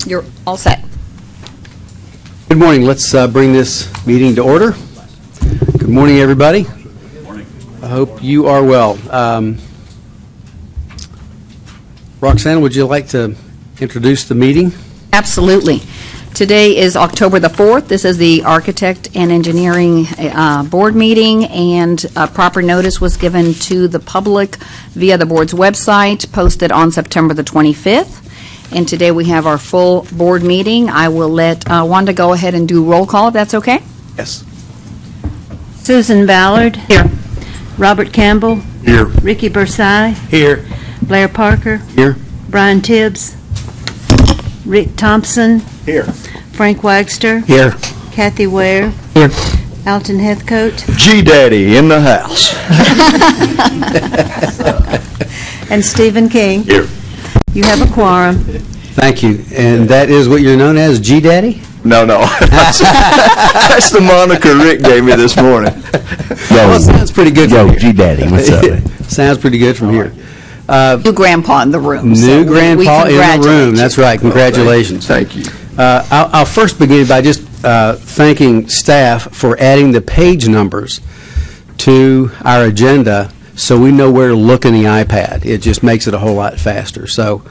You're all set. Good morning. Let's bring this meeting to order. Good morning, everybody. Good morning. I hope you are well. Roxanne, would you like to introduce the meeting? Absolutely. Today is October the 4th. This is the Architect and Engineering Board meeting, and proper notice was given to the public via the board's website, posted on September the 25th. And today we have our full board meeting. I will let Wanda go ahead and do roll call, if that's okay. Yes. Susan Ballard. Here. Robert Campbell. Here. Ricky Bersai. Here. Blair Parker. Here. Brian Tibbs. Rick Thompson. Here. Frank Wagster. Here. Kathy Ware. Here. Alton Heathcote. G-Daddy in the house. And Stephen King. Here. You have a quorum. Thank you. And that is what you're known as, G-Daddy? No. That's the moniker Rick gave me this morning. Well, it sounds pretty good from here. G-Daddy, what's up? Sounds pretty good from here. New grandpa in the room. so New we grandpa in the congratulate room. you. That's right. Congratulations. Thank you. I'll first begin by just thanking staff for adding the page numbers to our agenda so we know where to look in the iPad. It just makes it a whole lot faster. So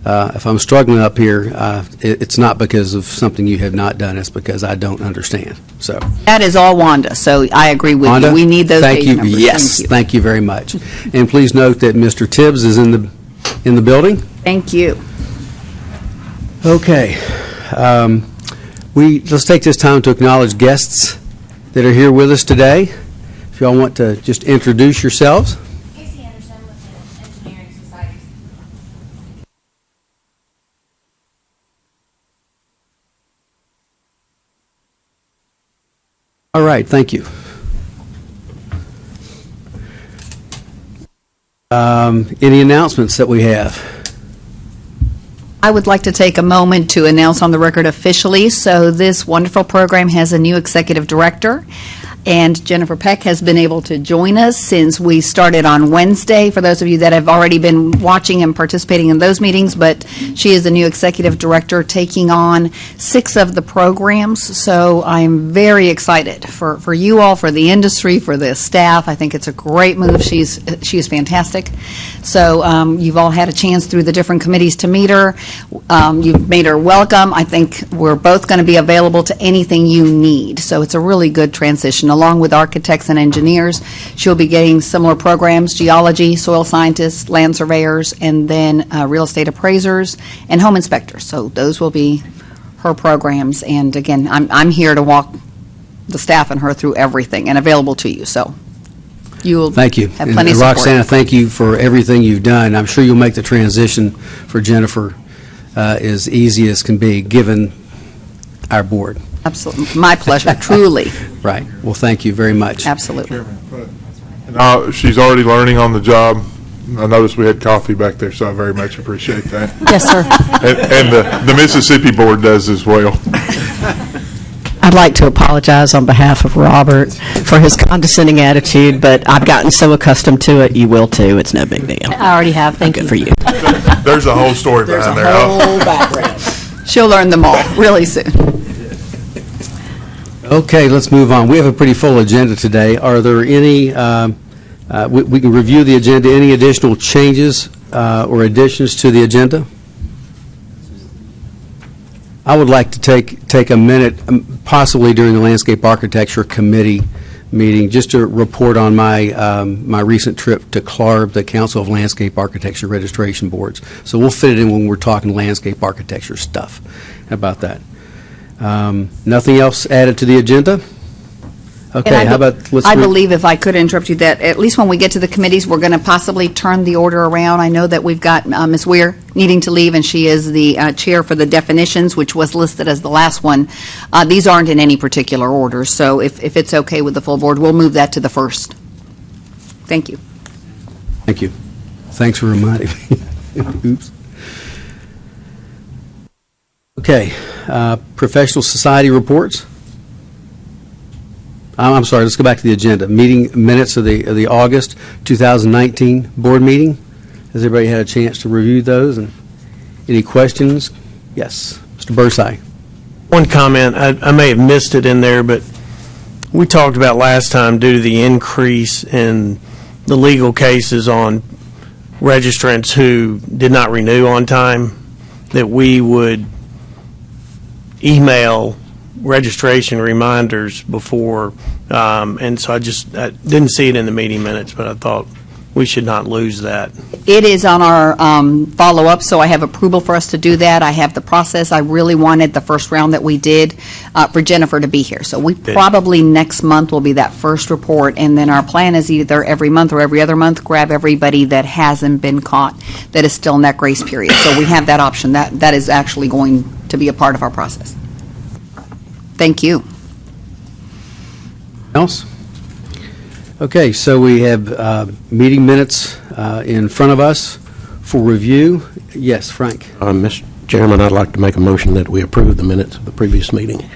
if I'm struggling up here, it's not because of something you have not done. It's because I don't understand. So, That is all Wanda, so I agree with Wanda, you. We need those thank page you. numbers. Yes, thank you very much. And please note that Mr. Tibbs is in the building. Thank you. Okay. Let's take this time to acknowledge guests that are here with us today. If y'all want to just introduce yourselves. Casey Anderson with the Engineering Society. All right, thank you. Any announcements that we have? I would like to take a moment to announce on the record officially, so this wonderful program has a new executive director, and Jennifer Peck has been able to join us since we started on Wednesday, for those of you that have already been watching and participating in those meetings, but she is the new executive director taking on 6 of the programs, so I'm very excited for you all, for the industry, for the staff. I think it's a great move. She is fantastic. So you've all had a chance through the different committees to meet her. You've made her welcome. I think we're both going to be available to anything you need. So it's a really good transition. Along with architects and engineers, she'll be getting similar programs: geology, soil scientists, land surveyors, and then real estate appraisers and home inspectors. So those will be her programs. And again, I'm here to walk the staff and her through everything and available to you. So you'll Thank you. have plenty of support. Roxanne, thank you for everything you've done. I'm sure you'll make the transition for Jennifer as easy as can be, given our board. Absolutely. My pleasure, truly. Right. Well, thank you very much. Absolutely. She's already learning on the job. I noticed we had coffee back there, so I very much appreciate that. Yes, sir. And the Mississippi board does as well. I'd like to apologize on behalf of Robert for his condescending attitude, but I've gotten so accustomed to it, you will too. It's no big deal. I already have. Thank you. Good for you. There's a whole story behind there. She'll learn them all really soon. Okay, let's move on. We have a pretty full agenda today. Are there any, we can review the agenda, any additional changes or additions to the agenda? I would like to take a minute, possibly during the Landscape Architecture Committee meeting, just to report on my recent trip to CLARB, the Council of Landscape Architecture Registration Boards. So we'll fit it in when we're talking landscape architecture stuff. How about that? Nothing else added to the agenda? Okay, how about, I believe, if I could interrupt you, that at least when we get to the committees, we're going to possibly turn the order around. I know that we've got Ms. Weir needing to leave, and she is the chair for the definitions, which was listed as the last one. These aren't in any particular order, so if it's okay with the full board, we'll move that to the first. Thank you. Thank you. Thanks for reminding me. Oops. Okay, professional society reports. I'm sorry, let's go back to the agenda. Meeting minutes of the August 2019 board meeting. Has everybody had a chance to review those? And any questions? Yes. Mr. Bursey. One comment, I may have missed it in there, but we talked about last time, due to the increase in the legal cases on registrants who did not renew on time, that we would email registration reminders before, and so I didn't see it in the meeting minutes, but I thought we should not lose that. It is on our follow-up, so I have approval for us to do that. I have the process. I really wanted the first round that we did for Jennifer to be here. So we probably next month will be that first report, and then our plan is either every month or every other month, grab everybody that hasn't been caught, that is still in that grace period. So we have that option. That is actually going to be a part of our process. Thank you. Else? Okay, so we have meeting minutes in front of us for review. Yes, Frank. Mr. Chairman, I'd like to make a motion that we approve the minutes of the previous meeting.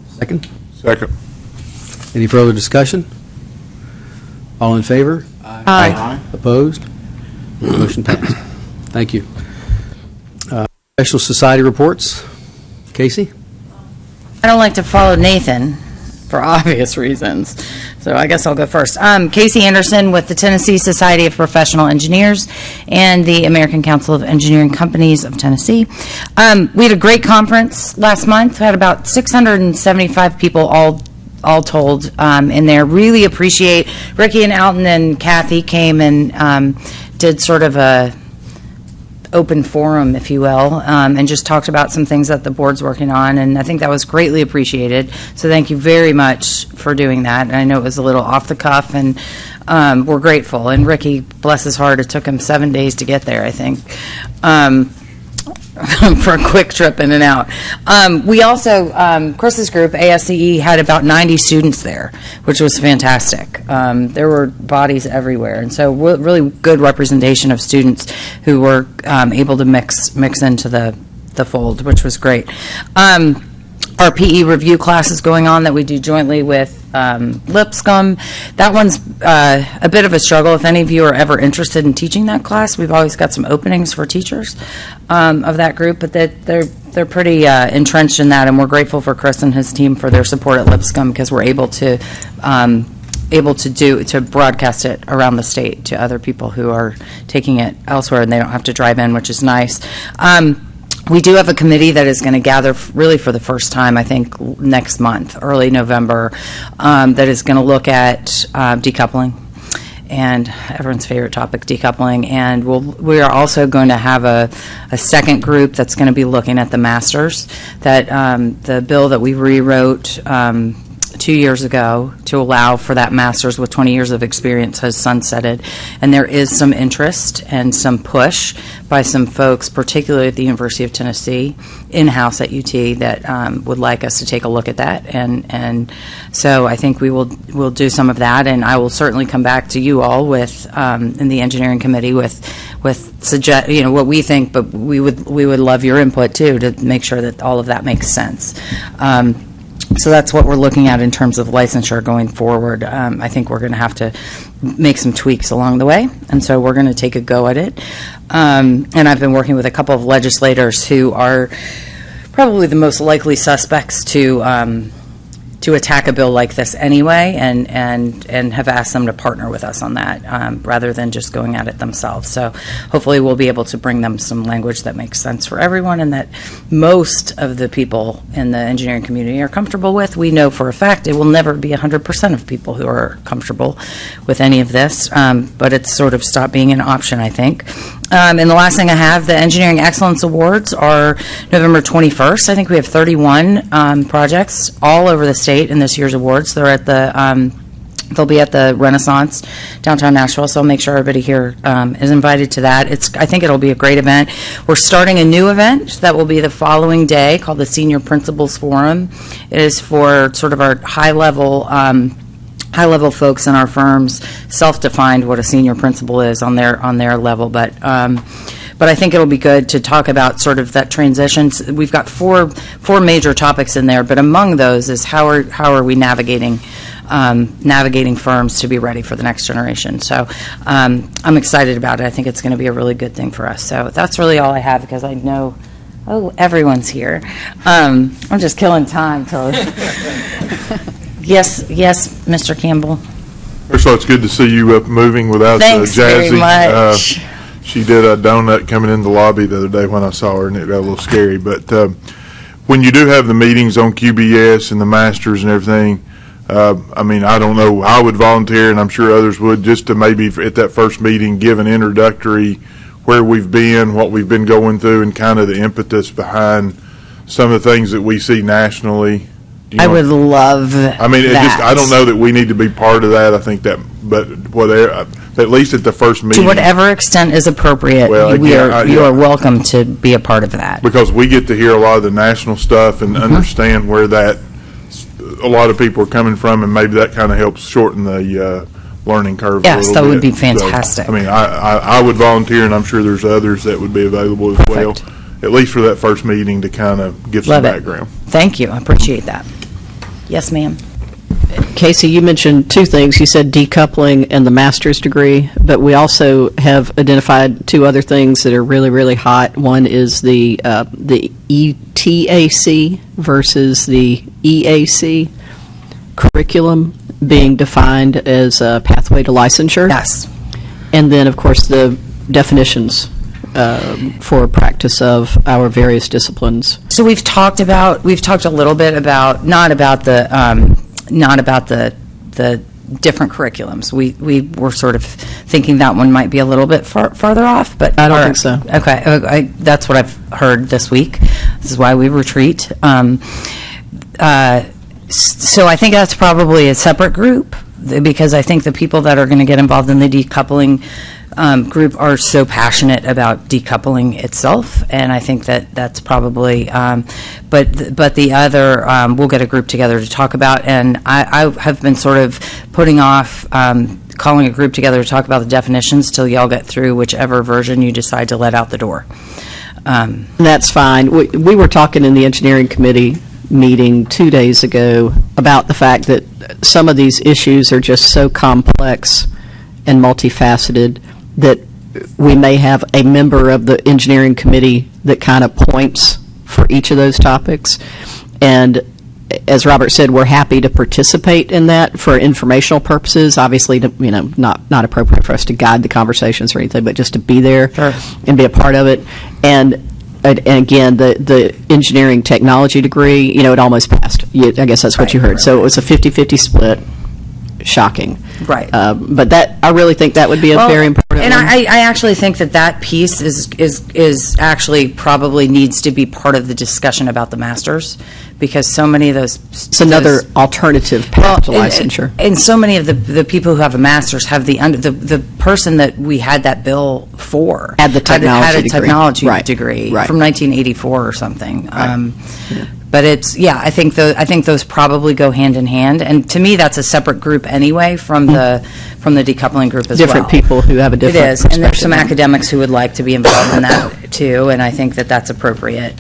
Second. Second. Any further discussion? All in favor? Aye. Opposed? Motion passed. Thank you. Special Society reports. Casey? I don't like to follow Nathan for obvious reasons, so I guess I'll go first. Casey Anderson with the Tennessee Society of Professional Engineers and the American Council of Engineering Companies of Tennessee. We had a great conference last month. We had about 675 people all told in there. Really appreciate Ricky and Alton and Kathy came and did sort of a open forum, if you will, and just talked about some things that the board's working on, and I think that was greatly appreciated. So thank you very much for doing that. And I know it was a little off the cuff, and we're grateful. And Ricky, bless his heart, it took him 7 days to get there, I think. For a quick trip in and out. We also, Chris's group, ASCE, had about 90 students there, which was fantastic. There were bodies everywhere, and so really good representation of students who were able to mix into the fold, which was great. Our PE review class is going on that we do jointly with Lipscomb. That one's a bit of a struggle. If any of you are ever interested in teaching that class, we've always got some openings for teachers of that group, but they're pretty entrenched in that, and we're grateful for Chris and his team for their support at Lipscomb, because we're able to broadcast it around the state to other people who are taking it elsewhere, and they don't have to drive in, which is nice. We do have a committee that is going to gather really for the first time, I think, next month, early November, that is going to look at decoupling, and everyone's favorite topic, decoupling. And we are also going to have a second group that's going to be looking at the masters, that the bill that we rewrote 2 years ago to allow for that master's with 20 years of experience has sunsetted, and there is some interest and some push by some folks, particularly at the University of Tennessee, in-house at UT, that would like us to take a look at that, and so I think we'll do some of that, and I will certainly come back to you all with in the engineering committee with suggest what we think, but we would love your input too, to make sure that all of that makes sense. So that's what we're looking at in terms of licensure going forward. I think we're going to have to make some tweaks along the way, and so we're going to take a go at it. And I've been working with a couple of legislators who are probably the most likely suspects to attack a bill like this anyway, and have asked them to partner with us on that rather than just going at it themselves. So hopefully we'll be able to bring them some language that makes sense for everyone, and that most of the people in the engineering community are comfortable with. We know for a fact it will never be 100% of people who are comfortable with any of this, but it's sort of stopped being an option, I think. And the last thing I have, the Engineering Excellence Awards are November 21st. I think we have 31 projects all over the state in this year's awards. They're at they'll be at the Renaissance, downtown Nashville, so I'll make sure everybody here is invited to that. I think it'll be a great event. We're starting a new event that will be the following day called the Senior Principals Forum. It is for sort of our high-level folks in our firms, self-defined what a senior principal is on their level, but I think it'll be good to talk about sort of that transition. We've got four major topics in there, but among those is how are we navigating firms to be ready for the next generation. So I'm excited about it. I think it's going to be a really good thing for us. So that's really all I have, because I know Oh, everyone's here. I'm just killing time till. Yes, Mr. Campbell. First of all, it's good to see you up moving without Thanks Jazzy. very much. She did a donut coming in the lobby the other day when I saw her, and it got a little scary. But when you do have the meetings on QBS and the masters and everything, I mean, I don't know, I would volunteer, and I'm sure others would, just to maybe at that first meeting give an introductory where we've been, what we've been going through, and kind of the impetus behind some of the things that we see nationally. You I know, would love I mean, I don't know that we need to be part of that. I think that, but whatever, at least at the first meeting. To whatever extent is appropriate, Well, you again, are welcome to be a part of that. Because we get to hear a lot of the national stuff and understand where a lot of people are coming from, and maybe that kind of helps shorten the learning curve a Yes, little that bit. would be So, fantastic. I mean, I would volunteer, and I'm sure there's others that would be available as well, Perfect. at least for that first meeting to kind of give some Love it. background. Thank you, I appreciate that. Yes, ma'am. Casey, you mentioned two things. You said decoupling and the master's degree, but we also have identified two other things that are really, really hot. One is the ETAC versus the EAC curriculum being defined as a pathway to licensure. Yes. And then, of course, the definitions for practice of our various disciplines. So we've talked a little bit about, not about the different curriculums. We were sort of thinking that one might be a little bit farther off, but. I don't think so. Okay, that's what I've heard this week. This is why we retreat. So I think that's probably a separate group, because I think the people that are going to get involved in the decoupling group are so passionate about decoupling itself, and I think that's probably, but the other, we'll get a group together to talk about, and I have been sort of putting off calling a group together to talk about the definitions till y'all get through whichever version you decide to let out the door. That's fine. We were talking in the engineering committee meeting 2 days ago about the fact that some of these issues are just so complex and multifaceted that we may have a member of the engineering committee that kind of points for each of those topics. And as Robert said, we're happy to participate in that for informational purposes. Obviously, not appropriate for us to guide the conversations or anything, but just to be there and be a part of it. And again, the engineering technology degree, it almost passed. I guess that's what you heard. So it was a 50-50 split. Shocking. Right. But I really think that would be a very important and one. I actually think that piece is actually probably needs to be part of the discussion about the masters, because so many of those. It's another alternative path to licensure. And so many of the people who have a master's have the person that we had that bill for Had the technology had a degree. technology Right. degree Right. from 1984 or something. Right. But I think those probably go hand in hand, and to me that's a separate group anyway from the decoupling group as Different well. people who have a different It is, and there's some perspective. academics who would like to be involved in that too, and I think that's appropriate.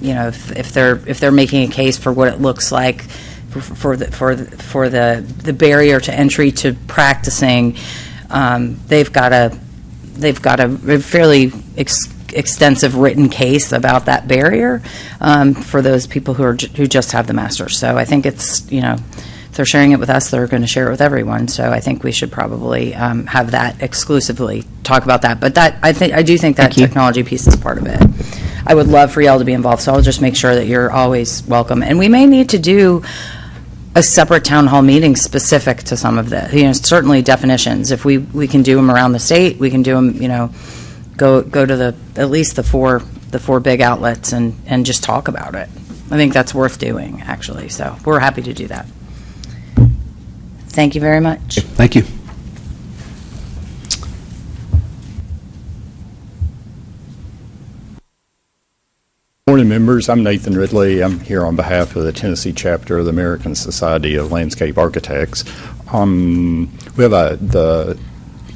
If they're making a case for what it looks like for the barrier to entry to practicing, they've got a fairly extensive written case about that barrier for those people who just have the master's. So I think it's, if they're sharing it with us, they're going to share it with everyone. So I think we should probably have that exclusively talk about that. But I do think that Thank you. technology piece is part of it. I would love for y'all to be involved, so I'll just make sure that you're always welcome. And we may need to do a separate town hall meeting specific to some of the, certainly definitions. If we can do them around the state, we can do them, go to at least the four big outlets and just talk about it. I think that's worth doing, actually. So we're happy to do that. Thank you very much. Thank you. Morning, members. I'm Nathan Ridley. I'm here on behalf of the Tennessee chapter of the American Society of Landscape Architects. We have the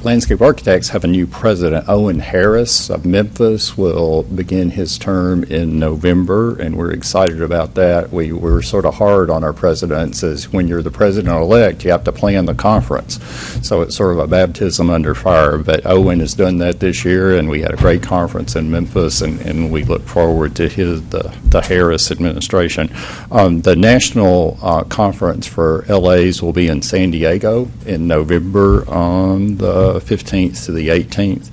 Landscape Architects have a new president. Owen Harris of Memphis will begin his term in November, and we're excited about that. We were sort of hard on our presidents, as when you're the president-elect, you have to plan the conference. So it's sort of a baptism under fire. But Owen has done that this year, and we had a great conference in Memphis, and we look forward to the Harris administration. The national conference for LAs will be in San Diego in November on the 15th to the 18th.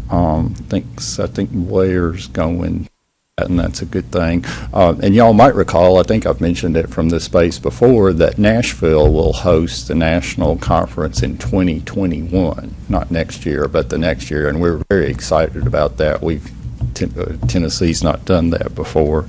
I think Blair's going, and that's a good thing. And y'all might recall, I think I've mentioned it from this space before, that Nashville will host the national conference in 2021, not next year, but the next year, and we're very excited about that. Tennessee's not done that before.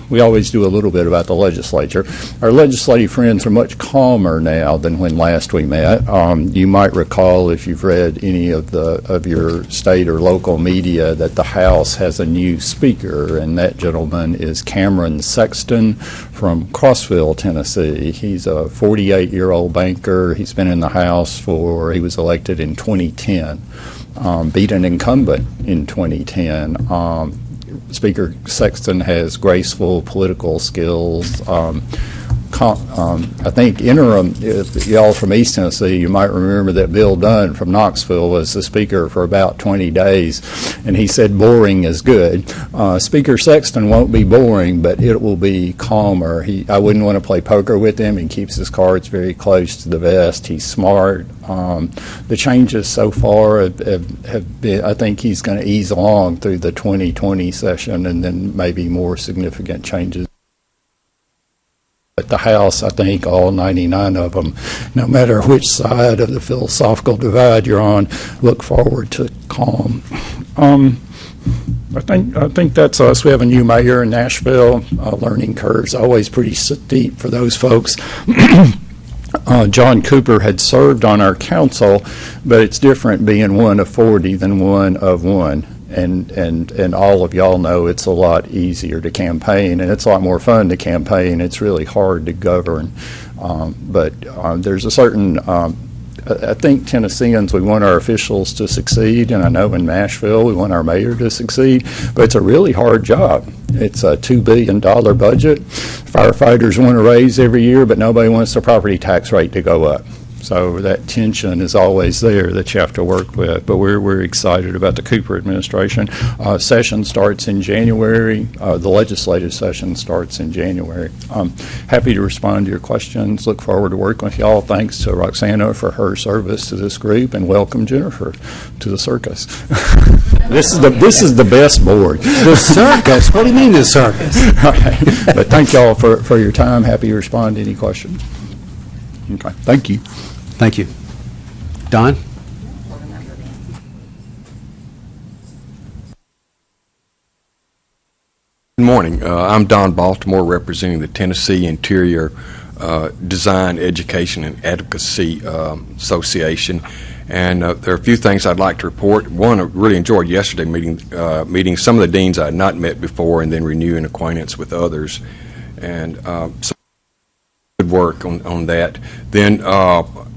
We always do a little bit about the legislature. Our legislative friends are much calmer now than when last we met. You might recall, if you've read any of your state or local media, that the House has a new speaker, and that gentleman is Cameron Sexton from Crossville, Tennessee. He's a 48-year-old banker. He's been in the House he was elected in 2010, beat an incumbent in 2010. Speaker Sexton has graceful political skills. I think interim, if y'all from East Tennessee, you might remember that Bill Dunn from Knoxville was the speaker for about 20 days, and he said boring is good. Speaker Sexton won't be boring, but it will be calmer. I wouldn't want to play poker with him. He keeps his cards very close to the vest. He's smart. The changes so far have been, I think he's going to ease along through the 2020 session, and then maybe more significant changes. At the House, I think all 99 of them, no matter which side of the philosophical divide you're on, look forward to calm. I think that's us. We have a new mayor in Nashville. Learning curve's always pretty steep for those folks. John Cooper had served on our council, but it's different being one of 40 than one of one. And all of y'all know it's a lot easier to campaign, and it's a lot more fun to campaign. It's really hard to govern. But there's a certain, I think Tennesseans, we want our officials to succeed, and I know in Nashville we want our mayor to succeed, but it's a really hard job. It's a $2 billion budget. Firefighters want a raise every year, but nobody wants the property tax rate to go up. So that tension is always there that you have to work with. But we're excited about the Cooper administration. Session starts in January. The legislative session starts in January. Happy to respond to your questions. Look forward to working with y'all. Thanks to Roxana for her service to this group, and welcome Jennifer to the circus. This is the best board. The circus? What do you mean the circus? Right. But thank y'all for your time. Happy to respond to any questions. Okay. Thank you. Thank you. Don? Good morning. I'm Don Baltimore, representing the Tennessee Interior Design, Education, and Advocacy Association. And there are a few things I'd like to report. One, I really enjoyed yesterday meeting some of the deans I had not met before, and then renewing acquaintance with others. And some good work on that. Then,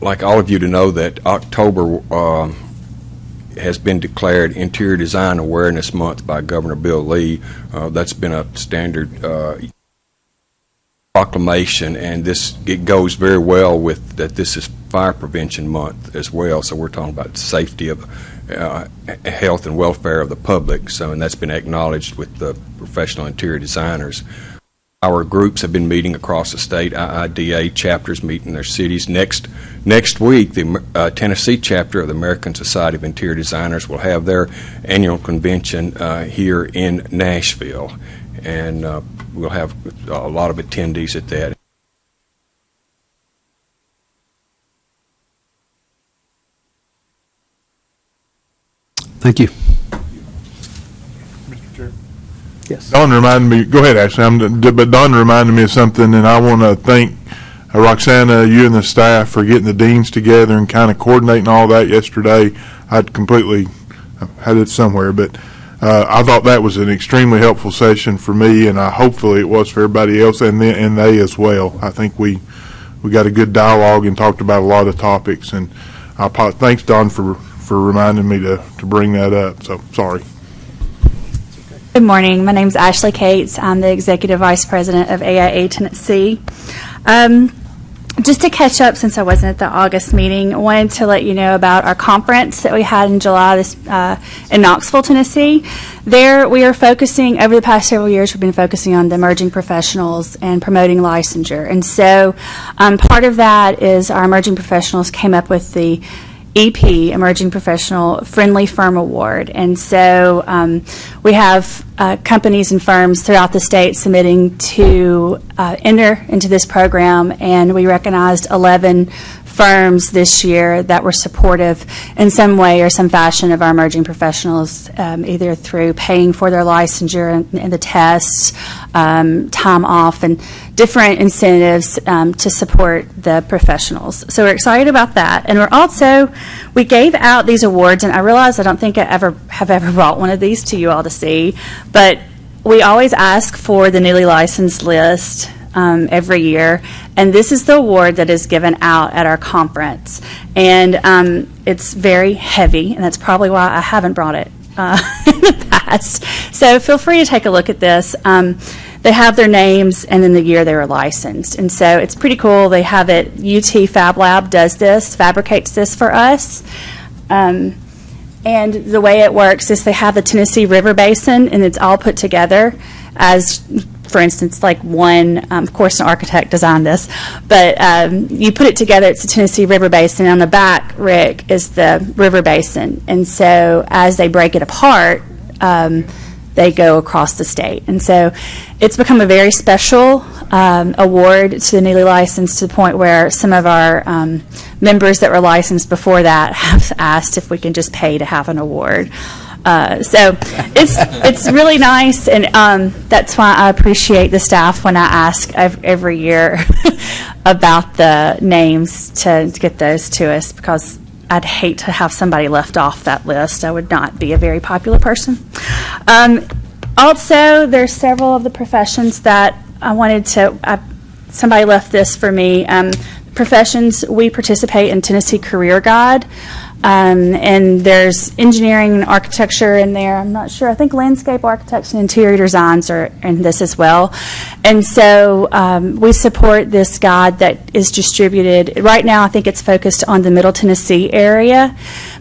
like all of you to know, that October has been declared Interior Design Awareness Month by Governor Bill Lee. That's been a standard proclamation, and it goes very well with that. This is Fire Prevention Month as well, so we're talking about safety of health and welfare of the public. So, and that's been acknowledged with the professional interior designers. Our groups have been meeting across the state. IIDA chapters meet in their cities. Next week, the Tennessee chapter of the American Society of Interior Designers will have their annual convention here in Nashville, and we'll have a lot of attendees at that. Thank you. Yes. Don reminded me, go ahead, Ashley, but Don reminded me of something, and I want to thank Roxana, you and the staff, for getting the deans together and kind of coordinating all that yesterday. I had it somewhere, but I thought that was an extremely helpful session for me, and hopefully it was for everybody else, and they as well. I think we got a good dialogue and talked about a lot of topics, and thanks, Don, for reminding me to bring that up, so sorry. Good morning. My name is Ashley Cates. I'm the Executive Vice President of AIA Tennessee. Just to catch up, since I wasn't at the August meeting, I wanted to let you know about our conference that we had in July in Knoxville, Tennessee. There, we are focusing, over the past several years, we've been focusing on the emerging professionals and promoting licensure. And so part of that is our emerging professionals came up with the EP, Emerging Professional Friendly Firm Award. And so we have companies and firms throughout the state submitting to enter into this program, and we recognized 11 firms this year that were supportive in some way or some fashion of our emerging professionals, either through paying for their licensure and the tests, time off, and different incentives to support the professionals. So we're excited about that. And we gave out these awards, and I realize I don't think I have ever brought one of these to you all to see, but we always ask for the newly licensed list every year, and this is the award that is given out at our conference. And it's very heavy, and that's probably why I haven't brought it in the past. So feel free to take a look at this. They have their names and then the year they were licensed. And so it's pretty cool. They have it, UT Fab Lab fabricates this for us. And the way it works is they have the Tennessee River Basin, and it's all put together as, for instance, like one, of course, an architect designed this, but you put it together, it's the Tennessee River Basin, and on the back, Rick, is the river basin. And so as they break it apart, they go across the state. And so it's become a very special award to the newly licensed, to the point where some of our members that were licensed before that have asked if we can just pay to have an award. So it's really nice, and that's why I appreciate the staff when I ask every year about the names to get those to us, because I'd hate to have somebody left off that list. I would not be a very popular person. Also, there's several of the professions that I wanted to, somebody left this for me. Professions, we participate in Tennessee Career Guide. And there's engineering and architecture in there. I'm not sure. I think landscape architects and interior designs are in this as well. And so we support this guide that is distributed. Right now, I think it's focused on the Middle Tennessee area,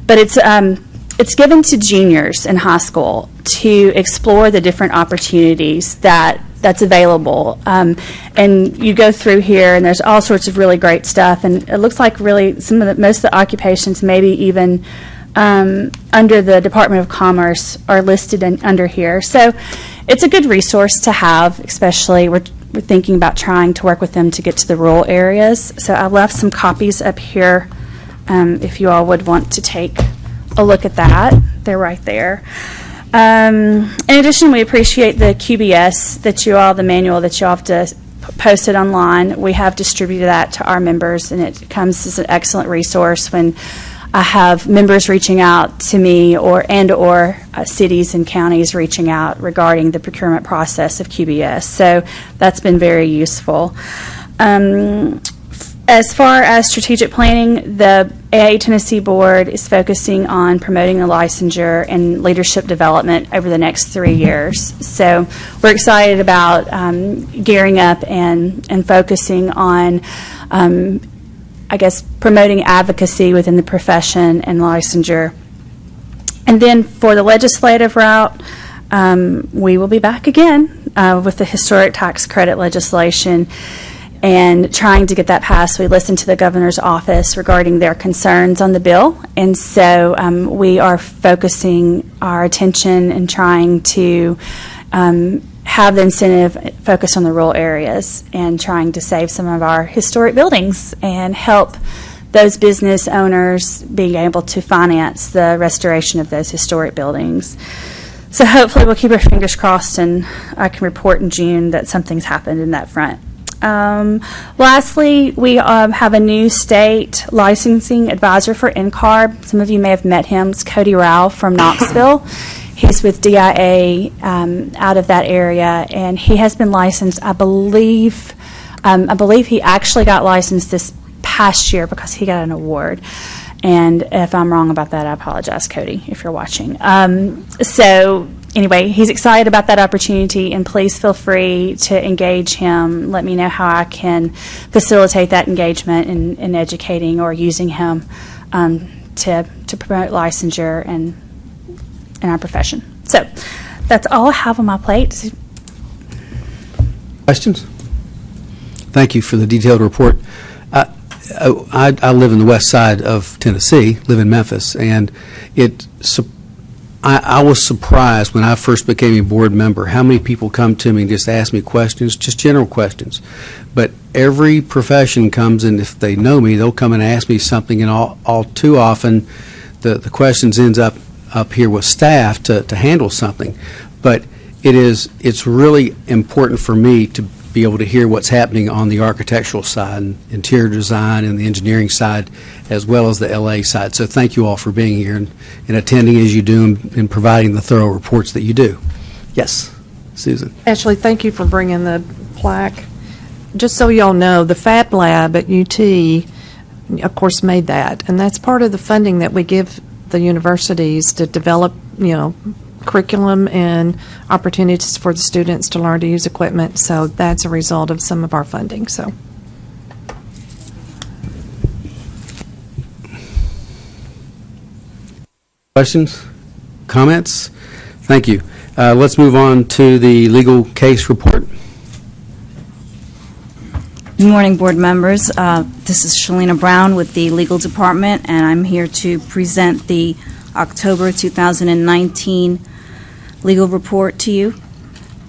but it's given to juniors in high school to explore the different opportunities that's available. And you go through here, and there's all sorts of really great stuff. And it looks like really most of the occupations, maybe even under the Department of Commerce, are listed under here. So it's a good resource to have, especially we're thinking about trying to work with them to get to the rural areas. So I left some copies up here if you all would want to take a look at that. They're right there. In addition, we appreciate the QBS the manual that you all have to post it online. We have distributed that to our members, and it comes as an excellent resource when I have members reaching out to me or cities and counties reaching out regarding the procurement process of QBS. So that's been very useful. As far as strategic planning, the AIA Tennessee Board is focusing on promoting the licensure and leadership development over the next 3 years. So we're excited about gearing up and focusing on, promoting advocacy within the profession and licensure. And then for the legislative route, we will be back again with the historic tax credit legislation and trying to get that passed. We listened to the governor's office regarding their concerns on the bill, and so we are focusing our attention and trying to have the incentive focus on the rural areas and trying to save some of our historic buildings and help those business owners being able to finance the restoration of those historic buildings. So hopefully we'll keep our fingers crossed, and I can report in June that something's happened in that front. Lastly, we have a new state licensing advisor for NCARB. Some of you may have met him. It's Cody Rao from Knoxville. He's with DIA out of that area, and he has been licensed, I believe he actually got licensed this past year because he got an award. And if I'm wrong about that, I apologize, Cody, if you're watching. So anyway, he's excited about that opportunity, and please feel free to engage him. Let me know how I can facilitate that engagement in educating or using him to promote licensure in our profession. So that's all I have on my plate. Questions? Thank you for the detailed report. I live in the west side of Tennessee, live in Memphis, and I was surprised when I first became a board member how many people come to me and just ask me questions, just general questions. But every profession comes, and if they know me, they'll come and ask me something, and all too often the questions ends up here with staff to handle something. But it's really important for me to be able to hear what's happening on the architectural side, and interior design, and the engineering side, as well as the LA side. So thank you all for being here and attending as you do, and providing the thorough reports that you do. Yes, Susan. Ashley, thank you for bringing the plaque. Just so y'all know, the Fab Lab at UT, of course, made that, and that's part of the funding that we give the universities to develop, curriculum and opportunities for the students to learn to use equipment. So that's a result of some of our funding. So. Questions? Comments? Thank you. Let's move on to the legal case report. Good morning, board members. This is Shalina Brown with the Legal Department, and I'm here to present the October 2019 legal report to you.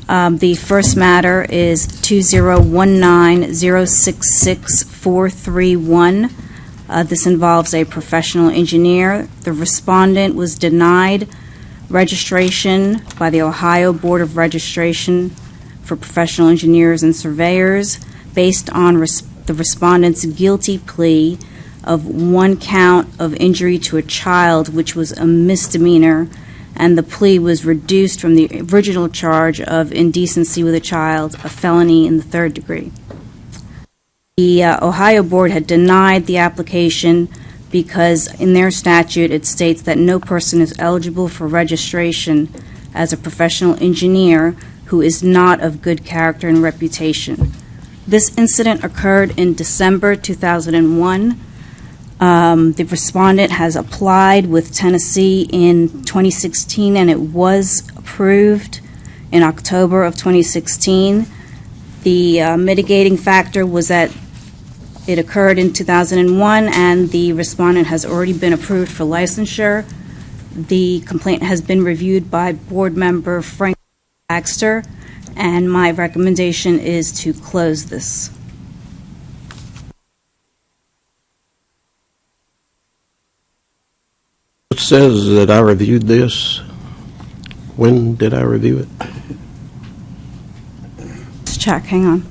The first matter is 2019-066-431. This involves a professional engineer. The respondent was denied registration by the Ohio Board of Registration for Professional Engineers and Surveyors based on the respondent's guilty plea of one count of injury to a child, which was a misdemeanor, and the plea was reduced from the original charge of indecency with a child, a felony in the third degree. The Ohio Board had denied the application because in their statute it states that no person is eligible for registration as a professional engineer who is not of good character and reputation. This incident occurred in December 2001. The respondent has applied with Tennessee in 2016, and it was approved in October of 2016. The mitigating factor was that it occurred in 2001, and the respondent has already been approved for licensure. The complaint has been reviewed by board member Frank Baxter, and my recommendation is to close this. It says that I reviewed this. When did I review it? Let's check, hang on.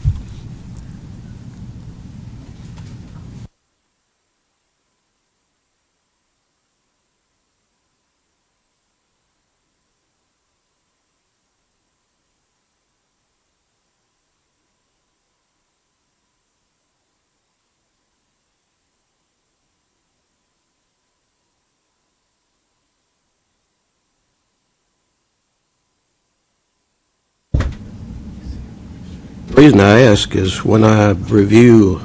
The reason I ask is when I review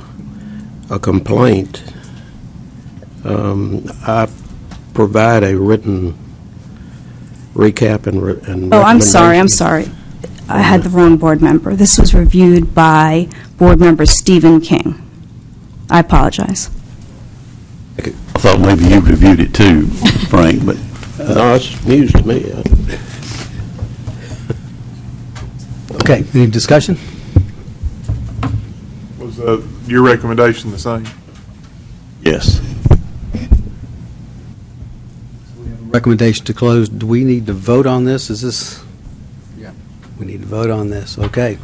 a complaint, I provide a written recap and Oh, I'm sorry. recommendation. I had the wrong board member. This was reviewed by board member Stephen King. I apologize. I thought maybe you reviewed it too, Frank, but. No, it's news to me. Okay, any discussion? Was your recommendation the same? Yes. Recommendation to close. Do we need to vote on this? Is this? Yeah. We need to vote on this. Okay.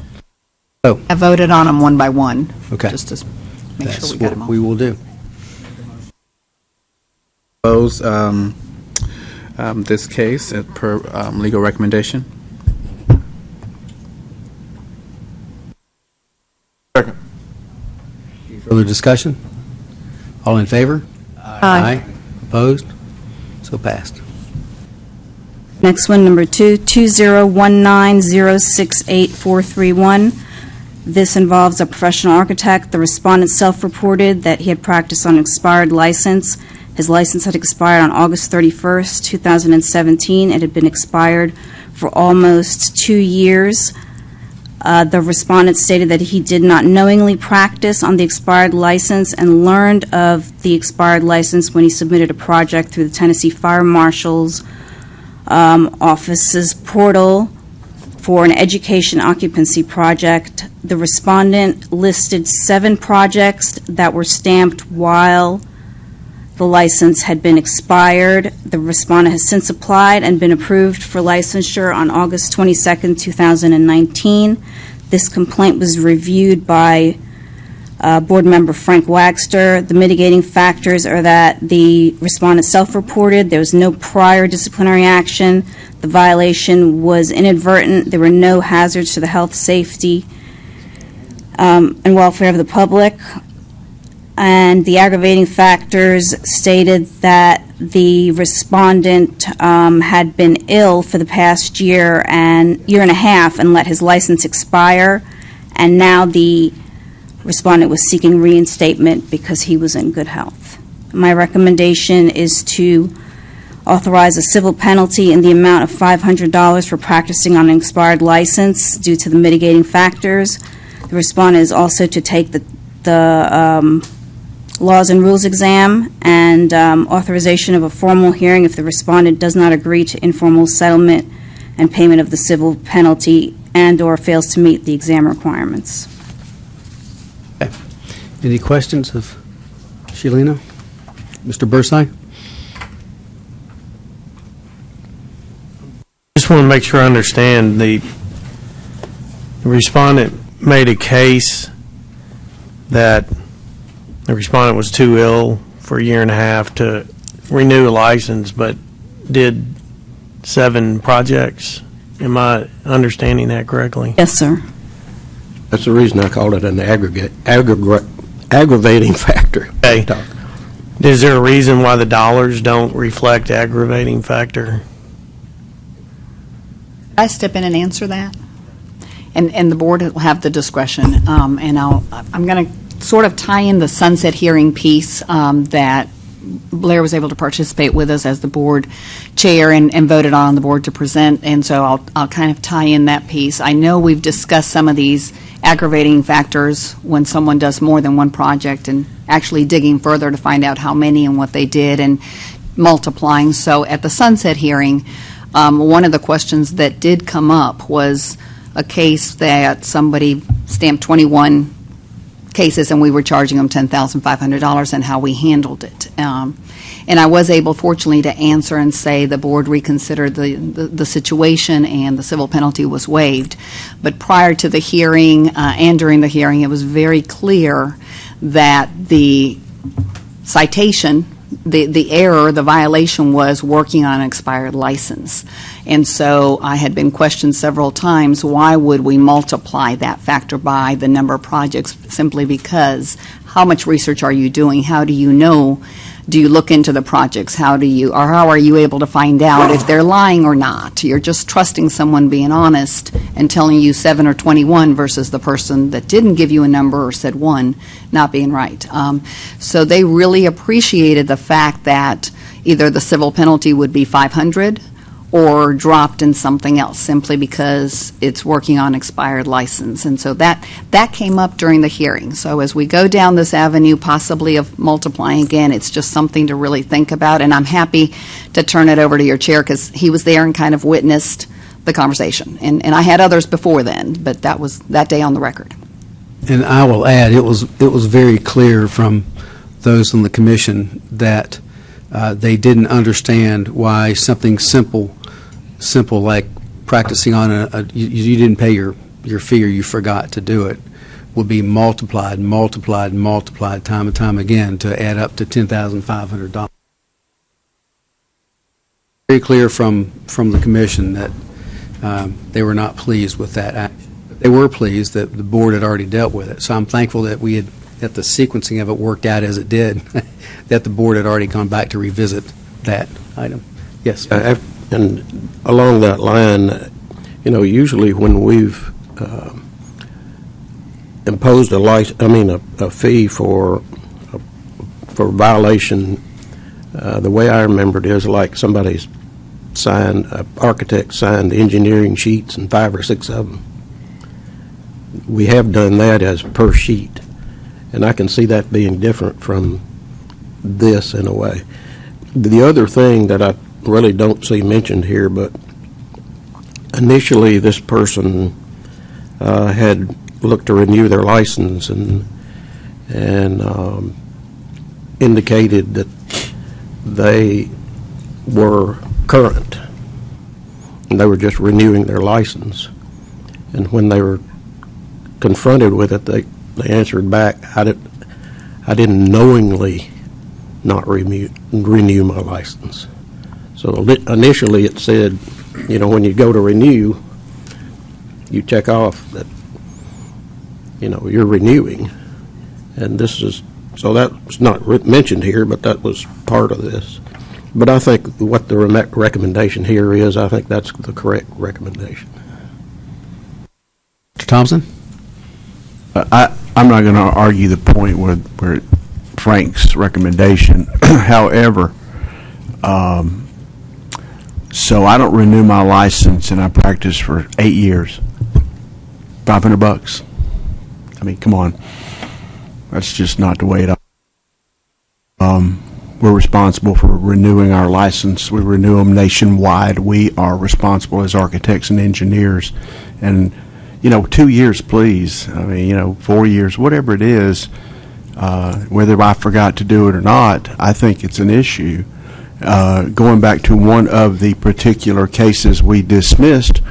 Oh, I voted on them one by one. okay. Just to make That's sure we got what them all. we will do. Close. this case per legal recommendation. Second. Further discussion? All in favor? Aye. Opposed? So passed. Next one, number 22019068431. This involves a professional architect. The respondent self-reported that he had practiced on an expired license. His license had expired on August 31st, 2017. It had been expired for almost 2 years. The respondent stated that he did not knowingly practice on the expired license and learned of the expired license when he submitted a project through the Tennessee Fire Marshal's office's portal for an education occupancy project. The respondent listed 7 projects that were stamped while the license had been expired. The respondent has since applied and been approved for licensure on August 22nd, 2019. This complaint was reviewed by Board Member Frank Wagster. The mitigating factors are that the respondent self-reported, there was no prior disciplinary action, the violation was inadvertent, there were no hazards to the health, safety, and welfare of the public. And the aggravating factors stated that the respondent had been ill for the past year and a half and let his license expire, and now the respondent was seeking reinstatement because he was in good health. My recommendation is to authorize a civil penalty in the amount of $500 for practicing on an expired license due to the mitigating factors. The respondent is also to take the laws and rules exam and authorization of a formal hearing if the respondent does not agree to informal settlement and payment of the civil penalty and/or fails to meet the exam requirements. Any questions of Shelina? Mr. Bursine? Just want to make sure I understand. The respondent made a case that the respondent was too ill for a year and a half to renew a license, but did 7 projects. Am I understanding that correctly? Yes, sir. That's the reason I called it an aggravating factor. Okay. Is there a reason why the dollars don't reflect aggravating factor? I step in and answer that? And the board will have the discretion. And I'm going to sort of tie in the sunset hearing piece that Blair was able to participate with us as the board chair and voted on the board to present. And so I'll kind of tie in that piece. I know we've discussed some of these aggravating factors when someone does more than one project and actually digging further to find out how many and what they did and multiplying. So at the sunset hearing, one of the questions that did come up was a case that somebody stamped 21 cases and we were charging them $10,500 and how we handled it. And I was able, fortunately, to answer and say the board reconsidered the situation and the civil penalty was waived. But prior to the hearing and during the hearing, it was very clear that the citation, the error, the violation was working on an expired license. And so I had been questioned several times, why would we multiply that factor by the number of projects? Simply because how much research are you doing? How do you know? Do you look into the projects? How are you able to find out if they're lying or not? You're just trusting someone being honest and telling you 7 or 21 versus the person that didn't give you a number or said 1 not being right. So they really appreciated the fact that either the civil penalty would be $500 or dropped in something else simply because it's working on expired license. And so that came up during the hearing. So as we go down this avenue possibly of multiplying again, it's just something to really think about. And I'm happy to turn it over to your chair because he was there and kind of witnessed the conversation. And I had others before then, but that was that day on the record. And I will add, it was very clear from those on the commission that they didn't understand why something simple like practicing on you didn't pay your fee or you forgot to do it would be multiplied time and time again to add up to $10,500. very clear from the commission that they were not pleased with that action. They were pleased that the board had already dealt with it. So I'm thankful that that the sequencing of it worked out as it did, that the board had already gone back to revisit that item. Yes. And along that line, usually when we've imposed a fee for violation, the way I remember it is like somebody's architect signed the engineering sheets and 5 or 6 of them. We have done that as per sheet, and I can see that being different from this in a way. The other thing that I really don't see mentioned here, but initially this person had looked to renew their license and indicated that they were current and they were just renewing their license. And when they were confronted with it, they answered back, I didn't knowingly not renew my license. So initially it said, when you go to renew, you check off that, you're renewing. And so that's not mentioned here, but that was part of this. But I think what the recommendation here is, I think that's the correct recommendation. Mr. Thompson? I'm not going to argue the point where Frank's recommendation. However, so I don't renew my license, and I practiced for 8 years. $500. I mean, come on. That's just not the way it. We're responsible for renewing our license. We renew them nationwide. We are responsible as architects and engineers. And 2 years, please. I mean, 4 years, whatever it is, whether I forgot to do it or not, I think it's an issue. Going back to one of the particular cases we dismissed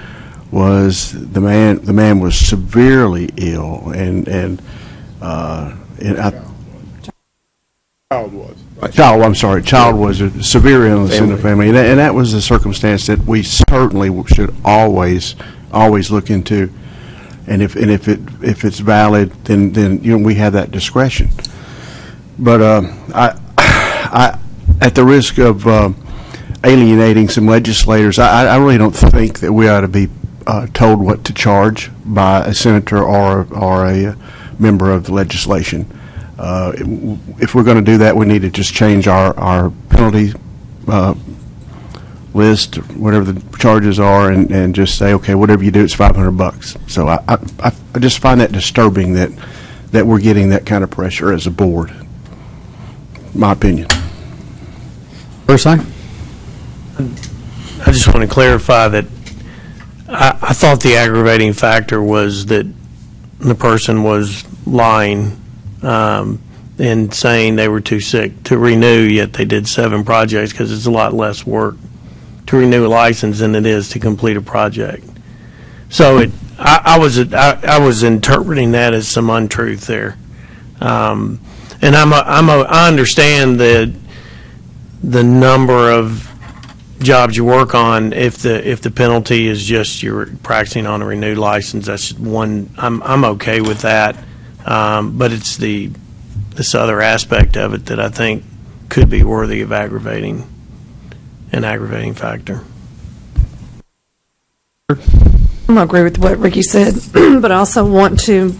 was the man was severely ill, and child was a severe illness in the family, and that was a circumstance that we certainly should always look into. And if it's valid, then we have that discretion. But I at the risk of alienating some legislators, I really don't think that we ought to be told what to charge by a senator or a member of the legislation. If we're going to do that, we need to just change our penalty list, whatever the charges are, and just say, okay, whatever you do, it's $500. So I just find that disturbing that we're getting that kind of pressure as a board. My opinion. First side. I just want to clarify that I thought the aggravating factor was that the person was lying and saying they were too sick to renew, yet they did 7 projects, because it's a lot less work to renew a license than it is to complete a project. So I was interpreting that as some untruth there, and I understand that the number of jobs you work on, if the penalty is just you're practicing on a renewed license, that's one. I'm okay with that, but it's this other aspect of it that I think could be worthy of an aggravating factor. I'm going to agree with what Ricky said, but I also want to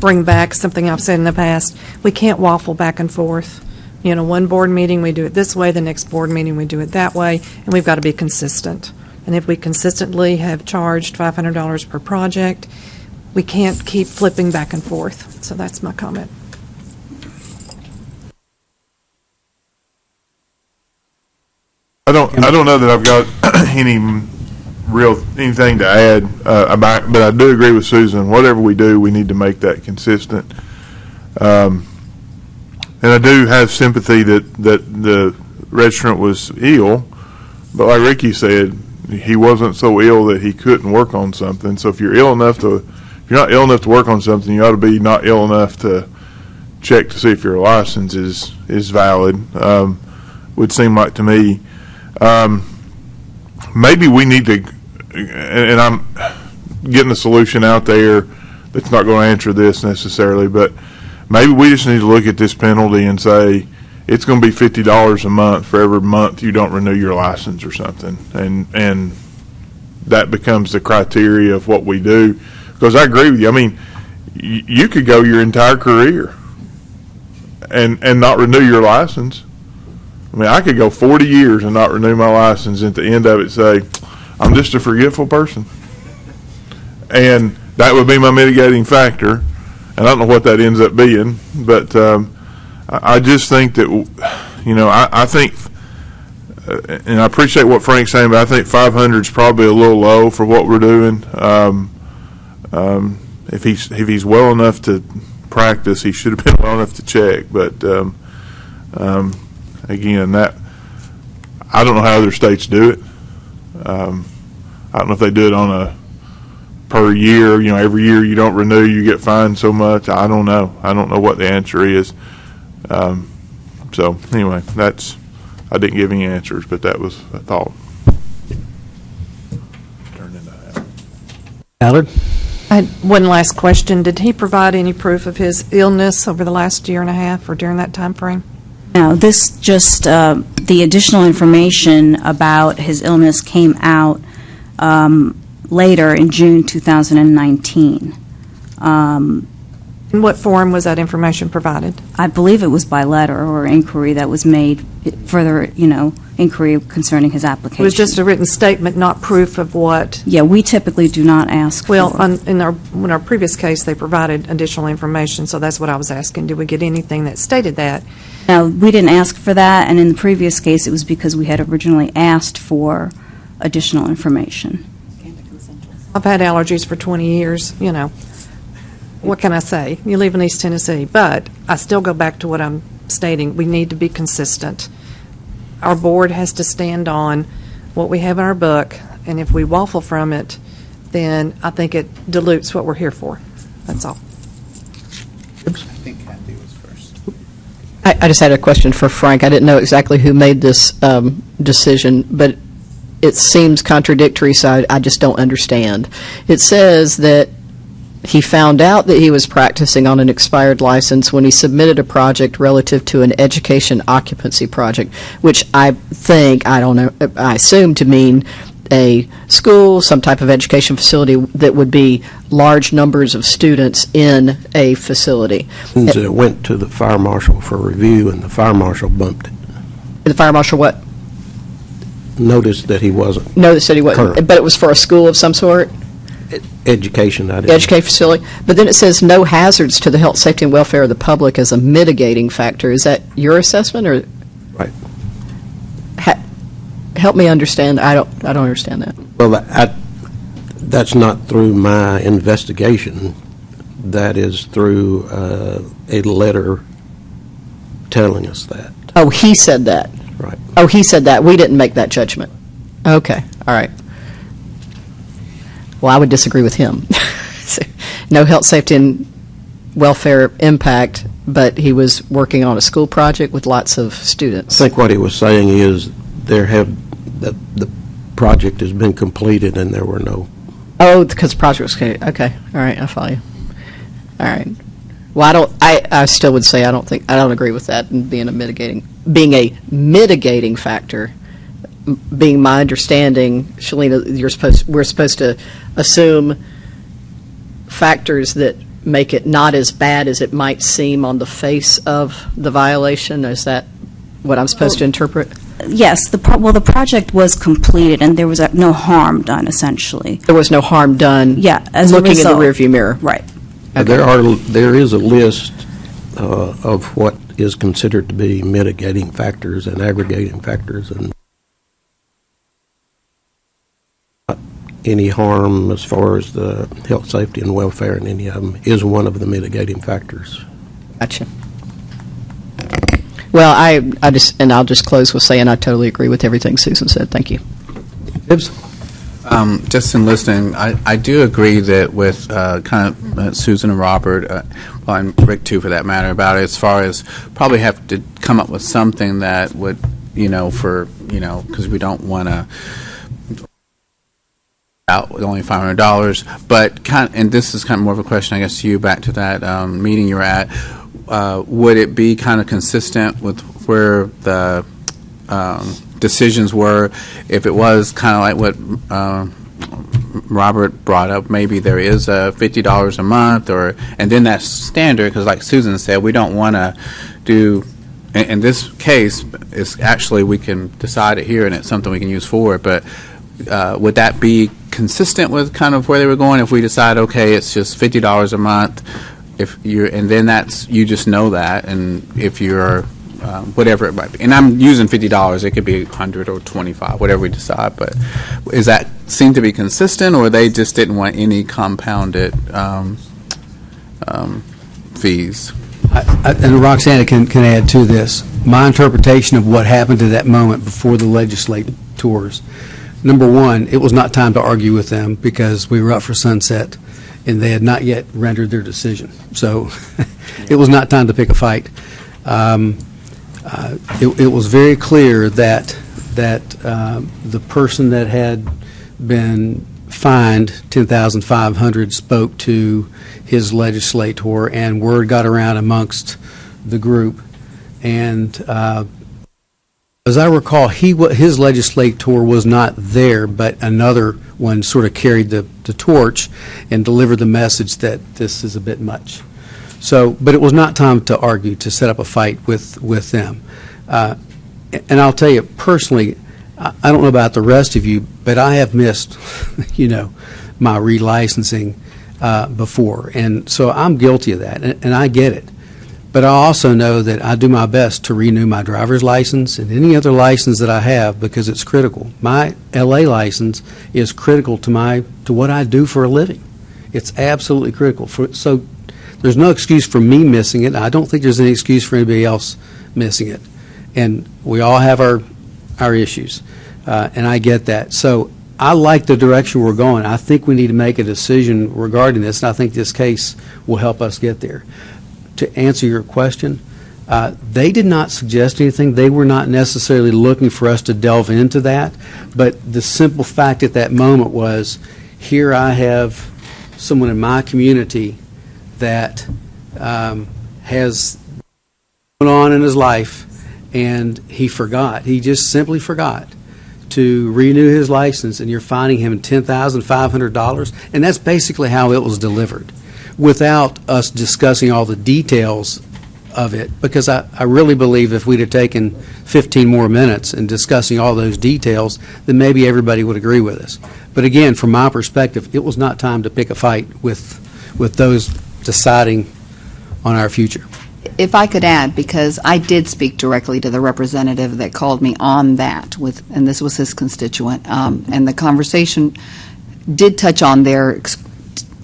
bring back something I've said in the past. We can't waffle back and forth. One board meeting we do it this way, the next board meeting we do it that way, and we've got to be consistent. And if we consistently have charged $500 per project, we can't keep flipping back and forth. So that's my comment. I don't know that I've got anything to add about, but I do agree with Susan. Whatever we do, we need to make that consistent. And I do have sympathy that the registrant was ill, but like Ricky said, he wasn't so ill that he couldn't work on something. So if you're not ill enough to work on something, you ought to be not ill enough to check to see if your license is valid. Would seem like to me. maybe we need to, and I'm getting a solution out there that's not going to answer this necessarily, but maybe we just need to look at this penalty and say it's going to be $50 a month for every month you don't renew your license or something, and that becomes the criteria of what we do. Because I agree with you. I mean, you could go your entire career and not renew your license. I mean, I could go 40 years and not renew my license, and at the end of it say, I'm just a forgetful person. And that would be my mitigating factor. And I don't know what that ends up being, but I just think that, I think, and I appreciate what Frank's saying, but I think 500 is probably a little low for what we're doing. If he's well enough to practice, he should have been well enough to check. But again, that I don't know how other states do it. I don't know if they do it on a per year. Every year you don't renew, you get fined so much. I don't know. I don't know what the answer is. So anyway, I didn't give any answers, but that was a thought. Allard? I had one last question. Did he provide any proof of his illness over the last year and a half or during that time frame? No, this just, the additional information about his illness came out later in June 2019. In what form was that information provided? I believe it was by letter or inquiry that was made, further, inquiry concerning his application. It was just a written statement, not proof of what? Yeah, we typically do not ask Well, for. in our previous case, they provided additional information, so that's what I was asking. Did we get anything that stated that? No, we didn't ask for that, and in the previous case, it was because we had originally asked for additional information. I've had allergies for 20 years, What can I say? You live in East Tennessee. But I still go back to what I'm stating. We need to be consistent. Our board has to stand on what we have in our book, and if we waffle from it, then I think it dilutes what we're here for. That's all. I just had a question for Frank. I didn't know exactly who made this decision, but it seems contradictory, so I just don't understand. It says that he found out that he was practicing on an expired license when he submitted a project relative to an education occupancy project, which I assume to mean a school, some type of education facility that would be large numbers of students in a facility. It went to the fire marshal for review, and the fire marshal bumped it. The fire marshal what? Noticed that he wasn't. Noticed that he wasn't, current. but it was for a school of some sort? Education, I didn't. Education facility. But then it says no hazards to the health, safety, and welfare of the public as a mitigating factor. Is that your assessment, or? Right. Help me understand. I don't understand that. Well, that's not through my investigation. That is through a letter telling us that. Oh, he said that. Right. Oh, he said that. We didn't make that judgment. Okay. All right. Well, I would disagree with him. No health, safety, and welfare impact, but he was working on a school project with lots of students. I think what he was saying is the project has been completed and there were no. Oh, because the project was completed. Okay. All right. I follow you. All right. Well, I still would say I don't agree with that and being a mitigating factor. Being my understanding, Shalina, we're supposed to assume factors that make it not as bad as it might seem on the face of the violation. Is that what I'm supposed to interpret? Yes, the project was completed, and there was no harm done, essentially. There was no harm done. Yeah, as a looking in the result. rearview mirror. Right. Okay. There is a list of what is considered to be mitigating factors and aggregating factors, and not any harm as far as the health, safety, and welfare in any of them is one of the mitigating factors. Gotcha. Well, I'll just close with saying I totally agree with everything Susan said. Thank you. Hibbs? Just in listening, I do agree that with Susan and Robert, well, and Rick too for that matter, about it, as far as probably have to come up with something that would, because we don't want to out with only $500. But and this is kind of more of a question, I guess, to you, back to that meeting you were at. Would it be kind of consistent with where the decisions were if it was kind of like what Robert brought up? Maybe there is a $50 a month, and then that's standard, because like Susan said, we don't want to do. In this case, it's actually, we can decide it here, and it's something we can use forward. But would that be consistent with kind of where they were going if we decide, okay, it's just $50 a month, and then that's, you just know that, and if you're whatever it might be, and I'm using $50, it could be 100 or 25, whatever we decide. But is that seem to be consistent, or they just didn't want any compounded fees? And Roxana can add to this. My interpretation of what happened to that moment before the legislators, number one, it was not time to argue with them because we were up for sunset and they had not yet rendered their decision. So it was not time to pick a fight. It was very clear that the person that had been fined $10,500 spoke to his legislator, and word got around amongst the group. And as I recall, his legislator was not there, but another one sort of carried the torch and delivered the message that this is a bit much. So, but it was not time to argue, to set up a fight with them. And I'll tell you personally, I don't know about the rest of you, but I have missed, my relicensing before, and so I'm guilty of that, and I get it. But I also know that I do my best to renew my driver's license and any other license that I have, because it's critical. My LA license is critical to what I do for a living. It's absolutely critical. So there's no excuse for me missing it. I don't think there's any excuse for anybody else missing it. And we all have our issues, and I get that. So I like the direction we're going. I think we need to make a decision regarding this, and I think this case will help us get there. To answer your question, they did not suggest anything. They were not necessarily looking for us to delve into that, but the simple fact at that moment was, here I have someone in my community that has going on in his life, and he forgot. He just simply forgot to renew his license, and you're fining him $10,500, and that's basically how it was delivered, without us discussing all the details of it, because I really believe if we'd have taken 15 more minutes and discussing all those details, then maybe everybody would agree with us. But again, from my perspective, it was not time to pick a fight with those deciding on our future. If I could add, because I did speak directly to the representative that called me on that, and this was his constituent, and the conversation did touch on their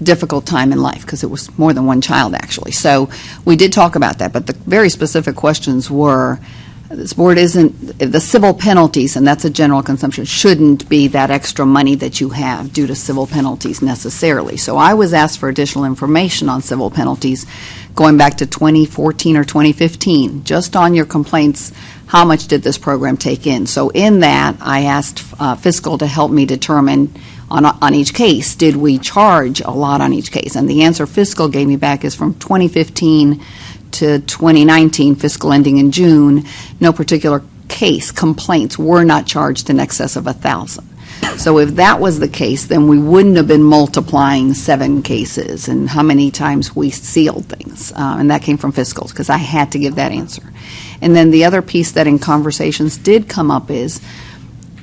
difficult time in life, because it was more than one child, actually. So we did talk about that, but the very specific questions were, this board isn't, the civil penalties, and that's a general consumption, shouldn't be that extra money that you have due to civil penalties necessarily. So I was asked for additional information on civil penalties going back to 2014 or 2015, just on your complaints, how much did this program take in? So in that, I asked fiscal to help me determine on each case, did we charge a lot on each case? And the answer fiscal gave me back is from 2015 to 2019, fiscal ending in June, no particular case, complaints were not charged in excess of 1,000. So if that was the case, then we wouldn't have been multiplying 7 cases and how many times we sealed things. And that came from fiscals, because I had to give that answer. And then the other piece that in conversations did come up is,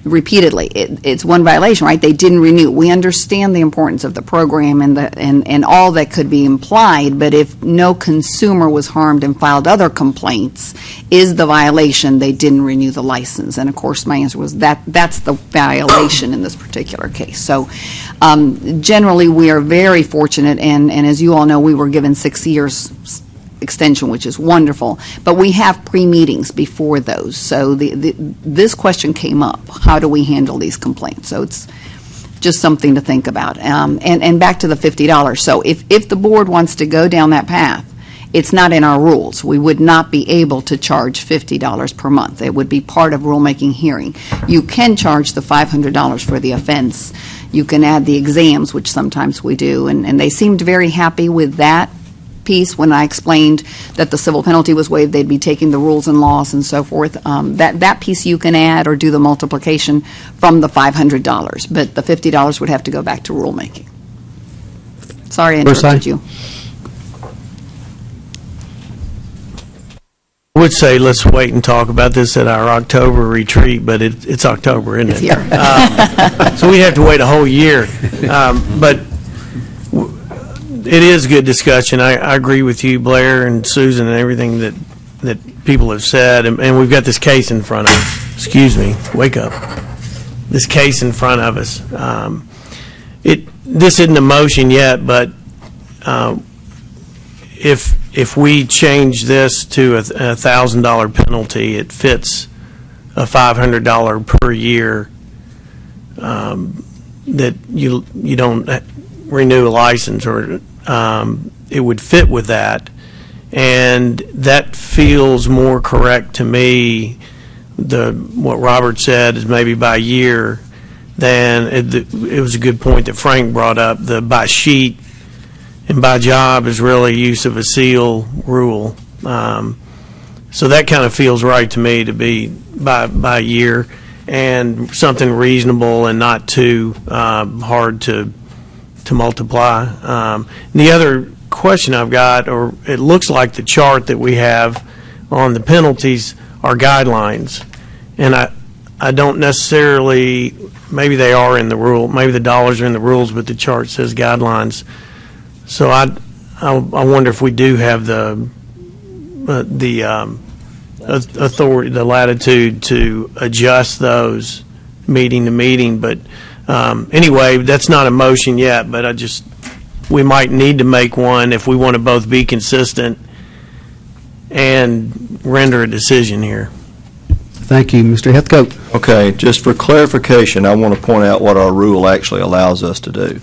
repeatedly, it's one violation, right? They didn't renew. We understand the importance of the program and all that could be implied, but if no consumer was harmed and filed other complaints, is the violation they didn't renew the license? And of course, my answer was that's the violation in this particular case. So generally, we are very fortunate, and as you all know, we were given 6 years extension, which is wonderful, but we have pre-meetings before those. So this question came up, how do we handle these complaints? So it's just something to think about. And back to the $50. So if the board wants to go down that path, it's not in our rules. We would not be able to charge $50 per month. It would be part of rulemaking hearing. You can charge the $500 for the offense. you can add the exams, which sometimes we do. And they seemed very happy with that piece when I explained that the civil penalty was waived, they'd be taking the rules and laws and so forth. That piece you can add or do the multiplication from the $500, but the $50 would have to go back to rulemaking. Sorry I interrupted you. I would say let's wait and talk about this at our October retreat, but it's October, isn't it? It's here. So we have to wait a whole year. But it is good discussion. I agree with you, Blair and Susan, and everything that people have said. And we've got this case in front of us. Excuse me. Wake up. This case in front of us. This isn't a motion yet, but if we change this to a $1,000 penalty, it fits a $500 per year that you don't renew a license, or it would fit with that, and that feels more correct to me. What Robert said is maybe by year. Then it was a good point that Frank brought up. The by sheet and by job is really use of a seal rule. So that kind of feels right to me, to be by year, and something reasonable and not too hard to multiply. The other question I've got, or it looks like the chart that we have on the penalties are guidelines, and I don't necessarily, maybe they are in the rule, maybe the dollars are in the rules, but the chart says guidelines. So I wonder if we do have the authority, the latitude to adjust those meeting to meeting. But anyway, that's not a motion yet, but we might need to make one if we want to both be consistent and render a decision here. Thank you, Mr. Heathcote. Okay, just for clarification, I want to point out what our rule actually allows us to do.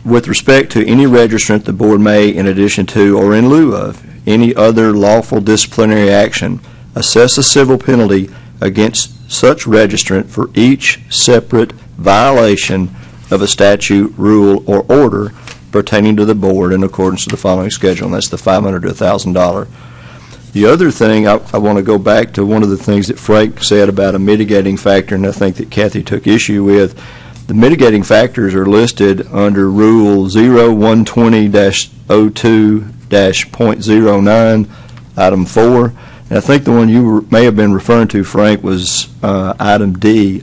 With respect to any registrant, the board may, in addition to or in lieu of any other lawful disciplinary action, assess a civil penalty against such registrant for each separate violation of a statute, rule, or order pertaining to the board in accordance with the following schedule, and that's the $500 to $1,000. The other thing, I want to go back to one of the things that Frank said about a mitigating factor, and I think that Kathy took issue with. The mitigating factors are listed under Rule 0120-02-.09, Item 4. And I think the one you may have been referring to, Frank, was Item C.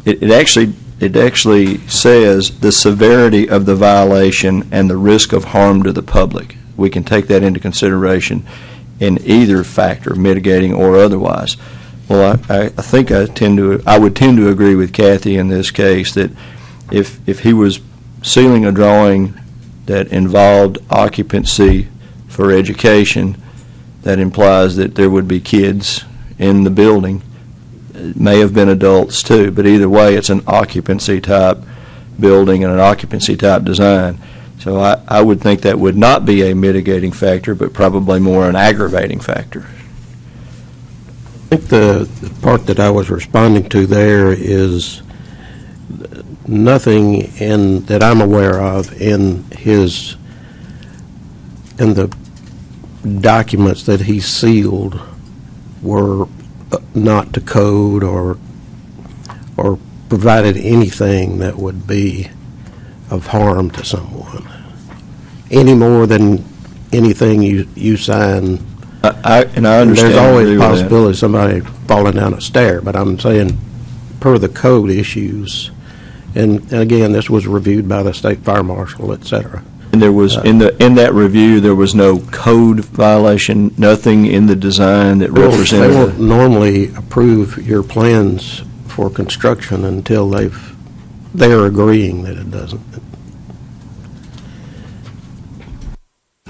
It actually says the severity of the violation and the risk of harm to the public. We can take that into consideration in either factor, mitigating or otherwise. Well, I think I would tend to agree with Kathy in this case that if he was sealing a drawing that involved occupancy for education, that implies that there would be kids in the building. It may have been adults too, but either way, it's an occupancy type building and an occupancy type design. So I would think that would not be a mitigating factor, but probably more an aggravating factor. I think the part that I was responding to there is nothing that I'm aware of in the documents that he sealed were not to code or provided anything that would be of harm to someone, any more than anything you sign. And I understand. There's always a possibility of somebody falling down a stair, but I'm saying per the code issues, and again, this was reviewed by the state fire marshal, et cetera. And there was, in that review, there was no code violation, nothing in the design that represented. They won't normally approve your plans for construction until they're agreeing that it doesn't.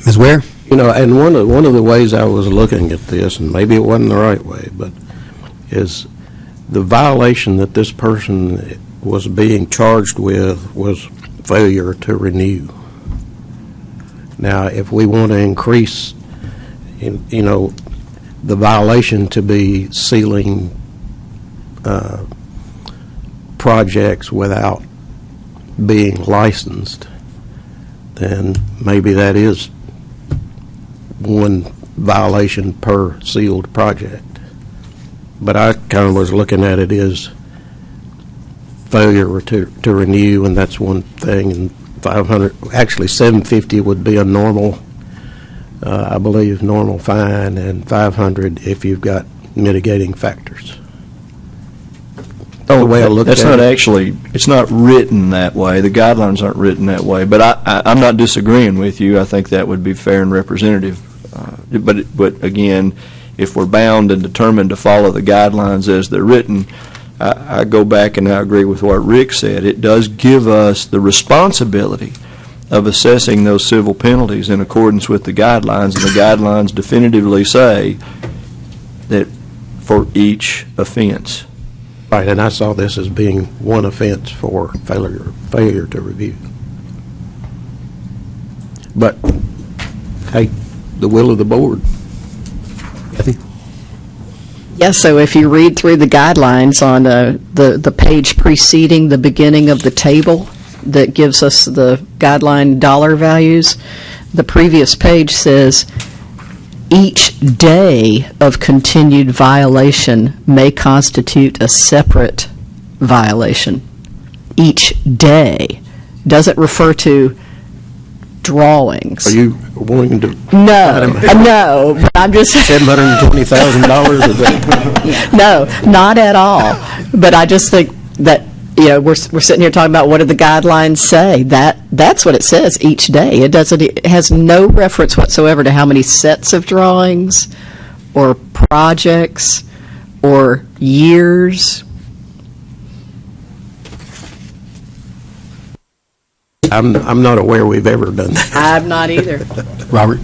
Ms. Ware? And one of the ways I was looking at this, and maybe it wasn't the right way, but is the violation that this person was being charged with was failure to renew. Now, if we want to increase, the violation to be sealing projects without being licensed, then maybe that is one violation per sealed project. But I kind of was looking at it as failure to renew, and that's one thing, and 500, actually 750 would be a normal, I believe, normal fine, and 500 if you've got mitigating factors. The way I looked That's at not it. actually, it's not written that way. The guidelines aren't written that way. But I'm not disagreeing with you. I think that would be fair and representative. But again, if we're bound and determined to follow the guidelines as they're written, I go back and I agree with what Rick said. It does give us the responsibility of assessing those civil penalties in accordance with the guidelines, and the guidelines definitively say that for each offense. Right, and I saw this as being one offense for failure to review. But, hey, the will of the board. Kathy? Yes, so if you read through the guidelines on the page preceding the beginning of the table that gives us the guideline dollar values, the previous page says, each day of continued violation may constitute a separate violation. Each day. Doesn't refer to drawings. Are you wanting to? No, but I'm just. $720,000? No, not at all. But I just think that, we're sitting here talking about what do the guidelines say. That's what it says each day. It has no reference whatsoever to how many sets of drawings or projects or years. I'm not aware we've ever done that. I'm not either. Robert?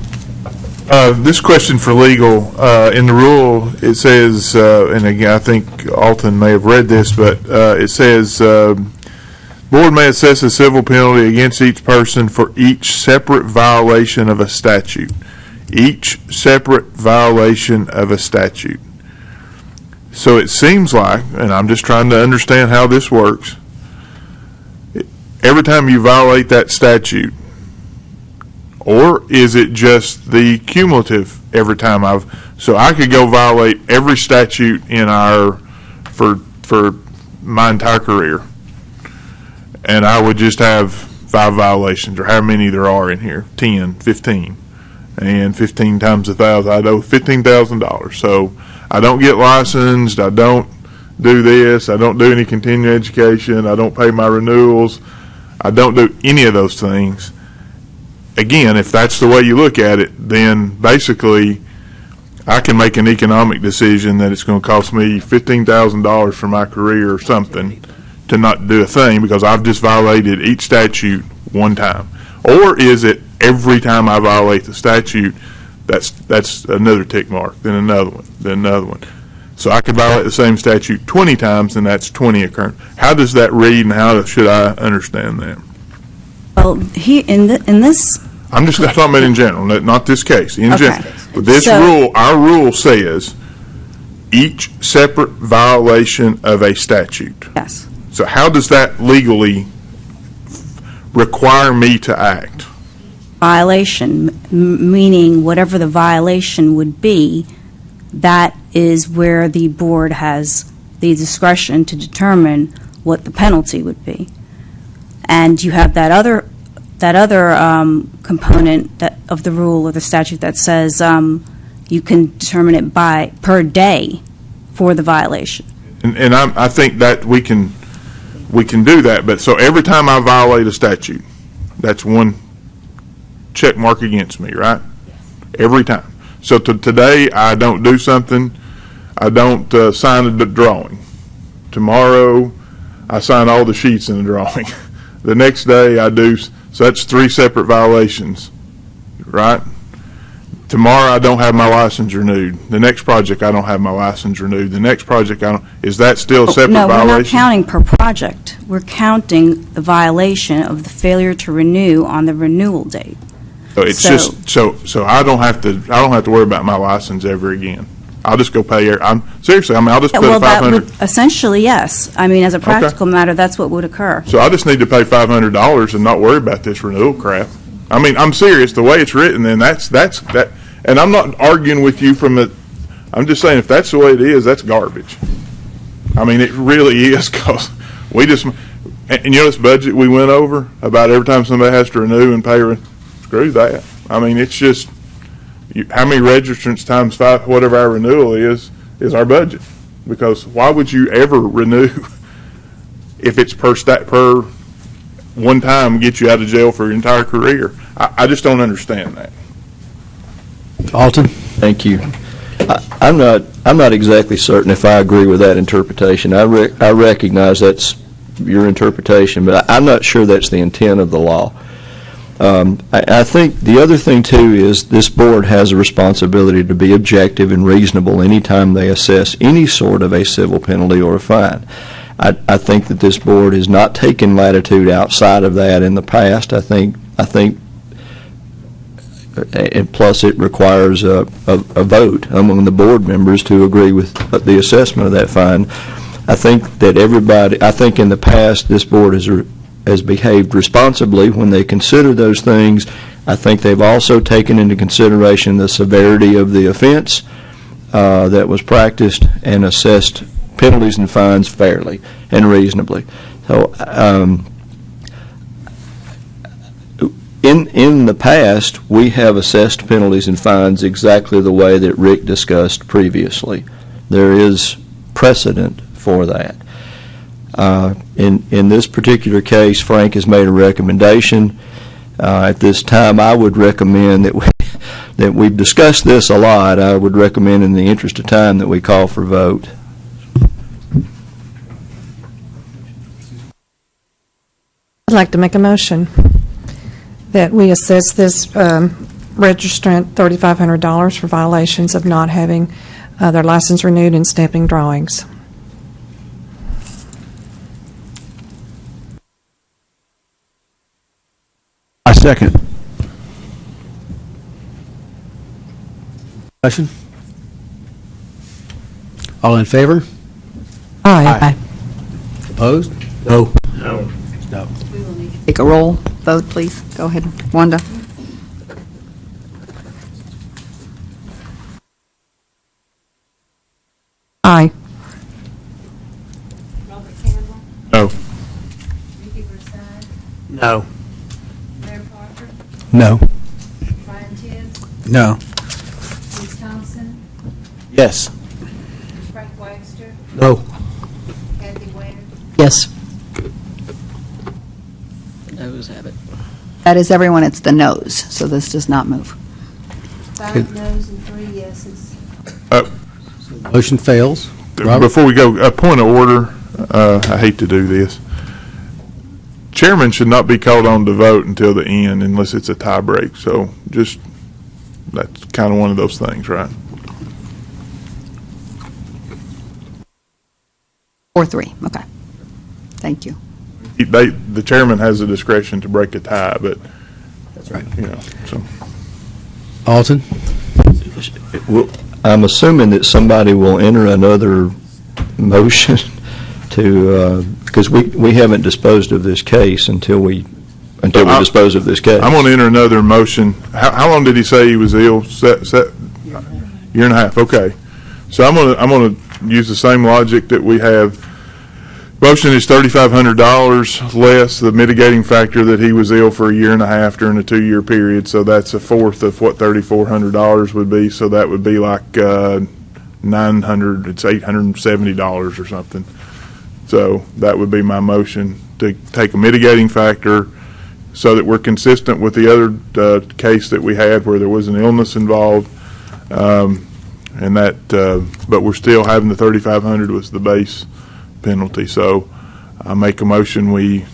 This question for legal, in the rule, it says, and again, I think Alton may have read this, but it says, board may assess a civil penalty against each person for each separate violation of a statute. Each separate violation of a statute. So it seems like, and I'm just trying to understand how this works, every time you violate that statute, or is it just the cumulative every time so I could go violate every statute in for my entire career, and I would just have 5 violations, or how many there are in here, 10, 15, and 15 times 1,000, I owe $15,000. So I don't get licensed, I don't do this, I don't do any continuing education, I don't pay my renewals, I don't do any of those things. Again, if that's the way you look at it, then basically I can make an economic decision that it's going to cost me $15,000 for my career or something to not do a thing because I've just violated each statute one time. Or is it every time I violate the statute, that's another tick mark, then another one, then another one. So I could violate the same statute 20 times, and that's 20 occurring. How does that read, and how should I understand that? Well, in this. I'm talking about in general, not this case. In Okay. general, but this So- rule, our rule says each separate violation of a statute. Yes. So how does that legally require me to act? Violation, meaning whatever the violation would be, that is where the board has the discretion to determine what the penalty would be. And you have that other component of the rule or the statute that says you can determine it per day for the violation. And I think that we can do that. But so every time I violate a statute, that's one check mark against me, right? Every time. So today I don't do something, I don't sign a drawing. Tomorrow I sign all the sheets in the drawing. The next day I do, so that's 3 separate violations, right? Tomorrow I don't have my license renewed. The next project I don't have my license renewed. The next project is that still a separate No, violation? we're not counting per project. We're counting the violation of the failure to renew on the renewal date. So it's just, so I don't have to worry about my license ever again. I'll just go pay. Seriously, I mean, I'll just put Well, that $500. would, essentially, yes. I mean, as a practical matter, that's what would occur. So I just need to pay $500 and not worry about this renewal crap. I mean, I'm serious. The way it's written, then that's that. And I'm not arguing with you from it. I'm just saying if that's the way it is, that's garbage. I mean, it really is, because we just, and you know, this budget we went over about every time somebody has to renew and pay, screw that. I mean, it's just, how many registrants times 5, whatever our renewal is our budget. Because why would you ever renew if it's per one time get you out of jail for your entire career? I just don't understand that. Alton? Thank you. I'm not exactly certain if I agree with that interpretation. I recognize that's your interpretation, but I'm not sure that's the intent of the law. I think the other thing, too, is this board has a responsibility to be objective and reasonable anytime they assess any sort of a civil penalty or a fine. I think that this board has not taken latitude outside of that in the past. I think, and plus it requires a vote among the board members to agree with the assessment of that fine. I think that I think in the past this board has behaved responsibly when they consider those things. I think they've also taken into consideration the severity of the offense that was practiced and assessed penalties and fines fairly and reasonably. So in the past, we have assessed penalties and fines exactly the way that Rick discussed previously. There is precedent for that. In this particular case, Frank has made a recommendation. At this time, I would recommend that we've discussed this a lot. I would recommend, in the interest of time, that we call for vote. I'd like to make a motion that we assess this registrant $3,500 for violations of not having their license renewed and stamping drawings. I second. Discussion? All in favor? Aye. Opposed? No. No. Take a roll vote, please. Go ahead, Wanda. Aye. Robert Campbell, No. Ricky Broussard, No. Mayor Parker, No. Brian Tibbs, No. Bruce Thompson, Yes. Frank Wagster, No. Kathy Wade, Yes. Noes have it. That is everyone, it's the noes, so this does not move. 5 noes and 3 yeses. Motion fails. Robert? Before we go, a point of order. I hate to do this. Chairman should not be called on to vote until the end unless it's a tie break. So just, that's kind of one of those things, right? 4-3, okay. Thank you. The chairman has the discretion to break a tie, but That's right. you know, so. Alton? Well, I'm assuming that somebody will enter another motion to, because we haven't disposed of this case until we dispose of this case. I'm going to enter another motion. How long did he say he was ill? Year and a half. Okay. So I'm going to use the same logic that we have. Motion is $3,500 less the mitigating factor that he was ill for a year and a half during a 2-year period. So that's a fourth of what $3,400 would be. So that would be like $900. It's $870 or something. So that would be my motion, to take a mitigating factor so that we're consistent with the other case that we had where there was an illness involved, and that. But we're still having the $3,500 was the base penalty. So I make a motion we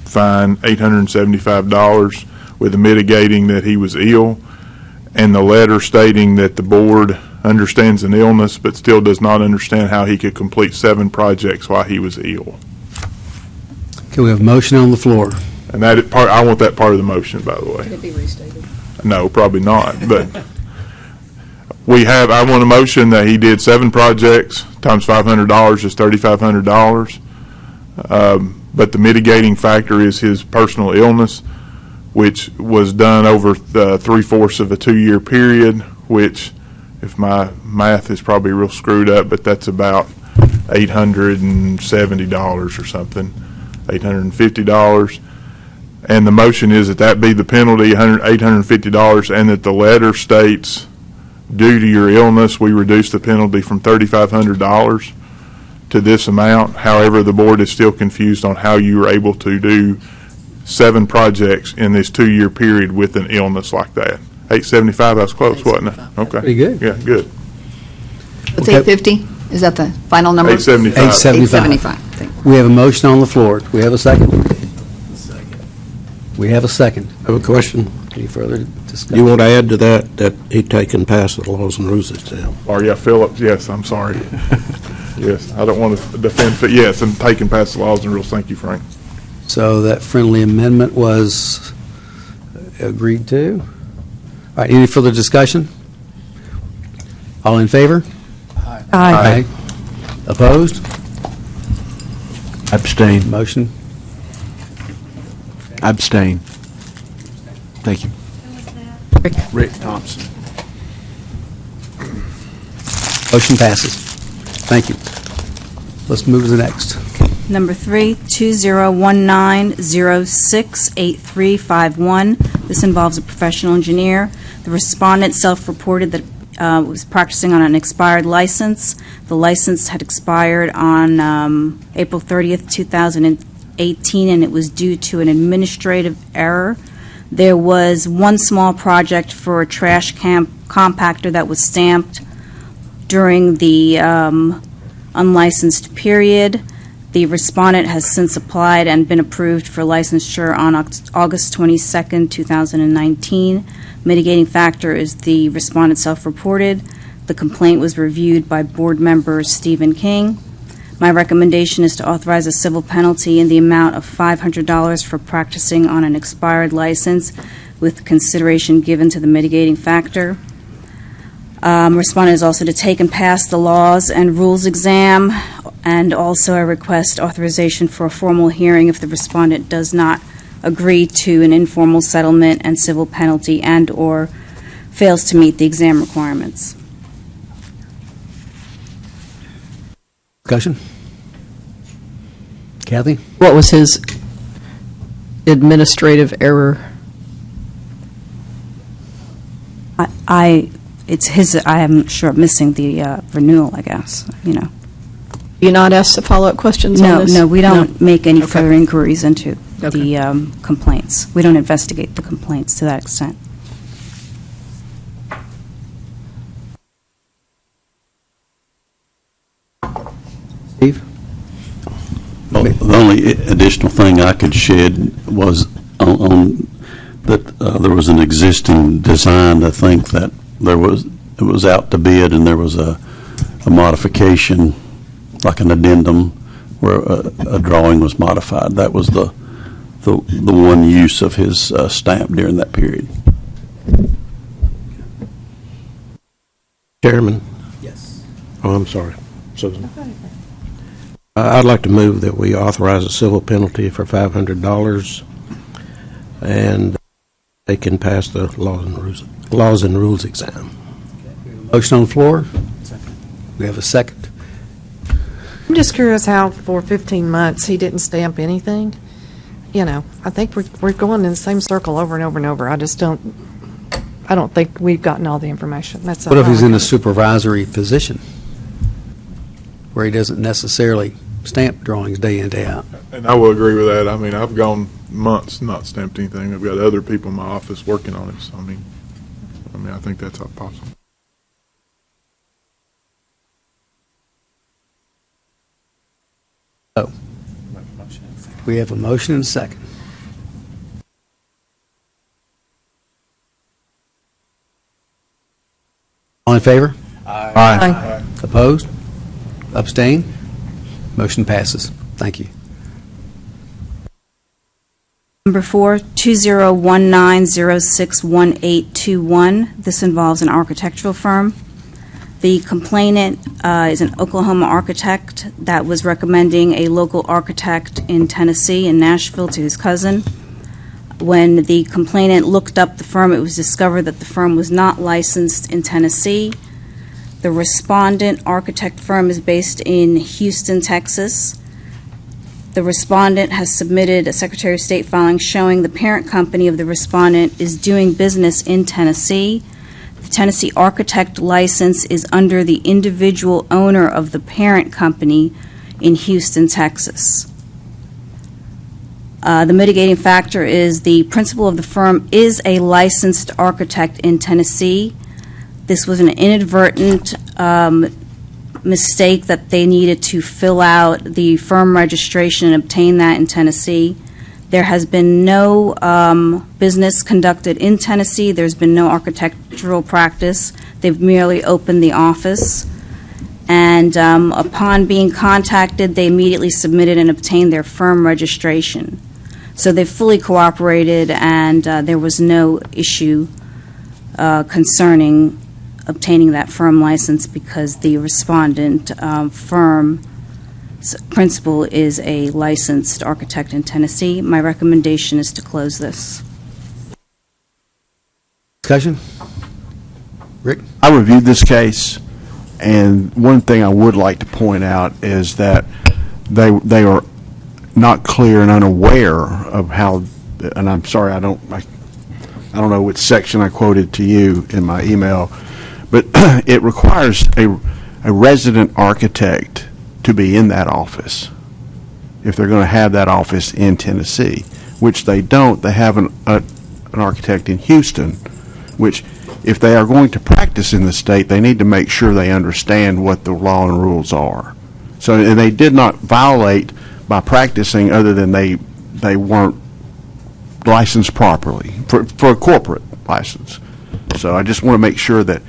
fine $875 with the mitigating that he was ill, and the letter stating that the board understands an illness but still does not understand how he could complete 7 projects while he was ill. Okay, we have a motion on the floor. And that part, I want that part of the motion, by the way. Can it be restated? No, probably not. But I want a motion that he did 7 projects, times $500 is $3,500. But the mitigating factor is his personal illness, which was done over 3/4 of a 2-year period, which, if my math is probably real screwed up, but that's about $870 or something, $850. And the motion is that be the penalty, $850, and that the letter states, due to your illness, we reduce the penalty from $3,500 to this amount. However, the board is still confused on how you were able to do 7 projects in this 2-year period with an illness like that. 875, that's close, wasn't it? Okay. Pretty good. Yeah, good. It's 850? Is that the final number? 875. 875. Thank you. We have a motion on the floor. Do we have a second? We have a second. I have a question. Any further discussion? You want to add to that he take and pass the laws and rules exam? Or, yeah, Phillips, yes, I'm sorry. Yes, I don't want to defend, but yes, and take and pass the laws and rules. Thank you, Frank. So that friendly amendment was agreed to. All right, any further discussion? All in favor? Aye. Opposed? Abstain. Motion? Abstain. Thank you. Rick Thompson. Motion passes. Thank you. Let's move to the next. Number 3, 2019-068351. This involves a professional engineer. The respondent self-reported that was practicing on an expired license. The license had expired on April 30th, 2018, and it was due to an administrative error. There was one small project for a trash compactor that was stamped during the unlicensed period. The respondent has since applied and been approved for licensure on August 22nd, 2019. Mitigating factor is the respondent self-reported. The complaint was reviewed by board member Stephen King. My recommendation is to authorize a civil penalty in the amount of $500 for practicing on an expired license, with consideration given to the mitigating factor. Respondent is also to take and pass the laws and rules exam, and also I request authorization for a formal hearing if the respondent does not agree to an informal settlement and civil penalty and/or fails to meet the exam requirements. Discussion? Kathy? What was his administrative error? It's his, I am sure, missing the renewal, I guess, You not asked the follow-up questions on this? No, we don't make any Okay. further inquiries into Okay. the complaints. We don't investigate the complaints to that extent. Steve? Well, the only additional thing I could shed was on that there was an existing design, I think, that it was out to bid, and there was a modification, like an addendum, where a drawing was modified. That was the one use of his stamp during that period. Chairman? Yes. Oh, I'm sorry. Susan? I'd like to move that we authorize a civil penalty for $500, and they can pass the laws and rules exam. Motion on the floor? We have a second. I'm just curious how for 15 months he didn't stamp anything. I think we're going in the same circle over and over and over. I don't think we've gotten all the information. That's What if all he's I in a got. supervisory position where he doesn't necessarily stamp drawings day in, day out? And I will agree with that. I mean, I've gone months not stamped anything. I've got other people in my office working on it, so I mean, I think that's possible. Oh. We have a motion and a second. All in favor? Aye. Opposed? Abstain? Motion passes. Thank you. Number 4, 2019-061821. This involves an architectural firm. The complainant is an Oklahoma architect that was recommending a local architect in Tennessee, in Nashville, to his cousin. When the complainant looked up the firm, it was discovered that the firm was not licensed in Tennessee. The respondent architect firm is based in Houston, Texas. The respondent has submitted a Secretary of State filing showing the parent company of the respondent is doing business in Tennessee. The Tennessee architect license is under the individual owner of the parent company in Houston, Texas. The mitigating factor is the principal of the firm is a licensed architect in Tennessee. This was an inadvertent mistake that they needed to fill out the firm registration and obtain that in Tennessee. There has been no business conducted in Tennessee. There's been no architectural practice. They've merely opened the office. And upon being contacted, they immediately submitted and obtained their firm registration. So they fully cooperated, and there was no issue concerning obtaining that firm license because the respondent firm principal is a licensed architect in Tennessee. My recommendation is to close this. Discussion? Rick? I reviewed this case, and one thing I would like to point out is that they are not clear and unaware of how, and I'm sorry, I don't know which section I quoted to you in my email, but it requires a resident architect to be in that office if they're going to have that office in Tennessee, which they don't. They have an architect in Houston, which if they are going to practice in the state, they need to make sure they understand what the law and rules are. So, and they did not violate by practicing other than they weren't licensed properly for a corporate license. So I just want to make sure that,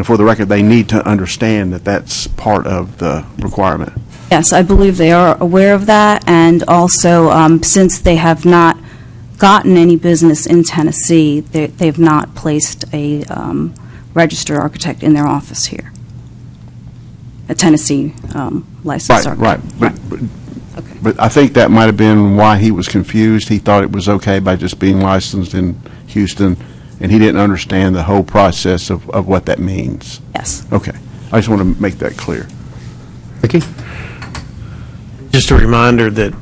for the record, they need to understand that that's part of the requirement. Yes, I believe they are aware of that, and also since they have not gotten any business in Tennessee, they've not placed a registered architect in their office here, a Tennessee licensed architect. Right. But I think that might have been why he was confused. He thought it was okay by just being licensed in Houston, and he didn't understand the whole process of what that means. Yes. Okay. I just want to make that clear. Vicki? Just a reminder that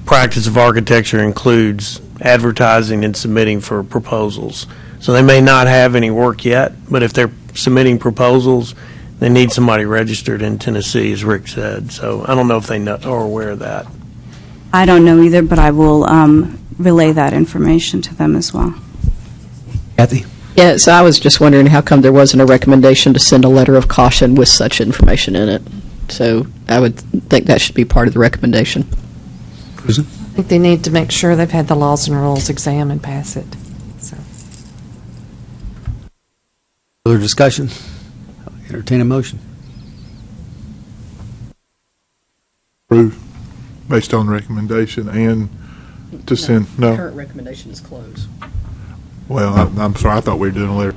practice of architecture includes advertising and submitting for proposals. So they may not have any work yet, but if they're submitting proposals, they need somebody registered in Tennessee, as Rick said. So I don't know if they are aware of that. I don't know either, but I will relay that information to them as well. Kathy? Yeah, so I was just wondering how come there wasn't a recommendation to send a letter of caution with such information in it. So I would think that should be part of the recommendation. Susan? I think they need to make sure they've had the laws and rules exam and pass it. So. Other discussion? Entertain a motion. Approve, based on recommendation, and to send, no. Current recommendation is close. Well, I'm sorry, I thought we were doing a letter.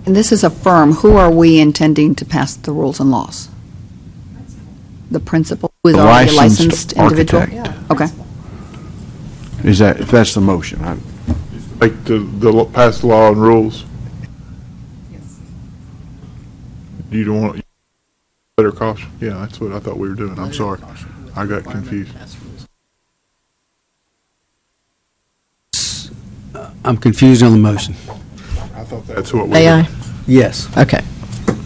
And this is a firm. Who are we intending to pass the rules and laws? The principal, who is The already a licensed licensed individual? architect. Okay. If that's the motion. Make pass the law and rules. You don't want letter of caution? Yeah, that's what I thought we were doing. I'm sorry. I got confused. I'm confused on the motion. I thought that's what we May were I? doing. Yes. Okay.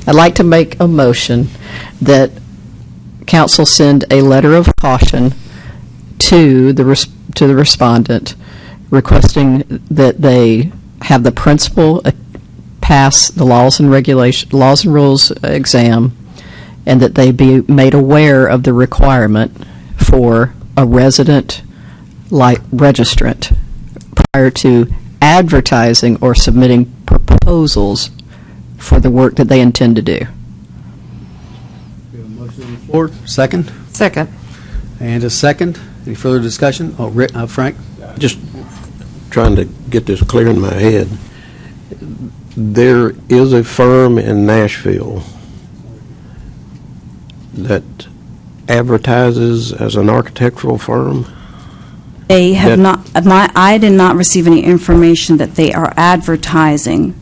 I'd like to make a motion that council send a letter of caution to the respondent requesting that they have the principal pass the laws and rules exam, and that they be made aware of the requirement for a resident registrant prior to advertising or submitting proposals for the work that they intend to do. We have a motion on the floor. Second? Second. And a second. Any further discussion? Oh, Frank? Just trying to get this clear in my head. There is a firm in Nashville that advertises as an architectural firm. They have That- not, I did not receive any information that they are advertising.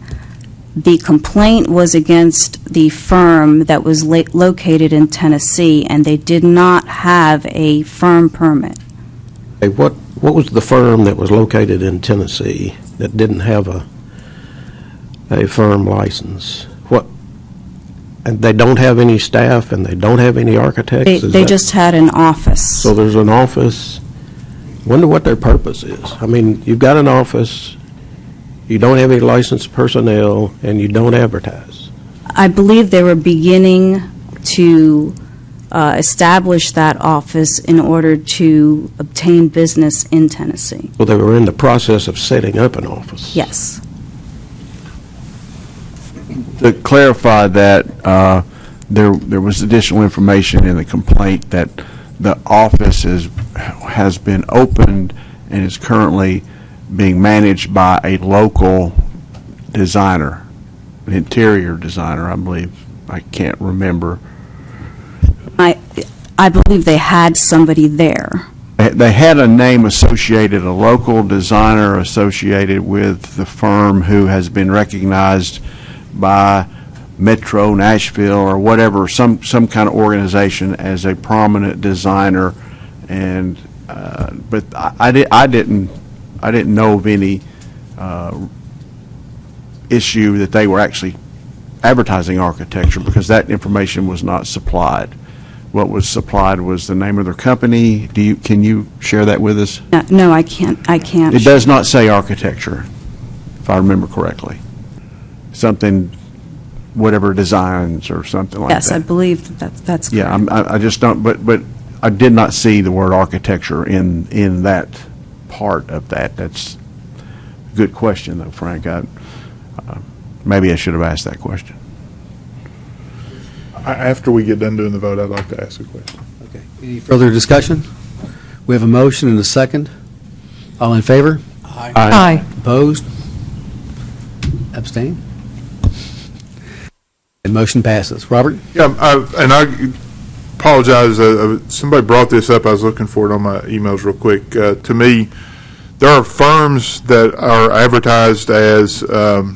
The complaint was against the firm that was located in Tennessee, and they did not have a firm permit. Hey, what was the firm that was located in Tennessee that didn't have a firm license? And they don't have any staff, and they don't have any architects? They just had an office. So there's an office. Wonder what their purpose is. I mean, you've got an office, you don't have any licensed personnel, and you don't advertise. I believe they were beginning to establish that office in order to obtain business in Tennessee. So they were in the process of setting up an office. Yes. To clarify that, there was additional information in the complaint that the office has been opened and is currently being managed by a local designer, an interior designer, I believe. I can't remember. I believe they had somebody there. They had a name associated, a local designer associated with the firm who has been recognized by Metro Nashville or whatever, some kind of organization as a prominent designer, and but I didn't know of any issue that they were actually advertising architecture, because that information was not supplied. What was supplied was the name of their company. Can you share that with us? No, I can't. It does not say architecture, if I remember correctly. Something, whatever designs or something like that. Yes, I believe that's correct. Yeah, I just don't, but I did not see the word architecture in that part of that. That's a good question, though, Frank. Maybe I should have asked that question. After we get done doing the vote, I'd like to ask a question. Okay. Any further discussion? We have a motion and a second. All in favor? Aye. Opposed? Abstain? And motion passes. Robert? Yeah, and I apologize. Somebody brought this up. I was looking for it on my emails real quick. To me, there are firms that are advertised as, and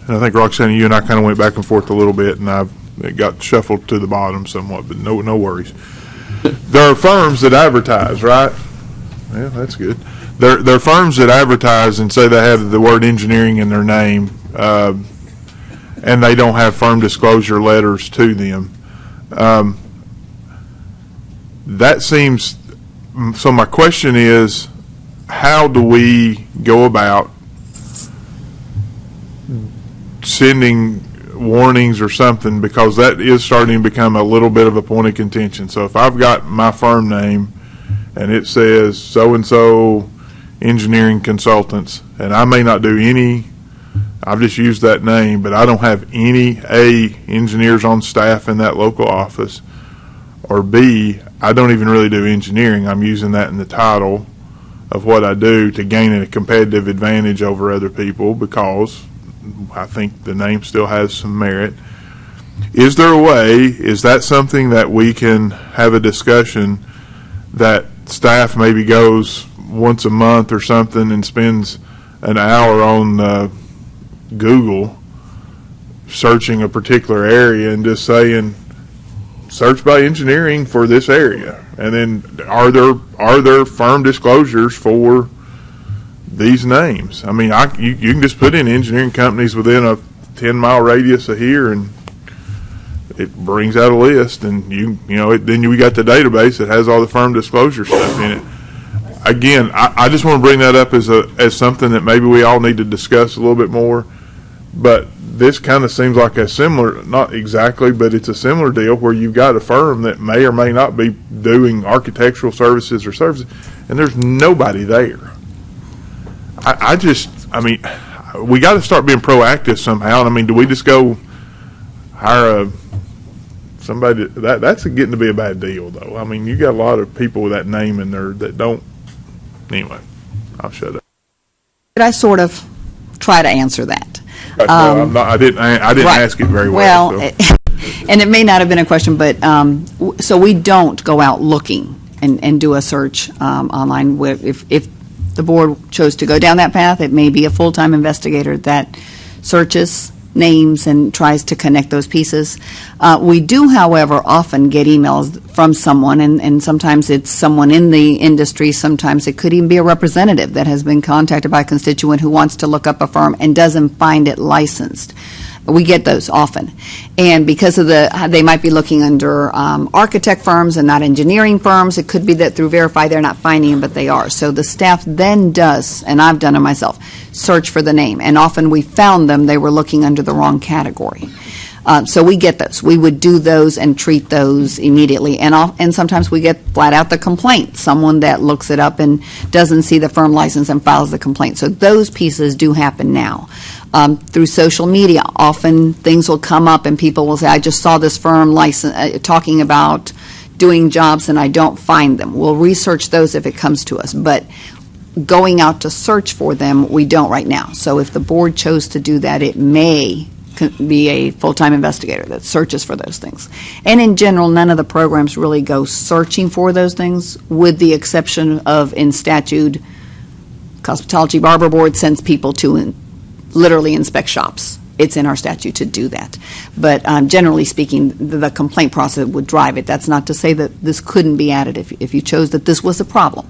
I think, Roxanne, you and I kind of went back and forth a little bit, and it got shuffled to the bottom somewhat, but no worries. There are firms that advertise, right? Yeah, that's good. There are firms that advertise and say they have the word engineering in their name, and they don't have firm disclosure letters to them. That seems, so my question is, how do we go about sending warnings or something, because that is starting to become a little bit of a point of contention. So if I've got my firm name and it says so-and-so engineering consultants, and I may not do any, I've just used that name, but I don't have any engineers on staff in that local office, or B, I don't even really do engineering, I'm using that in the title of what I do to gain a competitive advantage over other people, because I think the name still has some merit. Is there a way, is that something that we can have a discussion that staff maybe goes once a month or something and spends an hour on Google searching a particular area and just saying, search by engineering for this area? And then are there firm disclosures for these names? I mean, you can just put in engineering companies within a 10-mile radius of here, and it brings out a list, and then we got the database that has all the firm disclosure stuff in it. Again, I just want to bring that up as something that maybe we all need to discuss a little bit more. But this kind of seems like a similar, not exactly, but it's a similar deal where you've got a firm that may or may not be doing architectural services or services, and there's nobody there. I mean, we got to start being proactive somehow. I mean, do we just go hire somebody? That's getting to be a bad deal, though. I mean, you got a lot of people with that name in there that don't. Anyway, I'll shut up. Could I sort of try to answer that? No, I'm not, I didn't Right. ask it very well. Well, so. and it may not have been a question, but, so we don't go out looking and do a search online. If the board chose to go down that path, it may be a full-time investigator that searches names and tries to connect those pieces. We do, however, often get emails from someone, and sometimes it's someone in the industry, sometimes it could even be a representative that has been contacted by a constituent who wants to look up a firm and doesn't find it licensed. We get those often. And because of they might be looking under architect firms and not engineering firms, it could be that through Verify they're not finding them, but they are. So the staff then does, and I've done it myself, search for the name. And often we found them, they were looking under the wrong category. So we get those. We would do those and treat those immediately. And sometimes we get flat out the complaint, someone that looks it up and doesn't see the firm license and files the complaint. So those pieces do happen now. Through social media, often things will come up and people will say, I just saw this firm license talking about doing jobs and I don't find them. We'll research those if it comes to us, but going out to search for them, we don't right now. So if the board chose to do that, it may be a full-time investigator that searches for those things. And in general, none of the programs really go searching for those things, with the exception of in statute, Cosmetology Barber Board sends people to literally inspect shops. It's in our statute to do that. But generally speaking, the complaint process would drive it. That's not to say that this couldn't be added if you chose that this was a problem.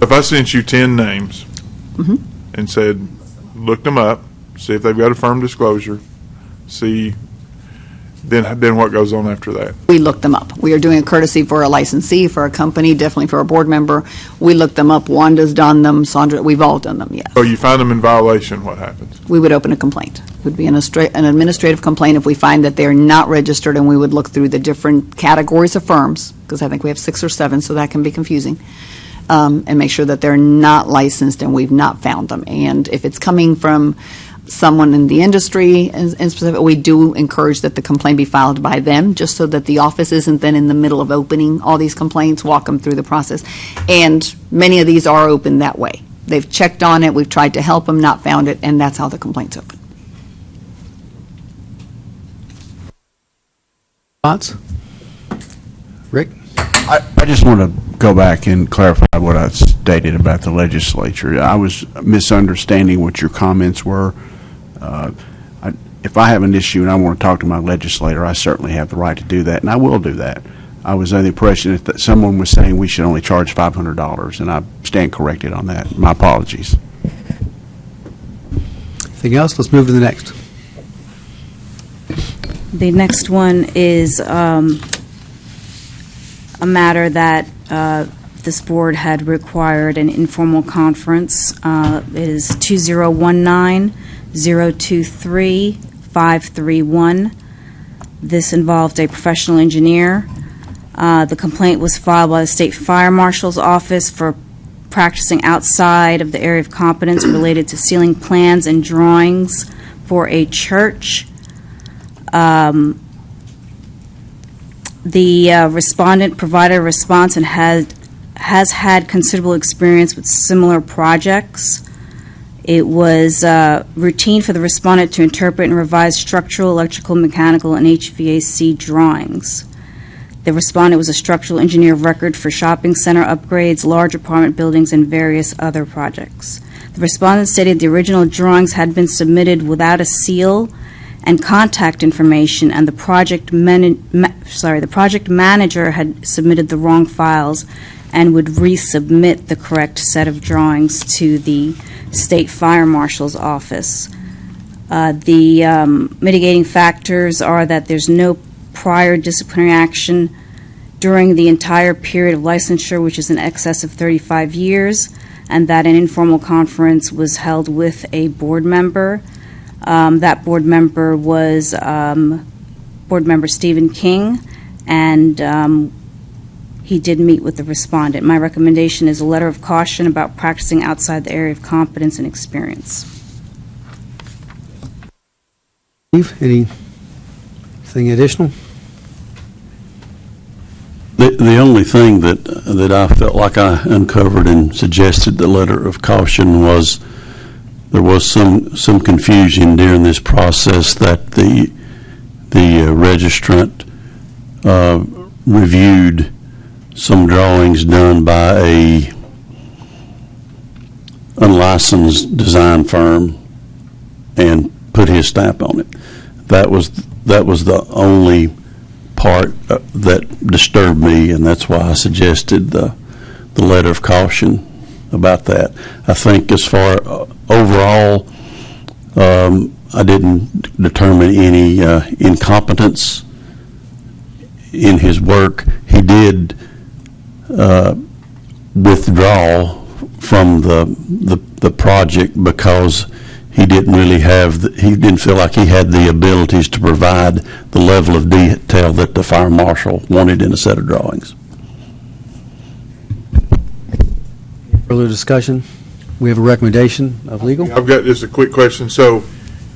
If I sent you 10 names Mhm. and said, look them up, see if they've got a firm disclosure, see, then what goes on after that? We look them up. We are doing a courtesy for a licensee, for a company, definitely for a board member. We look them up. Wanda's done them. Sandra, we've all done them, yes. So you find them in violation, what happens? We would open a complaint. It would be an administrative complaint if we find that they're not registered, and we would look through the different categories of firms, because I think we have 6 or 7, so that can be confusing, and make sure that they're not licensed and we've not found them. And if it's coming from someone in the industry, in specific, we do encourage that the complaint be filed by them, just so that the office isn't then in the middle of opening all these complaints, walk them through the process. And many of these are open that way. They've checked on it, we've tried to help them, not found it, and that's how the complaint's open. Thoughts? Rick? I just want to go back and clarify what I stated about the legislature. I was misunderstanding what your comments were. If I have an issue and I want to talk to my legislator, I certainly have the right to do that, and I will do that. I was under the impression that someone was saying we should only charge $500, and I stand corrected on that. My apologies. Anything else? Let's move to the next. The next one is a matter that this board had required an informal conference. It is 2019-023-531. This involved a professional engineer. The complaint was filed by the State Fire Marshal's Office for practicing outside of the area of competence related to ceiling plans and drawings for a church. The respondent provided a response and has had considerable experience with similar projects. It was routine for the respondent to interpret and revise structural, electrical, mechanical, and HVAC drawings. The respondent was a structural engineer of record for shopping center upgrades, large apartment buildings, and various other projects. The respondent stated the original drawings had been submitted without a seal and contact information, and the project manager had submitted the wrong files and would resubmit the correct set of drawings to the State Fire Marshal's Office. The mitigating factors are that there's no prior disciplinary action during the entire period of licensure, which is in excess of 35 years, and that an informal conference was held with a board member. That board member was Board Member Stephen King, and he did meet with the respondent. My recommendation is a letter of caution about practicing outside the area of competence and experience. Steve, anything additional? The only thing that I felt like I uncovered and suggested the letter of caution was there was some confusion during this process that the registrant reviewed some drawings done by a unlicensed design firm and put his stamp on it. That was the only part that disturbed me, and that's why I suggested the letter of caution about that. I think as far overall, I didn't determine any incompetence in his work. He did withdraw from the project because he didn't really he didn't feel like he had the abilities to provide the level of detail that the fire marshal wanted in a set of drawings. Further discussion? We have a recommendation of legal? I've got just a quick question. So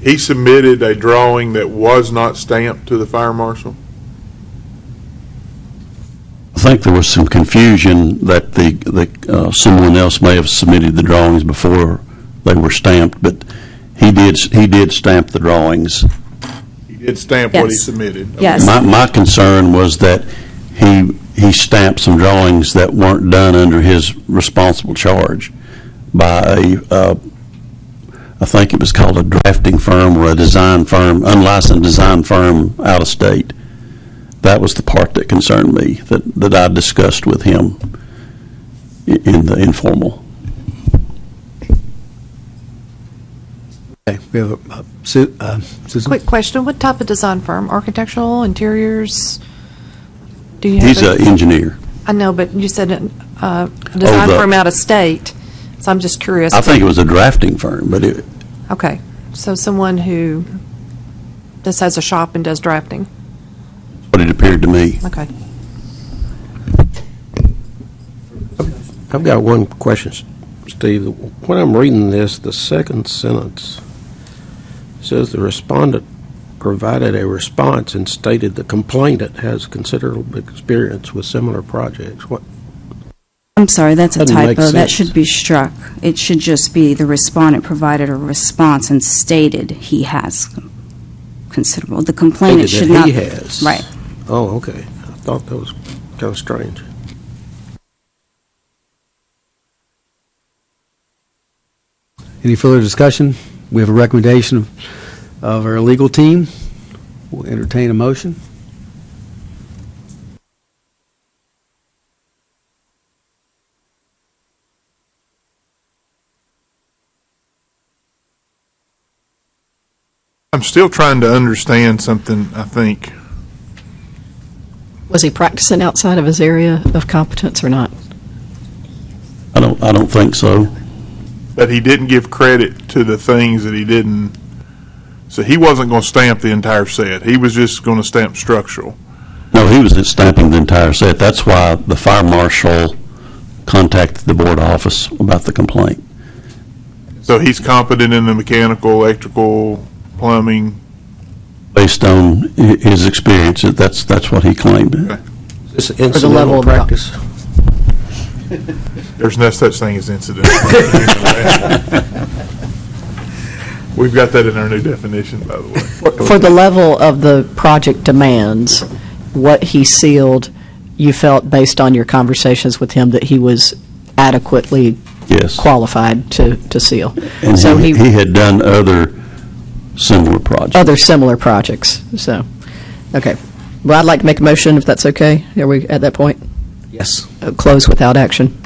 he submitted a drawing that was not stamped to the fire marshal? I think there was some confusion that someone else may have submitted the drawings before they were stamped, but he did stamp the drawings. He did stamp what he Yes. submitted? Yes. My concern was that he stamped some drawings that weren't done under his responsible charge by I think it was called a drafting firm or a design firm, unlicensed design firm out of state. That was the part that concerned me, that I discussed with him in the informal. Okay, we have Susan? Quick question, what type of design firm? Architectural, interiors? Do you have He's an engineer. I know, but you said a design firm out of state, so I'm just curious. I think it was a drafting firm, but it, Okay, so someone who just has a shop and does drafting. what it appeared to me. Okay. I've got one question, Steve. When I'm reading this, the second sentence says the respondent provided a response and stated the complainant has considerable experience with similar projects. What? I'm sorry, that's a Doesn't make typo. That sense. should be struck. It should just be the respondent provided a response and stated he has considerable. The complainant Stated should that not. he has. Right. Oh, okay. I thought that was kind of strange. Any further discussion? We have a recommendation of our legal team. We'll entertain a motion. I'm still trying to understand something, I think. Was he practicing outside of his area of competence or not? I don't think so. That he didn't give credit to the things that he didn't, so he wasn't going to stamp the entire set. He was just going to stamp structural. No, he was stamping the entire set. That's why the fire marshal contacted the board office about the complaint. So he's competent in the mechanical, electrical, plumbing. Based on his experience, that's what he claimed. This the incidental level of practice. There's no such thing as incidental. We've got that in our new definition, by the way. For the level of the project demands, what he sealed, you felt based on your conversations with him that he was adequately Yes. qualified to seal. And So he had done other similar projects. other similar projects, so, okay. Well, I'd like to make a motion, if that's okay. Are we at that point? Yes. Close without action.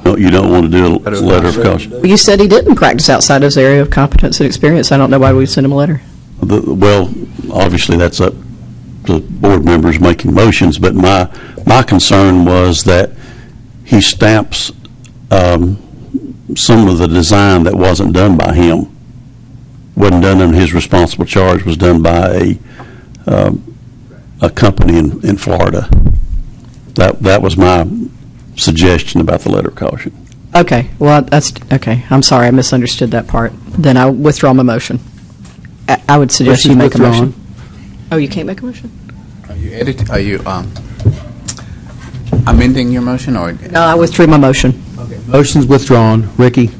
No, you don't want to do a letter of caution. You said he didn't practice outside his area of competence and experience. I don't know why we sent him a letter. Well, obviously, that's up to board members making motions, but my concern was that he stamps some of the design that wasn't done by him. Wasn't done in his responsible charge, was done by a company in Florida. That was my suggestion about the letter of caution. Okay, well, that's, okay, I'm sorry, I misunderstood that part. Then I withdraw my motion. I would suggest you Motion's make a motion. withdrawn. Oh, you can't make a motion? Are you amending your motion, or? No, I withdrew my motion. Motion's withdrawn. Ricky?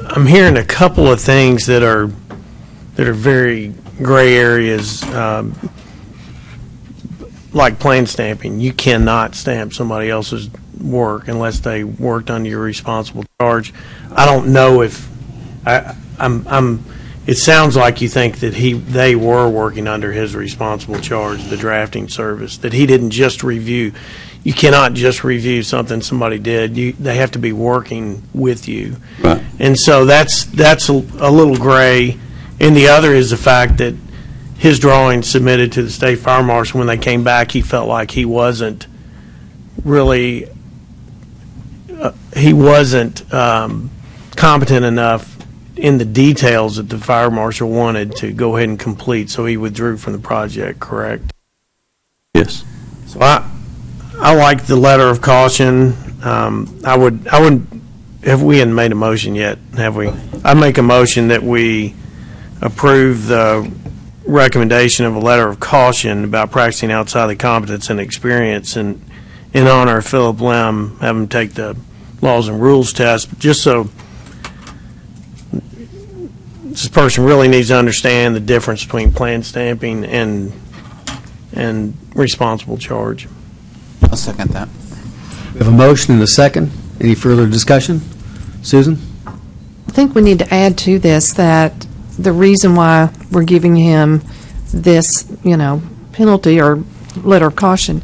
I'm hearing a couple of things that are very gray areas, like plane stamping. You cannot stamp somebody else's work unless they worked under your responsible charge. I don't know if it sounds like you think that they were working under his responsible charge, the drafting service, that he didn't just review. You cannot just review something somebody did. They have to be working with you. Right. And so that's a little gray. And the other is the fact that his drawings submitted to the state fire marshal, when they came back, he felt like he wasn't really, competent enough in the details that the fire marshal wanted to go ahead and complete, so he withdrew from the project, correct? Yes. So I like the letter of caution. I wouldn't, we hadn't made a motion yet, have we? I make a motion that we approve the recommendation of a letter of caution about practicing outside the competence and experience, and in honor of Philip Lim, have him take the laws and rules test, just so this person really needs to understand the difference between plan stamping and responsible charge. I'll second that. We have a motion and a second. Any further discussion? Susan? I think we need to add to this that the reason why we're giving him this, penalty or letter of caution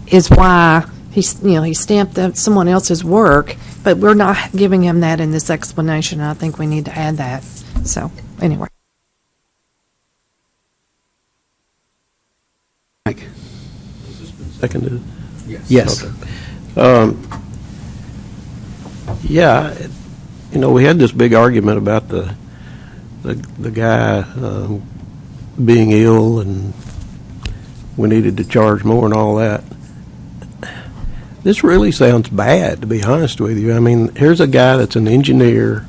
is why he stamped someone else's work, but we're not giving him that in this explanation. I think we need to add that. So, anyway. Mike? Seconded? Yes. Okay. Yeah, we had this big argument about the guy being ill and we needed to charge more and all that. This really sounds bad, to be honest with you. I mean, here's a guy that's an engineer.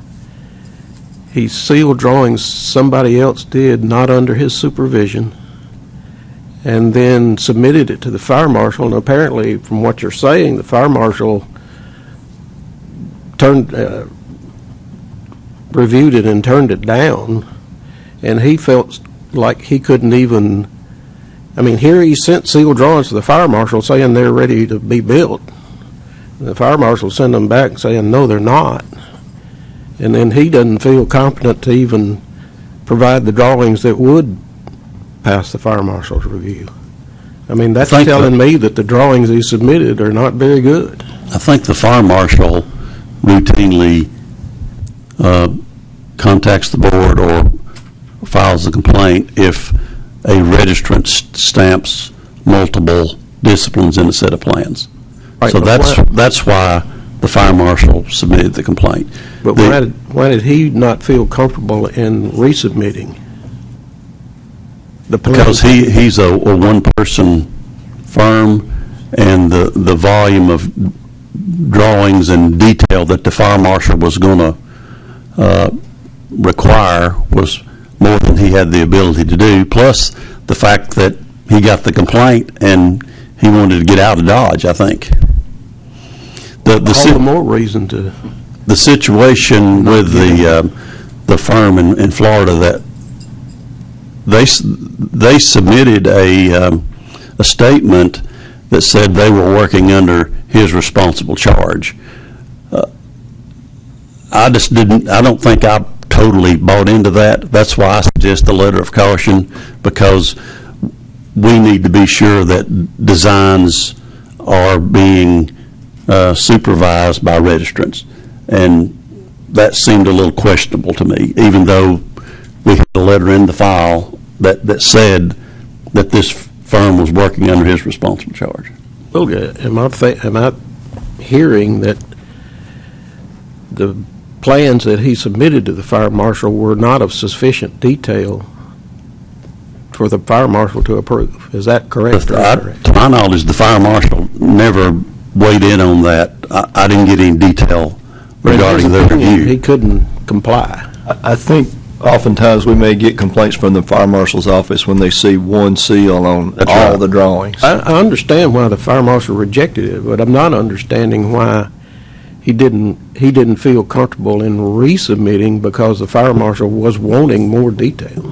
He sealed drawings somebody else did, not under his supervision, and then submitted it to the fire marshal. And apparently, from what you're saying, the fire marshal reviewed it and turned it down, and he felt like he couldn't even. I mean, here he sent sealed drawings to the fire marshal saying they're ready to be built. The fire marshal sent them back saying, no, they're not. And then he doesn't feel competent to even provide the drawings that would pass the fire marshal's review. I mean, that's telling me that the drawings he submitted are not very good. I think the fire marshal routinely contacts the board or files a complaint if a registrant stamps multiple disciplines in a set of plans. Right, so that's why the fire marshal submitted the complaint. But why did he not feel comfortable in resubmitting the plan? Because he's a one-person firm, and the volume of drawings and detail that the fire marshal was going to require was more than he had the ability to do, plus the fact that he got the complaint and he wanted to get out of Dodge, I think. All the more reason to. The situation with the firm in Florida, that they submitted a statement that said they were working under his responsible charge. I don't think I totally bought into that. That's why I suggest a letter of caution, because we need to be sure that designs are being supervised by registrants. And that seemed a little questionable to me, even though we had a letter in the file that said that this firm was working under his responsible charge. Well, am I hearing that the plans that he submitted to the fire marshal were not of sufficient detail for the fire marshal to approve? Is that correct? To my knowledge, the fire marshal never weighed in on that. I didn't get any detail regarding their review. He couldn't comply. I think oftentimes we may get complaints from the fire marshal's office when they see one seal on all the drawings. I understand why the fire marshal rejected it, but I'm not understanding why he didn't feel comfortable in resubmitting because the fire marshal was wanting more detail.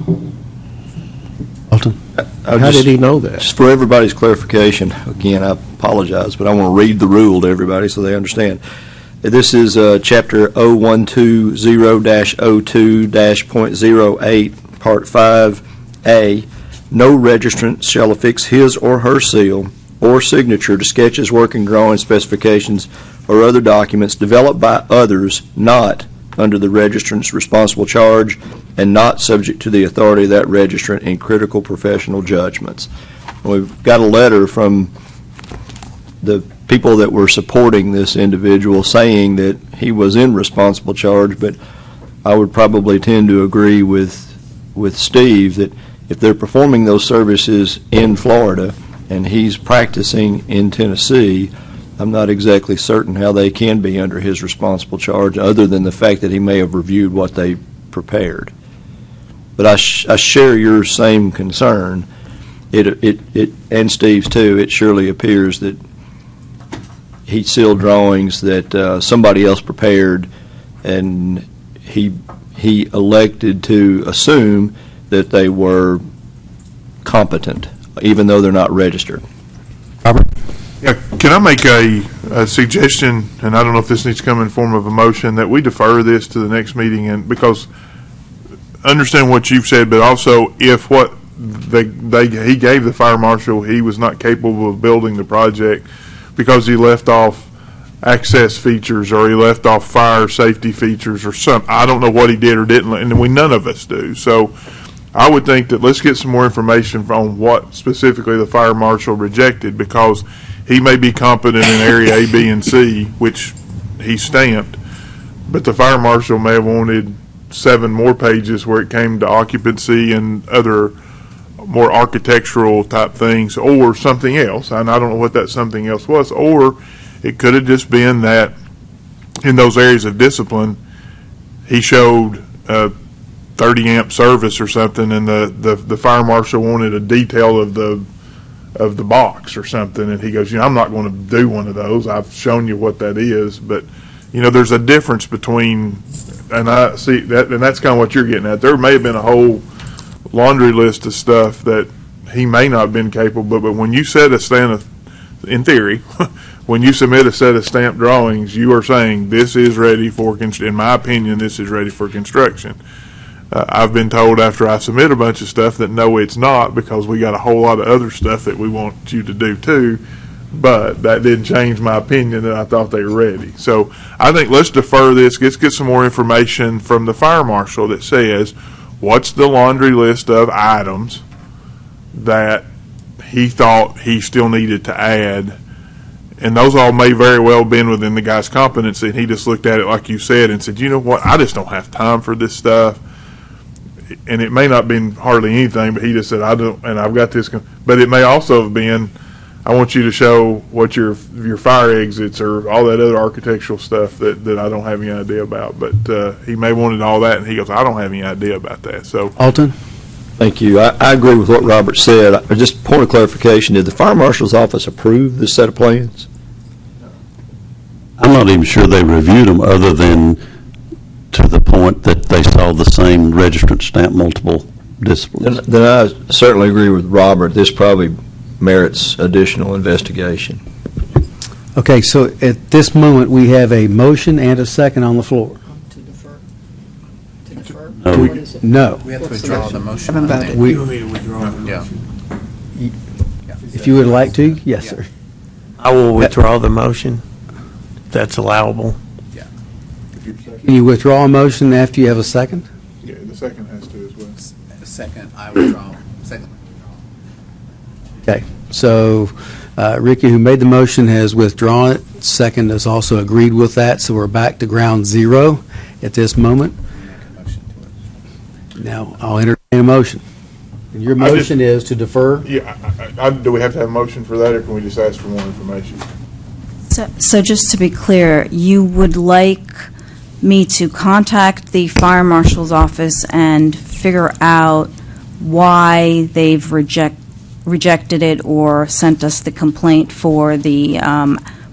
Alton? How did he know that? Just for everybody's clarification, again, I apologize, but I want to read the rule to everybody so they understand. This is Chapter 0120-02-.08, Part 5A. No registrant shall affix his or her seal or signature to sketches, working drawings, specifications, or other documents developed by others not under the registrant's responsible charge and not subject to the authority of that registrant in critical professional judgments. We've got a letter from the people that were supporting this individual saying that he was in responsible charge, but I would probably tend to agree with Steve that if they're performing those services in Florida and he's practicing in Tennessee, I'm not exactly certain how they can be under his responsible charge, other than the fact that he may have reviewed what they prepared. But I share your same concern. It and Steve's too. It surely appears that he sealed drawings that somebody else prepared, and he elected to assume that they were competent, even though they're not registered. Robert? Yeah, can I make a suggestion, and I don't know if this needs to come in form of a motion, that we defer this to the next meeting, and because understand what you've said, but also if what he gave the fire marshal, he was not capable of building the project because he left off access features or he left off fire safety features or something. I don't know what he did or didn't, and none of us do. So I would think that let's get some more information on what specifically the fire marshal rejected, because he may be competent in area A, B, and C, which he stamped, but the fire marshal may have wanted 7 more pages where it came to occupancy and other more architectural type things or something else. And I don't know what that something else was. Or it could have just been that in those areas of discipline, he showed 30 amp service or something, and the fire marshal wanted a detail of the box or something, and he goes, I'm not going to do one of those. I've shown you what that is, but there's a difference between, and I see that, and that's kind of what you're getting at. There may have been a whole laundry list of stuff that he may not have been capable, but when you set in theory, when you submit a set of stamped drawings, you are saying this is ready for, in my opinion, this is ready for construction. I've been told after I submit a bunch of stuff that no, it's not, because we got a whole lot of other stuff that we want you to do too, but that didn't change my opinion that I thought they were ready. So I think let's defer this. Let's get some more information from the fire marshal that says what's the laundry list of items that he thought he still needed to add, and those all may very well have been within the guy's competency, and he just looked at it like you said and said, you know what, I just don't have time for this stuff. And it may not have been hardly anything, but he just said, I don't, and I've got this. But it may also have been, I want you to show what your fire exits or all that other architectural stuff that I don't have any idea about. But he may have wanted all that, and he goes, I don't have any idea about that. So, Alton? Thank you. I agree with what Robert said. Just a point of clarification, did the fire marshal's office approve this set of plans? I'm not even sure they reviewed them, other than to the point that they saw the same registrant stamp multiple disciplines. Then I certainly agree with Robert. This probably merits additional investigation. Okay, so at this moment, we have a motion and a second on the floor. To defer? No. We have to withdraw the motion. Haven't I voted. think. We- want me to withdraw the Yeah. If you would like to, yes, sir. I will withdraw the motion, if that's allowable. Can you withdraw a motion after you have a second? yeah, the second has to as well. Second, I withdraw. Second. Okay, so Ricky, who made the motion, has withdrawn it. Second has also agreed with that, so we're back to ground zero at this moment. Now, I'll entertain a motion. And your I just- motion is to defer? Yeah, do we have to have a motion for that, or can we just ask for more information? So just to be clear, you would like me to contact the fire marshal's office and figure out why they've rejected it or sent us the complaint for the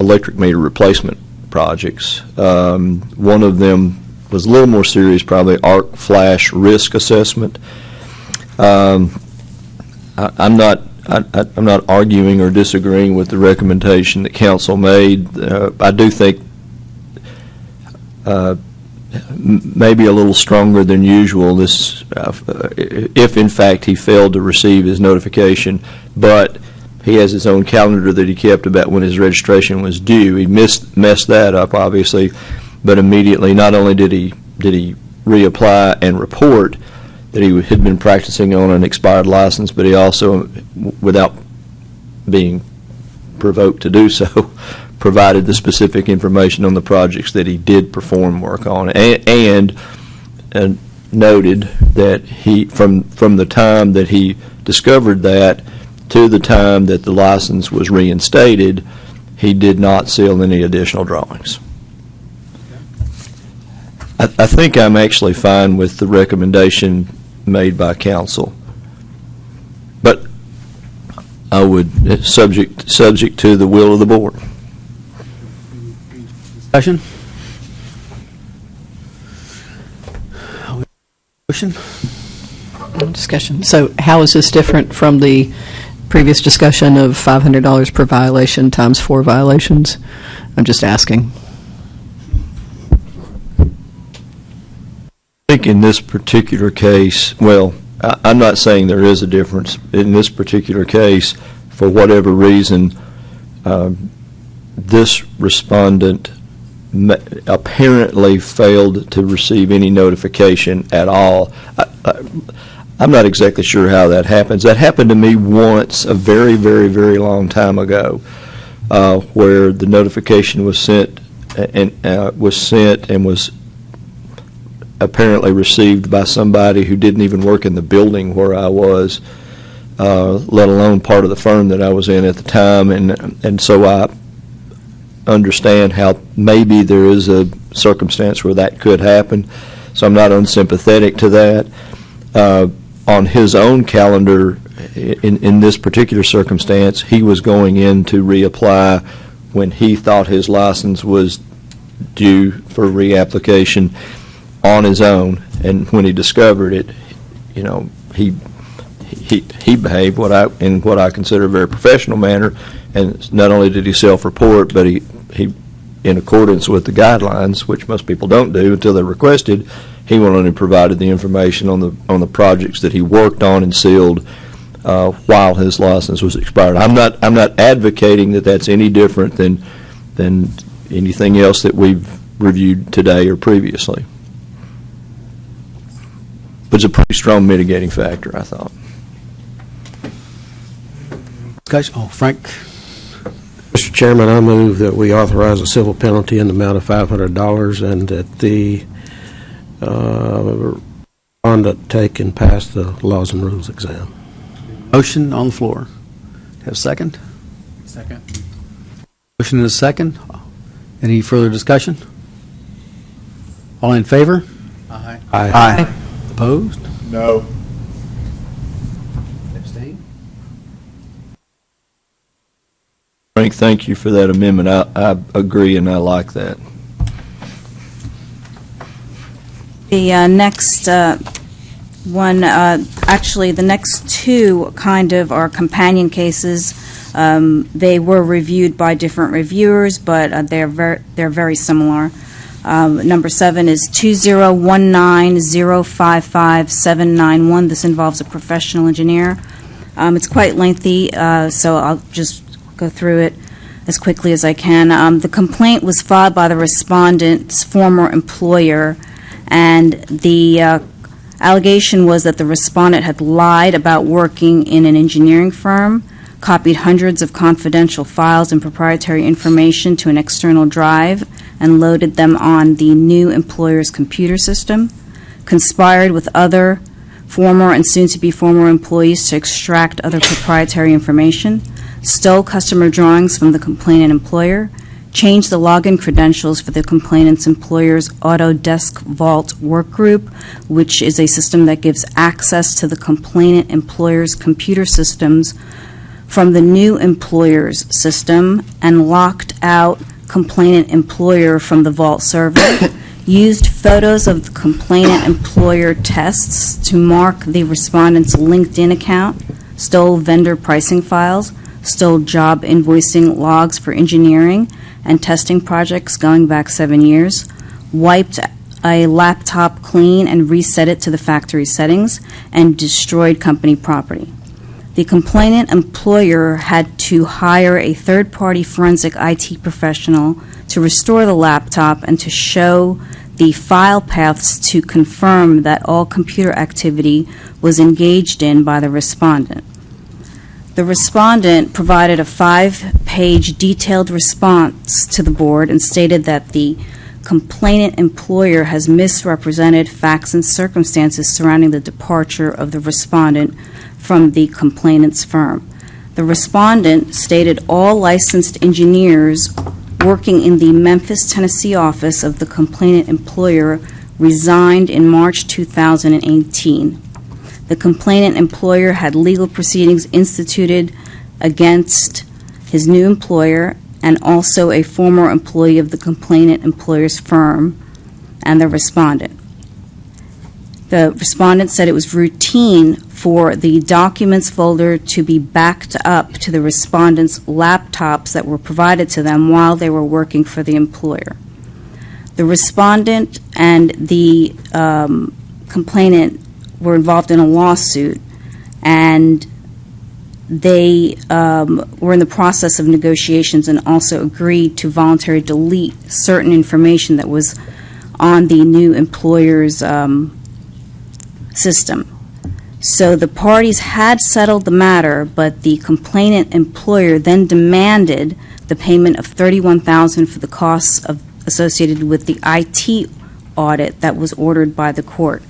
electric meter replacement projects. One of them was a little more serious, probably arc flash risk assessment. I'm not arguing or disagreeing with the recommendation that council made. I do think maybe a little stronger than usual this, if in fact he failed to receive his notification, but he has his own calendar that he kept about when his registration was due. He messed that up, obviously, but immediately, not only did he reapply and report that he had been practicing on an expired license, but he also, without being provoked to do so, provided the specific information on the projects that he did perform work on, and noted that he, from the time that he discovered that to the time that the license was reinstated, he did not seal any additional drawings. I think I'm actually fine with the recommendation made by council, but I would subject to the will of the board. Discussion? Motion? Discussion. So how is this different from the previous discussion of $500 per violation times 4 violations? I'm just asking. I think in this particular case, well, I'm not saying there is a difference. In this particular case, for whatever reason, this respondent apparently failed to receive any notification at all. I'm not exactly sure how that happens. That happened to me once a very, very, very long time ago, where the notification was sent and was apparently received by somebody who didn't even work in the building where I was, let alone part of the firm that I was in at the time, and so I understand how maybe there is a circumstance where that could happen, so I'm not unsympathetic to that. On his own calendar, in this particular circumstance, he was going in to reapply when he thought his license was due for reapplication on his own, and when he discovered it, he behaved in what I consider a very professional manner, and not only did he self-report, but he in accordance with the guidelines, which most people don't do until they're requested, he went on and provided the information on the projects that he worked on and sealed while his license was expired. I'm not advocating that that's any different than anything else that we've reviewed today or previously. But it's a pretty strong mitigating factor, I thought. Oh, Frank? Mr. Chairman, I move that we authorize a civil penalty in the amount of $500 and that the respondent take and pass the laws and rules exam. Motion on the floor. Have a second? Second. Motion and a second. Any further discussion? All in favor? Aye. Aye. Opposed? No. Abstain? Frank, thank you for that amendment. I agree, and I like that. The next one, actually, the next two kind of are companion cases. They were reviewed by different reviewers, but they're very similar. Number 7 is 2019-055-791. This involves a professional engineer. It's quite lengthy, so I'll just go through it as quickly as I can. The complaint was filed by the respondent's former employer, and the allegation was that the respondent had lied about working in an engineering firm, copied hundreds of confidential files and proprietary information to an external drive, and loaded them on the new employer's computer system, conspired with other former and soon-to-be former employees to extract other proprietary information, stole customer drawings from the complainant employer, changed the login credentials for the complainant's employer's Autodesk Vault workgroup, which is a system that gives access to the complainant employer's computer systems from the new employer's system and locked out complainant employer from the vault server, used photos of the complainant employer tests to mark the respondent's LinkedIn account, stole vendor pricing files, stole job invoicing logs for engineering and testing projects going back 7 years, wiped a laptop clean and reset it to the factory settings, and destroyed company property. The complainant employer had to hire a third-party forensic IT professional to restore the laptop and to show the file paths to confirm that all computer activity was engaged in by the respondent. The respondent provided a 5-page detailed response to the board and stated that the complainant employer has misrepresented facts and circumstances surrounding the departure of the respondent from the complainant's firm. The respondent stated all licensed engineers working in the Memphis, Tennessee office of the complainant employer resigned in March 2018. The complainant employer had legal proceedings instituted against his new employer and also a former employee of the complainant employer's firm and the respondent. The respondent said it was routine for the documents folder to be backed up to the respondent's laptops that were provided to them while they were working for the employer. The respondent and the complainant were involved in a lawsuit, and they were in the process of negotiations and also agreed to voluntarily delete certain information that was on the new employer's system. So the parties had settled the matter, but the complainant employer then demanded the payment of $31,000 for the costs associated with the IT audit that was ordered by the court.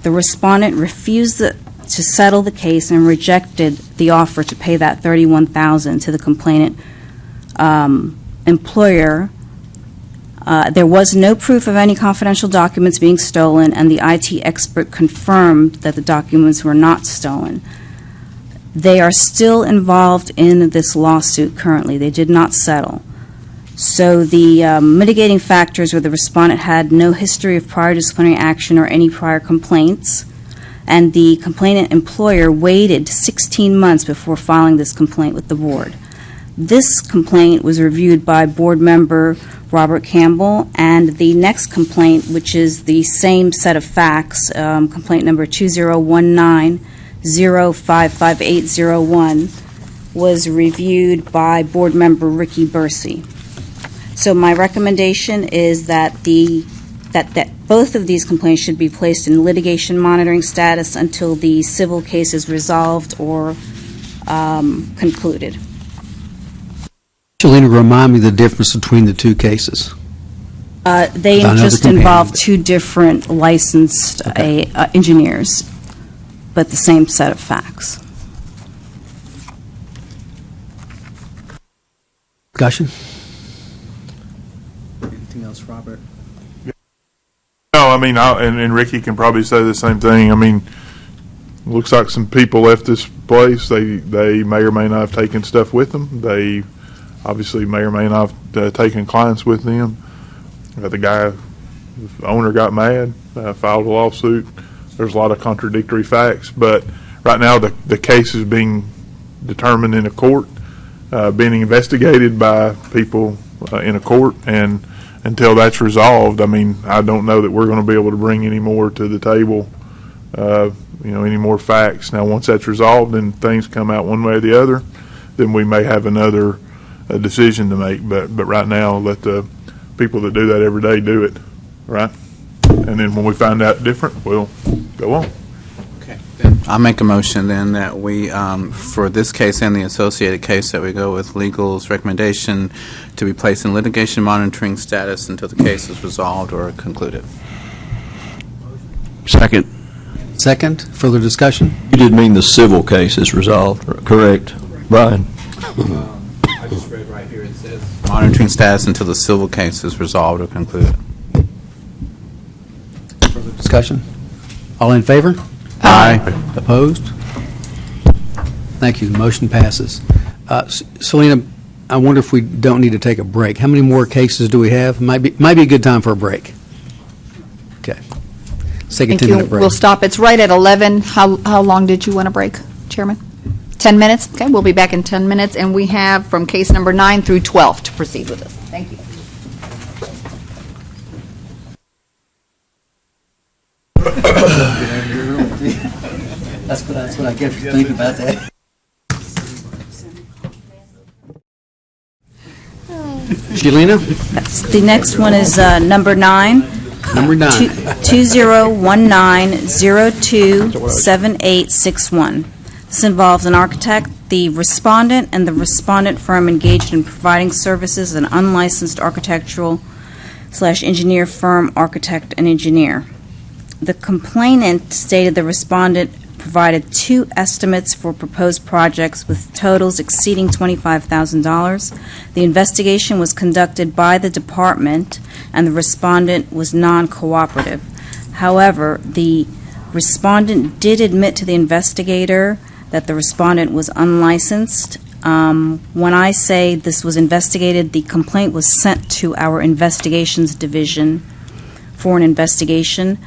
The respondent refused to settle the case and rejected the offer to pay that $31,000 to the complainant employer. There was no proof of any confidential documents being stolen, and the IT expert confirmed that the documents were not stolen. They are still involved in this lawsuit currently. They did not settle. So the mitigating factors were the respondent had no history of prior disciplinary action or any prior complaints, and the complainant employer waited 16 months before filing this complaint with the board. This complaint was reviewed by board member Robert Campbell, and the next complaint, which is the same set of facts, complaint number 2019-055801, was reviewed by board member Ricky Bursey. So my recommendation is that that both of these complaints should be placed in litigation monitoring status until the civil case is resolved or concluded. Shalina, remind me the difference between the two cases. They I know just the involve companion, two different licensed engineers, but the same set of facts. Discussion? Anything else, Robert? No, I mean, and Ricky can probably say the same thing. I mean, looks like some people left this place. They may or may not have taken stuff with them. They obviously may or may not have taken clients with them. The owner got mad, filed a lawsuit. There's a lot of contradictory facts, but right now the case is being determined in a court, being investigated by people in a court, and until that's resolved, I mean, I don't know that we're going to be able to bring any more to the table, any more facts. Now, once that's resolved and things come out one way or the other, then we may have another decision to make. But right now, let the people that do that every day do it, right? And then when we find out different, we'll go on. Okay. I'll make a motion then that we, for this case and the associated case, that we go with legal's recommendation to be placed in litigation monitoring status until the case is resolved or concluded. Second. Second, further discussion? You did mean the civil case is resolved, correct, Brian? I just read right here, it says monitoring status until the civil case is resolved or concluded. Further discussion? All in favor? Aye. Opposed? Thank you. The motion passes. Selena, I wonder if we don't need to take a break. How many more cases do we have? Might be a good time for a break. Okay. Let's take a Thank you. 10-minute break. We'll stop. It's right at 11. How long did you want to break, Chairman? 10 minutes? Okay, we'll be back in 10 minutes, and we have from case number 9 through 12 to proceed with this. Thank you. That's what I get for thinking about that. Shalina? Yes, the next one is number 9. Number 9. 2019-027861. This involves an architect, the respondent, and the respondent firm engaged in providing services, an unlicensed architectural/engineer firm, architect and engineer. The complainant stated the respondent provided 2 estimates for proposed projects with totals exceeding $25,000. The investigation was conducted by the department, and the respondent was non-cooperative. However, the respondent did admit to the investigator that the respondent was unlicensed. When I say this was investigated, the complaint was sent to our investigations division for an investigation.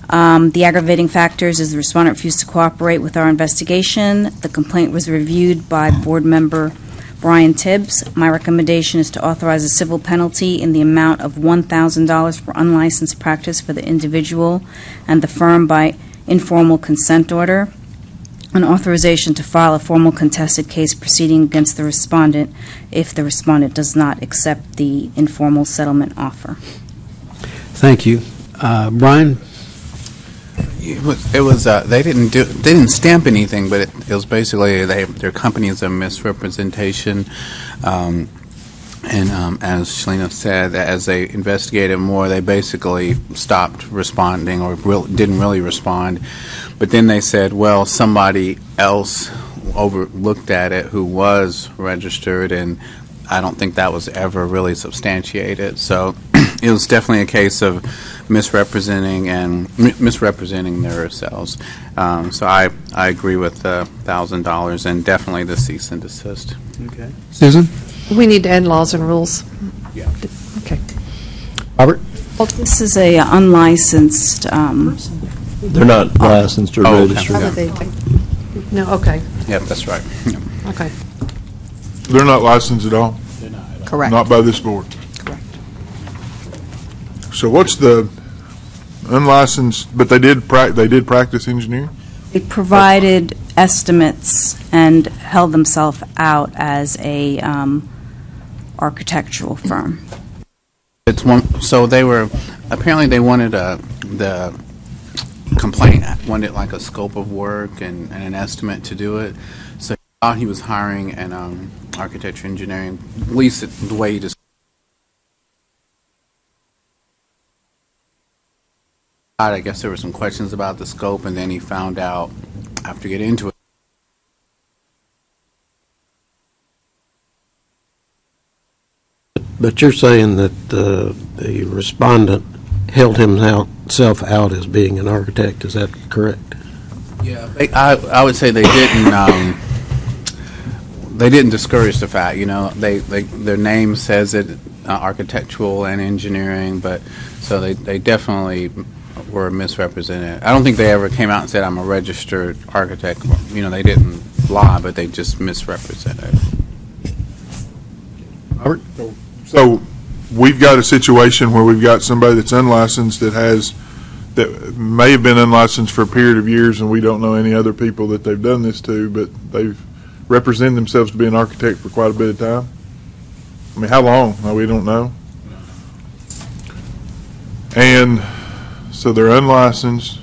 The aggravating factors is the respondent refused to cooperate with our investigation. The complaint was reviewed by board member Brian Tibbs. My recommendation is to authorize a civil penalty in the amount of $1,000 for unlicensed practice for the individual and the firm by informal consent order. An authorization to file a formal contested case proceeding against the respondent if the respondent does not accept the informal settlement offer. Thank you. Brian? It was they didn't stamp anything, but it was basically their company is a misrepresentation. And as Shalina said, as they investigated more, they basically stopped responding or didn't really respond. But then they said, well, somebody else overlooked at it who was registered, and I don't think that was ever really substantiated. So it was definitely a case of misrepresenting themselves. So I agree with the $1,000 and definitely the cease and desist. Okay. Susan? We need to add laws and rules. Yeah. Okay. Robert? Well, this is a unlicensed. They're not licensed or registered. How would they take- No, okay, Yep, that's right. Yep. okay. They're not licensed at all? Correct. Not by this board? Correct. So what's the unlicensed, but they did practice engineering? They provided estimates and held themselves out as a architectural firm. It's one. So they were apparently they wanted the complaint wanted like a scope of work and an estimate to do it. So he thought he was hiring an architecture engineering. At least the way he described. I guess there were some questions about the scope, and then he found out after getting into it. But you're saying that the respondent held himself out as being an architect, is that correct? Yeah, I would say they didn't. They didn't discourage the fact. You know, their name says it, architectural and engineering, but so they definitely were misrepresented. I don't think they ever came out and said I'm a registered architect. You know, they didn't lie, but they just misrepresented. Robert? So we've got a situation where we've got somebody that's unlicensed that may have been unlicensed for a period of years, and we don't know any other people that they've done this to, but they've represented themselves to be an architect for quite a bit of time. I mean, how long? No, we don't know. And so they're unlicensed.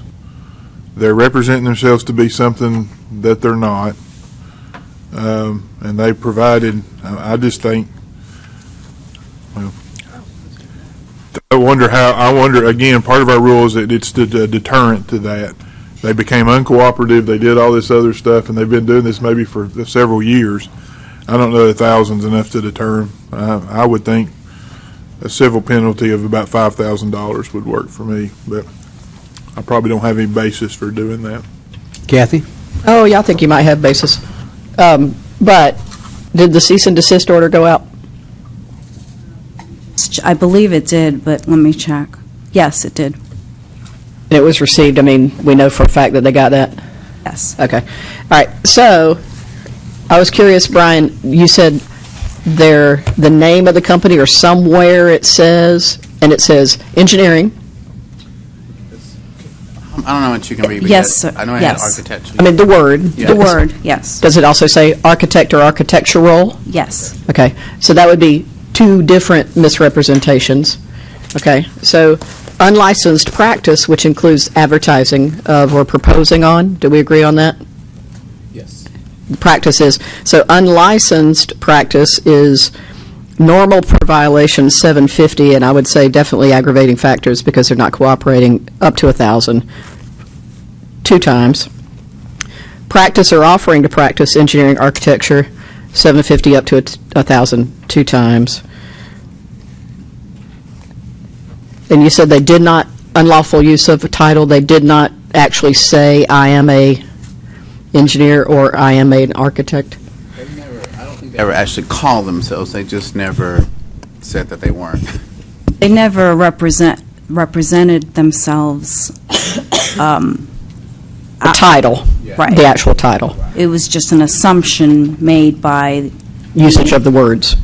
They're representing themselves to be something that they're not. And they provided, I just think, well, I wonder, again, part of our rule is that it's a deterrent to that. They became uncooperative, they did all this other stuff, and they've been doing this maybe for several years. I don't know that $1,000's enough to deter them. I would think a civil penalty of about $5,000 would work for me, but I probably don't have any basis for doing that. Kathy? Oh, yeah, I think you might have basis. But Did the cease and desist order go out? I believe it did, but let me check. Yes, it did. It was received, I mean, we know for a fact that they got that? Yes. Okay. All right, so, I was curious, Brian, you said the name of the company, or somewhere it says, and it says engineering. I don't know what you can read. but Yes, yes, sir. I know it had Yes. architecture. I mean, the word. Yeah. The word, yes. Does it also say architect or architectural? Yes. Okay, so that would be two different misrepresentations. Okay, so unlicensed practice, which includes advertising of or proposing on, do we agree on that? Yes. Practices, so unlicensed practice is normal per violation 750, and I would say definitely aggravating factors because they're not cooperating, up to 1,000, 2 times. Practice or offering to practice engineering architecture, 750 up to 1,000, 2 times. And you said they did not, unlawful use of a title, they did not actually say, I am a engineer or I am an architect? They ever actually call themselves, they just never said that they weren't. They never represented themselves. A title, Right. the actual title, It was just an assumption made by, usage of the words.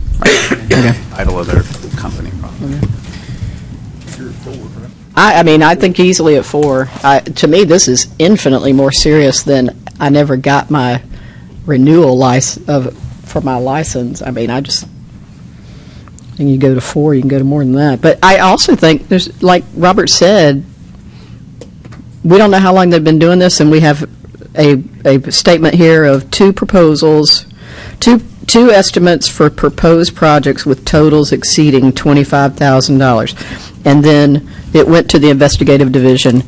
Title of their company, probably. I mean, I think easily at 4. To me, this is infinitely more serious than I never got my renewal for my license. I mean, I just, and you go to 4, you can go to more than that. But I also think there's, like Robert said, we don't know how long they've been doing this, and we have a statement here of 2 proposals, two estimates for proposed projects with totals exceeding $25,000. And then it went to the investigative division.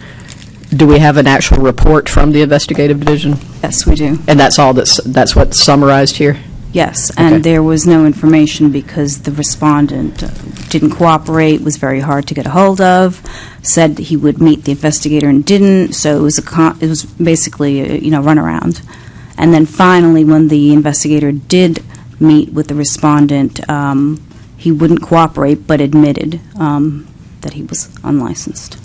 Do we have an actual report from the investigative division? yes, we do. And that's all that's what's summarized here? Yes, and Okay. there was no information because the respondent didn't cooperate, was very hard to get a hold of, said that he would meet the investigator and didn't, so it was basically a, runaround. And then finally, when the investigator did meet with the respondent, he wouldn't cooperate but admitted that he was unlicensed.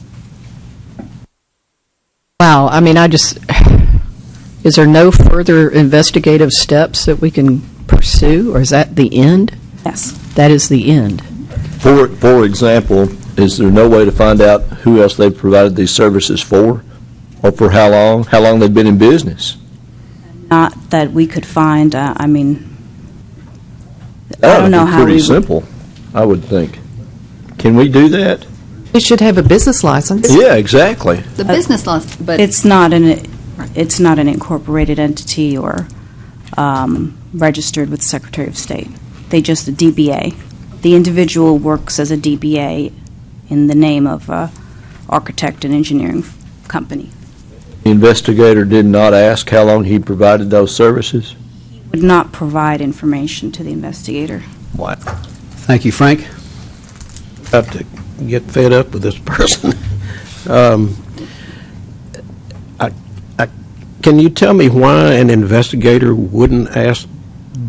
Wow, I mean, is there no further investigative steps that we can pursue, or is that the end? Yes. That is the end. For example, is there no way to find out who else they've provided these services for, or for how long they've been in business? Not that we could find, I mean, That I don't know would be how we pretty would. simple, I would think. Can we do that? You should have a business license. Yeah, exactly. The business license, but It's not an incorporated entity or registered with the Secretary of State. They just a DBA. The individual works as a DBA in the name of a architect and engineering company. The investigator did not ask how long he provided those services? Would not provide information to the investigator. Wow. Thank you, Frank. About to get fed up with this person. Can you tell me why an investigator wouldn't ask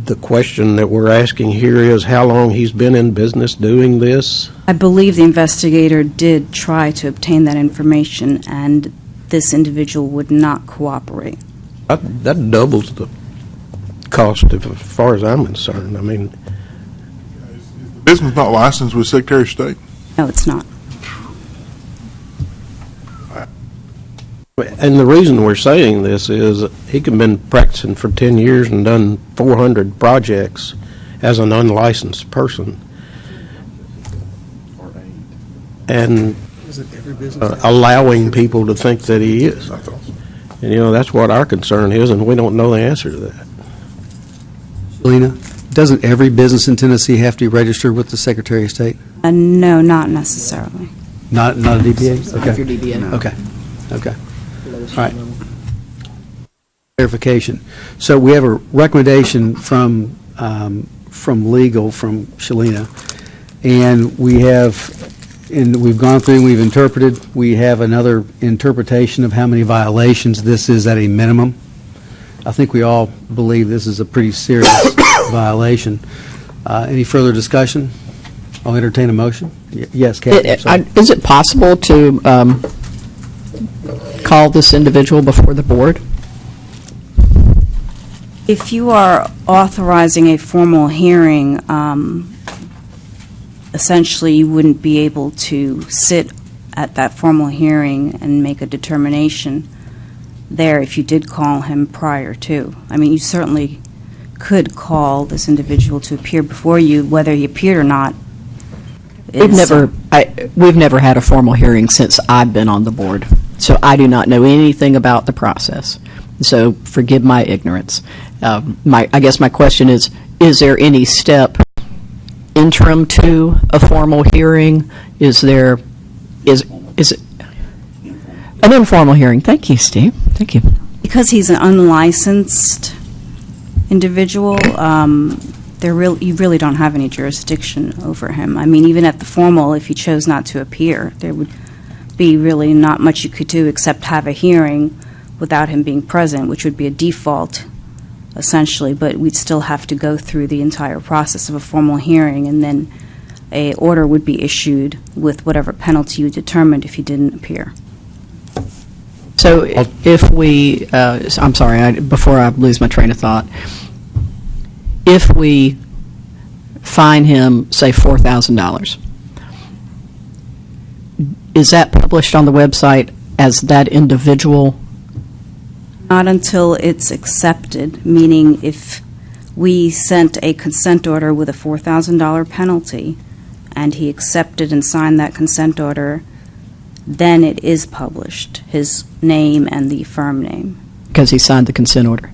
the question that we're asking here is how long he's been in business doing this? I believe the investigator did try to obtain that information, and this individual would not cooperate. That doubles the cost as far as I'm concerned. I mean, Business not licensed with Secretary of State? No, it's not. and the reason we're saying this is he could have been practicing for 10 years and done 400 projects as an unlicensed person. And allowing people to think that he is. And, that's what our concern is, and we don't know the answer to that. Lena, doesn't every business in Tennessee have to be registered with the Secretary of State? No, not necessarily. Not a DBA? Okay. If you're DBA. Okay. All right. Clarification. So we have a recommendation from legal, from Shalina, and we've gone through and we've interpreted. We have another interpretation of how many violations this is at a minimum. I think we all believe this is a pretty serious violation. Any further discussion? I'll entertain a motion. Yes, Kathy, I'm sorry. Is it possible to call this individual before the board? If you are authorizing a formal hearing, essentially you wouldn't be able to sit at that formal hearing and make a determination there if you did call him prior to. I mean, you certainly could call this individual to appear before you, whether he appeared or not. We've never had a formal hearing since I've been on the board, so I do not know anything about the process. So forgive my ignorance. I guess my question is there any step interim to a formal hearing? Is it an informal hearing? Thank you, Steve. Thank you. Because he's an unlicensed individual, you really don't have any jurisdiction over him. I mean, even at the formal, if he chose not to appear, there would be really not much you could do except have a hearing without him being present, which would be a default, essentially, but we'd still have to go through the entire process of a formal hearing, and then a order would be issued with whatever penalty you determined if he didn't appear. So if we, I'm sorry, before I lose my train of thought, if we fine him, say, $4,000, is that published on the website as that individual? Not until it's accepted, meaning if we sent a consent order with a $4,000 penalty and he accepted and signed that consent order, then it is published, his name and the firm name. Because he signed the consent order.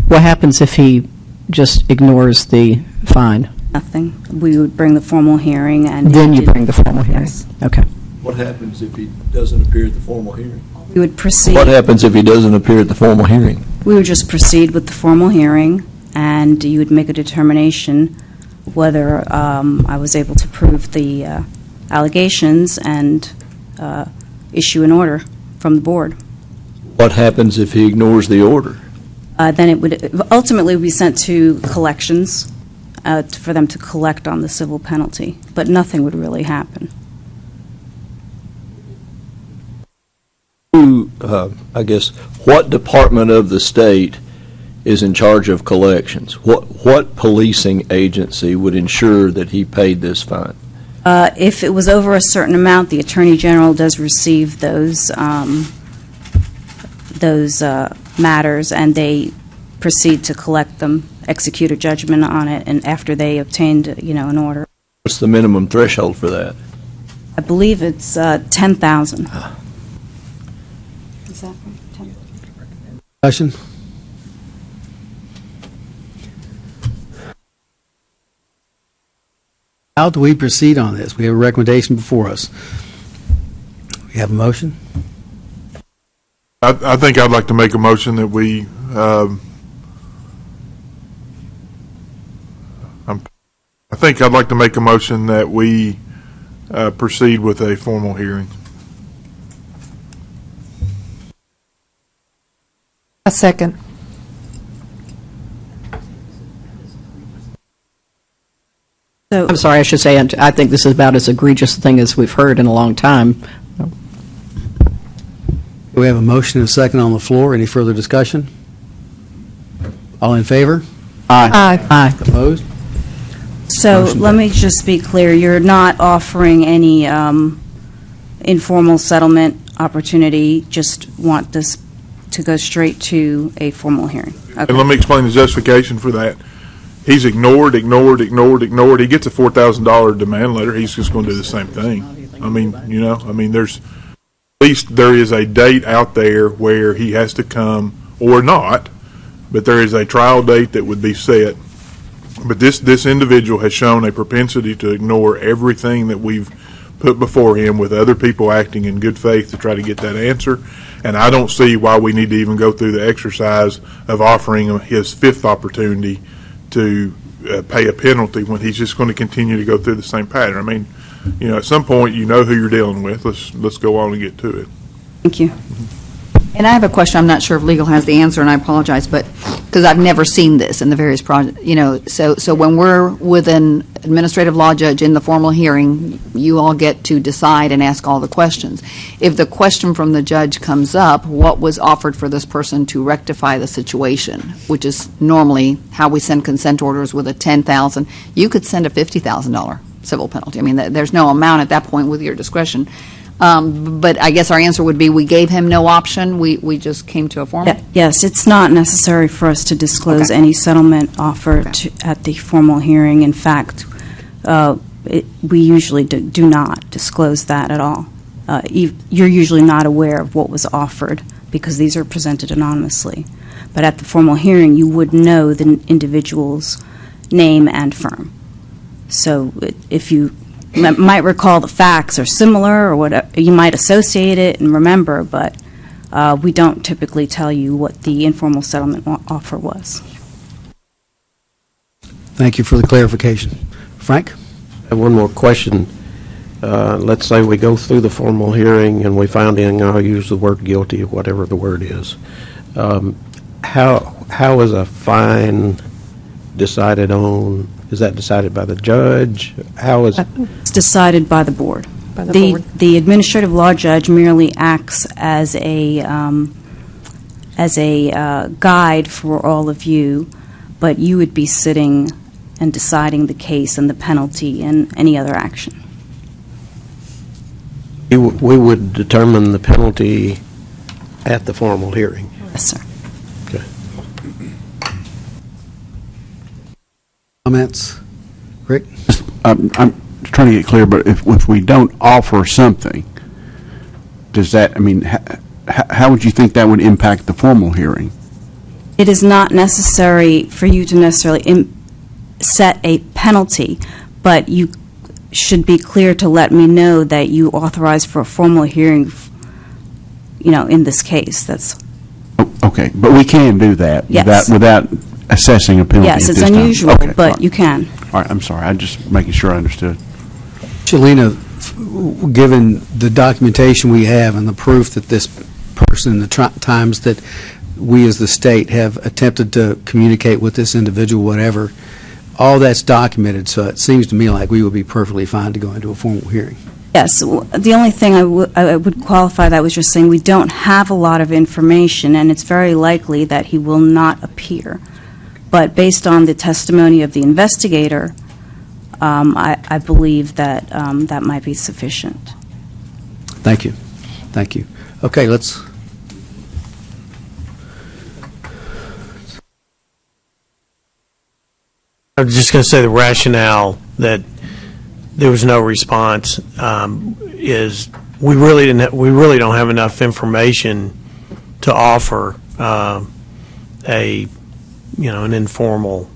What happens if he just ignores the fine? Nothing. We would bring the formal hearing and... Then you bring the formal hearing? Yes. Okay. What happens if he doesn't appear at the formal hearing? We would proceed... What happens if he doesn't appear at the formal hearing? We would just proceed with the formal hearing, and you would make a determination whether I was able to prove the allegations and issue an order from the board. What happens if he ignores the order? Then it would ultimately be sent to collections for them to collect on the civil penalty, but nothing would really happen. I guess, what department of the state is in charge of collections? What policing agency would ensure that he paid this fine? If it was over a certain amount, the Attorney General does receive those matters, and they proceed to collect them, execute a judgment on it, and after they obtained, an order. What's the minimum threshold for that? I believe it's $10,000. Is that right? Discussion? How do we proceed on this? We have a recommendation before us. We have a motion? I think I'd like to make a motion that we, I think I'd like to make a motion that we proceed with a formal hearing. A second. So, I'm sorry, I should say, I think this is about as egregious a thing as we've heard in a long time. We have a motion and a second on the floor. Any further discussion? All in favor? Aye. Aye. Opposed? So Motion let me just be clear, you're not offering any informal settlement opportunity, just want this to go straight to a formal hearing? Okay. And let me explain the justification for that. He's ignored. He gets a $4,000 demand letter. He's just going to do the same thing. There's at least there is a date out there where he has to come, or not, but there is a trial date that would be set. But this individual has shown a propensity to ignore everything that we've put before him, with other people acting in good faith to try to get that answer. And I don't see why we need to even go through the exercise of offering him his fifth opportunity to pay a penalty when he's just going to continue to go through the same pattern. I mean, at some point, you know who you're dealing with. Let's go on and get to it. Thank you. And I have a question, I'm not sure if legal has the answer, and I apologize, but, because I've never seen this in the various projects, so when we're with an administrative law judge in the formal hearing, you all get to decide and ask all the questions. If the question from the judge comes up, what was offered for this person to rectify the situation, which is normally how we send consent orders with a $10,000, you could send a $50,000 civil penalty. I mean, there's no amount at that point with your discretion. But I guess our answer would be we gave him no option. We just came to a formal. Yes, it's not necessary for us to disclose any settlement offer at the formal hearing. In fact, we usually do not disclose that at all. You're usually not aware of what was offered because these are presented anonymously. But at the formal hearing, you would know the individual's name and firm. So if you might recall the facts are similar or whatever, you might associate it and remember, but we don't typically tell you what the informal settlement offer was. Thank you for the clarification. Frank? I have one more question. Let's say we go through the formal hearing and we found in, I'll use the word guilty, whatever the word is. How is a fine decided on? Is that decided by the judge? How is It's decided by the board. By the board. The administrative law judge merely acts as a guide for all of you, but you would be sitting and deciding the case and the penalty and any other action. we would determine the penalty at the formal hearing? Yes, sir. Okay. Comments? Rick? I'm trying to get clear, but if we don't offer something, does that, I mean, how would you think that would impact the formal hearing? It is not necessary for you to necessarily set a penalty, but you should be clear to let me know that you authorize for a formal hearing, in this case. That's Okay, but we can do that Yes. without assessing a penalty yes, at it's this time. unusual, Okay, but fine. you can. All right, I'm sorry, I'm just making sure I understood. Shalina, given the documentation we have and the proof that this person, the times that we as the state have attempted to communicate with this individual, whatever, all that's documented, so it seems to me like we would be perfectly fine to go into a formal hearing. Yes, the only thing I would qualify that was just saying we don't have a lot of information, and it's very likely that he will not appear. But based on the testimony of the investigator, I believe that that might be sufficient. Thank you. Thank you. Okay, let's. I was just going to say the rationale that there was no response is we really don't have enough information to offer an informal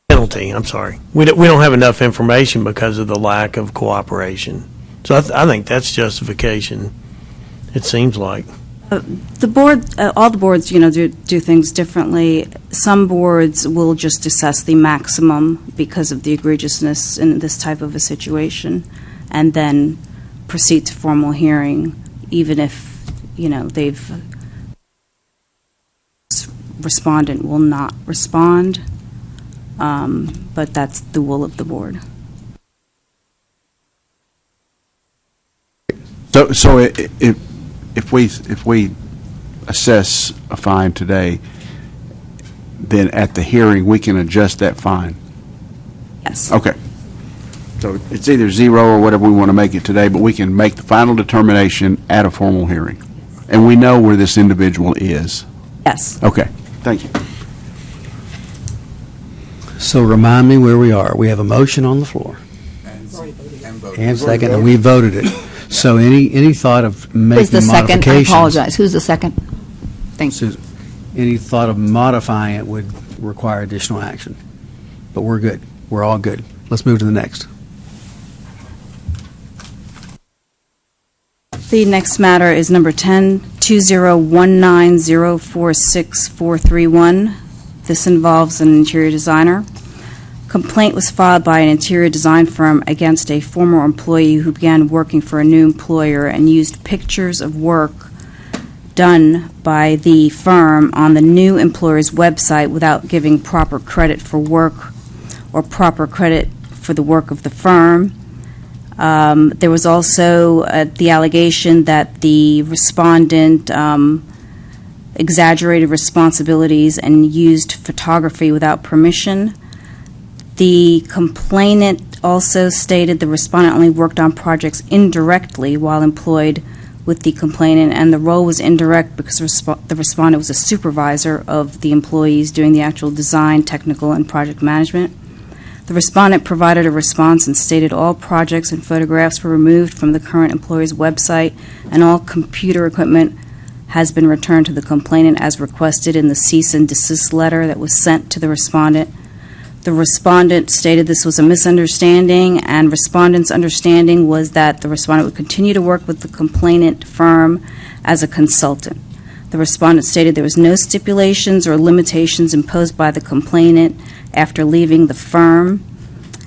penalty. I'm sorry, we don't have enough information because of the lack of cooperation. So I think that's justification. It seems like. The board, all the boards, do things differently. Some boards will just assess the maximum because of the egregiousness in this type of a situation, and then proceed to formal hearing, even if, respondent will not respond, but that's the will of the board. So if we assess a fine today, then at the hearing, we can adjust that fine? Yes. Okay. So it's either zero or whatever we want to make it today, but we can make the final determination at a formal hearing. And we know where this individual is? Yes. Okay. Thank you. So remind me where we are. We have a motion on the floor. And second, and we voted it. So any thought of Who's making the second? I modifications? apologize. Who's the second? Thanks. Susan, any thought of modifying it would require additional action. But we're good. We're all good. Let's move to the next. The next matter is number 10-2019046431. This involves an interior designer Complaint was filed by an interior design firm against a former employee who began working for a new employer and used pictures of work done by the firm on the new employer's website without giving proper credit for work or proper credit for the work of the firm. There was also the allegation that the respondent exaggerated responsibilities and used photography without permission. The complainant also stated the respondent only worked on projects indirectly while employed with the complainant, and the role was indirect because the respondent was a supervisor of the employees doing the actual design, technical, and project management. The respondent provided a response and stated all projects and photographs were removed from the current employer's website, and all computer equipment has been returned to the complainant as requested in the cease and desist letter that was sent to the respondent. The respondent stated this was a misunderstanding, and respondent's understanding was that the respondent would continue to work with the complainant firm as a consultant. The respondent stated there was no stipulations or limitations imposed by the complainant after leaving the firm,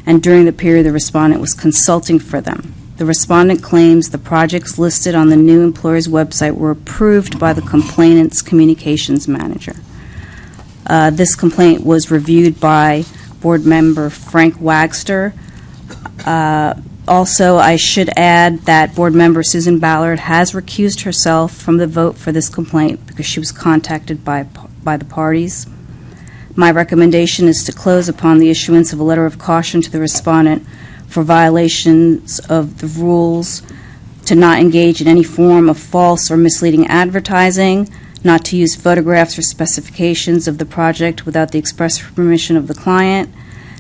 and during the period the respondent was consulting for them. The respondent claims the projects listed on the new employer's website were approved by the complainant's communications manager. This complaint was reviewed by Board Member Frank Wagster. Also, I should add that Board Member Susan Ballard has recused herself from the vote for this complaint because she was contacted by the parties. My recommendation is to close upon the issuance of a letter of caution to the respondent for violations of the rules, to not engage in any form of false or misleading advertising, not to use photographs or specifications of the project without the express permission of the client,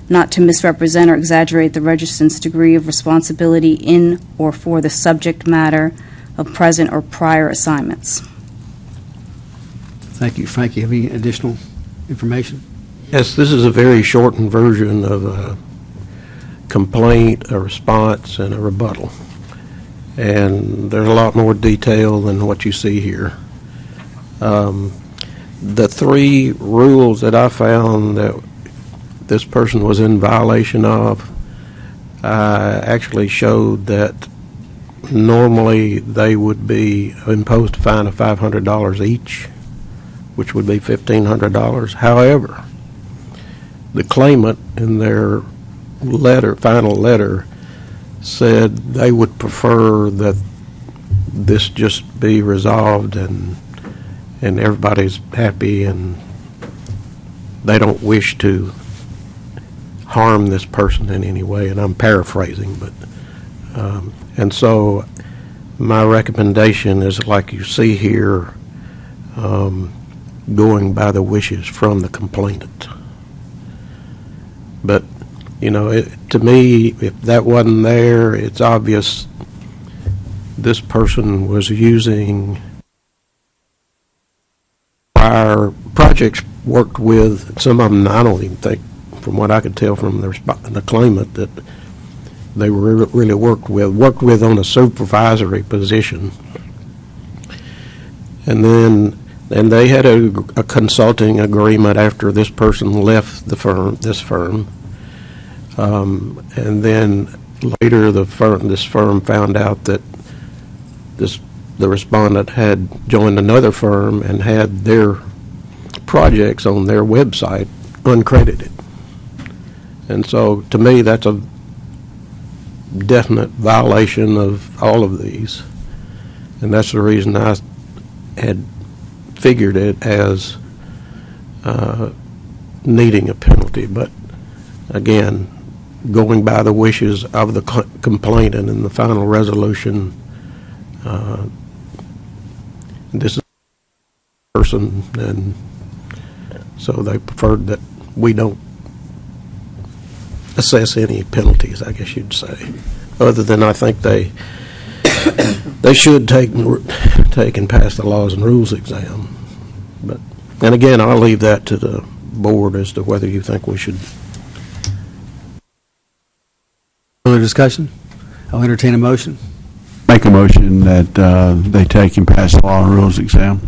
not to misrepresent or exaggerate the registrant's degree of responsibility in or for the subject matter of present or prior assignments. Thank you. Frank, you have any additional information? Yes, this is a very shortened version of a complaint, a response, and a rebuttal. And there's a lot more detail than what you see here. The three rules that I found that this person was in violation of actually showed that normally they would be imposed a fine of $500 each, which would be $1,500. However, the claimant in their final letter, said they would prefer that this just be resolved and everybody's happy and they don't wish to harm this person in any way. And I'm paraphrasing, but and so my recommendation is, like you see here, going by the wishes from the complainant. But, you know, to me, if that wasn't there, it's obvious this person was using our projects worked with. Some of them, I don't even think, from what I could tell from the claimant, that they were really worked with on a supervisory position. And they had a consulting agreement after this person left this firm. And then later this firm found out that the respondent had joined another firm and had their projects on their website uncredited. And so to me, that's a definite violation of all of these. And that's the reason I had figured it as needing a penalty. But again, going by the wishes of the complainant in the final resolution, this is a person, and so they preferred that we don't assess any penalties, I guess you'd say, other than I think they should take and pass the laws and rules exam. But, and again, I'll leave that to the board as to whether you think we should. Further discussion? I'll entertain a motion. Make a motion that they take and pass the law and rules exam.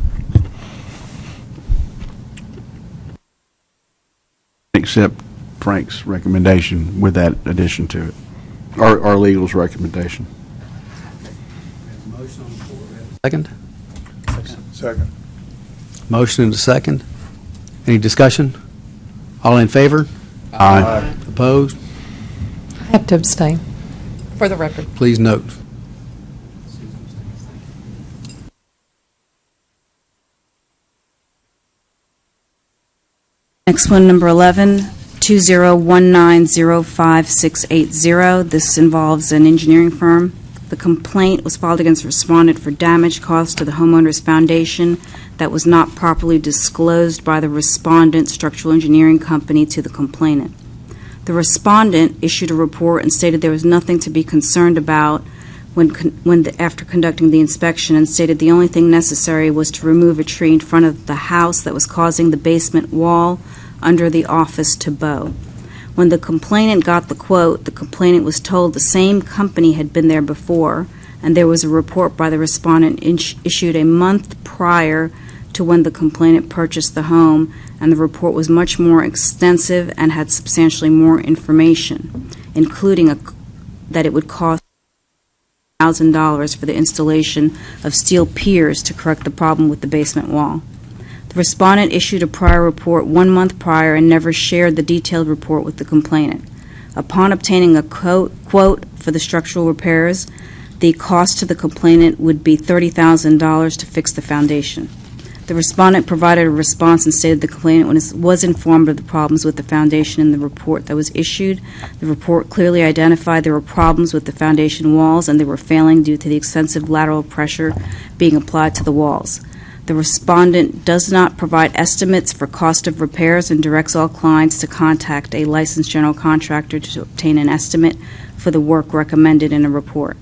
Accept Frank's recommendation with that addition to it, our legal's recommendation. Second? Second. Motion and a second. Any discussion? All in favor? Aye. Opposed? I have to abstain, for the record. Please note. Next one, number 11, 201905-680. This involves an engineering firm. The complaint was filed against the respondent for damage caused to the homeowner's foundation that was not properly disclosed by the respondent structural engineering company to the complainant. The respondent issued a report and stated there was nothing to be concerned about after conducting the inspection, and stated the only thing necessary was to remove a tree in front of the house that was causing the basement wall under the office to bow. When the complainant got the quote, the complainant was told the same company had been there before, and there was a report by the respondent issued a month prior to when the complainant purchased the home, and the report was much more extensive and had substantially more information, including that it would cost $1,000 for the installation of steel piers to correct the problem with the basement wall. The respondent issued a prior report 1 month prior and never shared the detailed report with the complainant. Upon obtaining a quote for the structural repairs, the cost to the complainant would be $30,000 to fix the foundation. The respondent provided a response and stated the complainant was informed of the problems with the foundation in the report that was issued. The report clearly identified there were problems with the foundation walls and they were failing due to the extensive lateral pressure being applied to the walls. The respondent does not provide estimates for cost of repairs and directs all clients to contact a licensed general contractor to obtain an estimate for the work recommended in a report.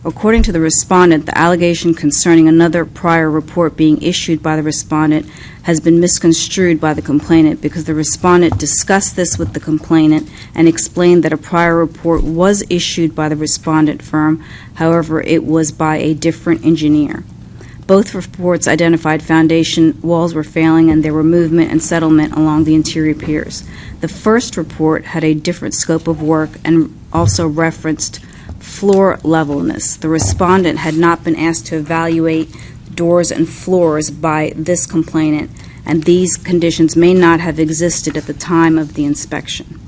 According to the respondent, the allegation concerning another prior report being issued by the respondent has been misconstrued by the complainant because the respondent discussed this with the complainant and explained that a prior report was issued by the respondent firm, however, it was by a different engineer. Both reports identified foundation walls were failing and there were movement and settlement along the interior piers. The first report had a different scope of work and also referenced floor levelness. The respondent had not been asked to evaluate doors and floors by this complainant, and these conditions may not have existed at the time of the inspection.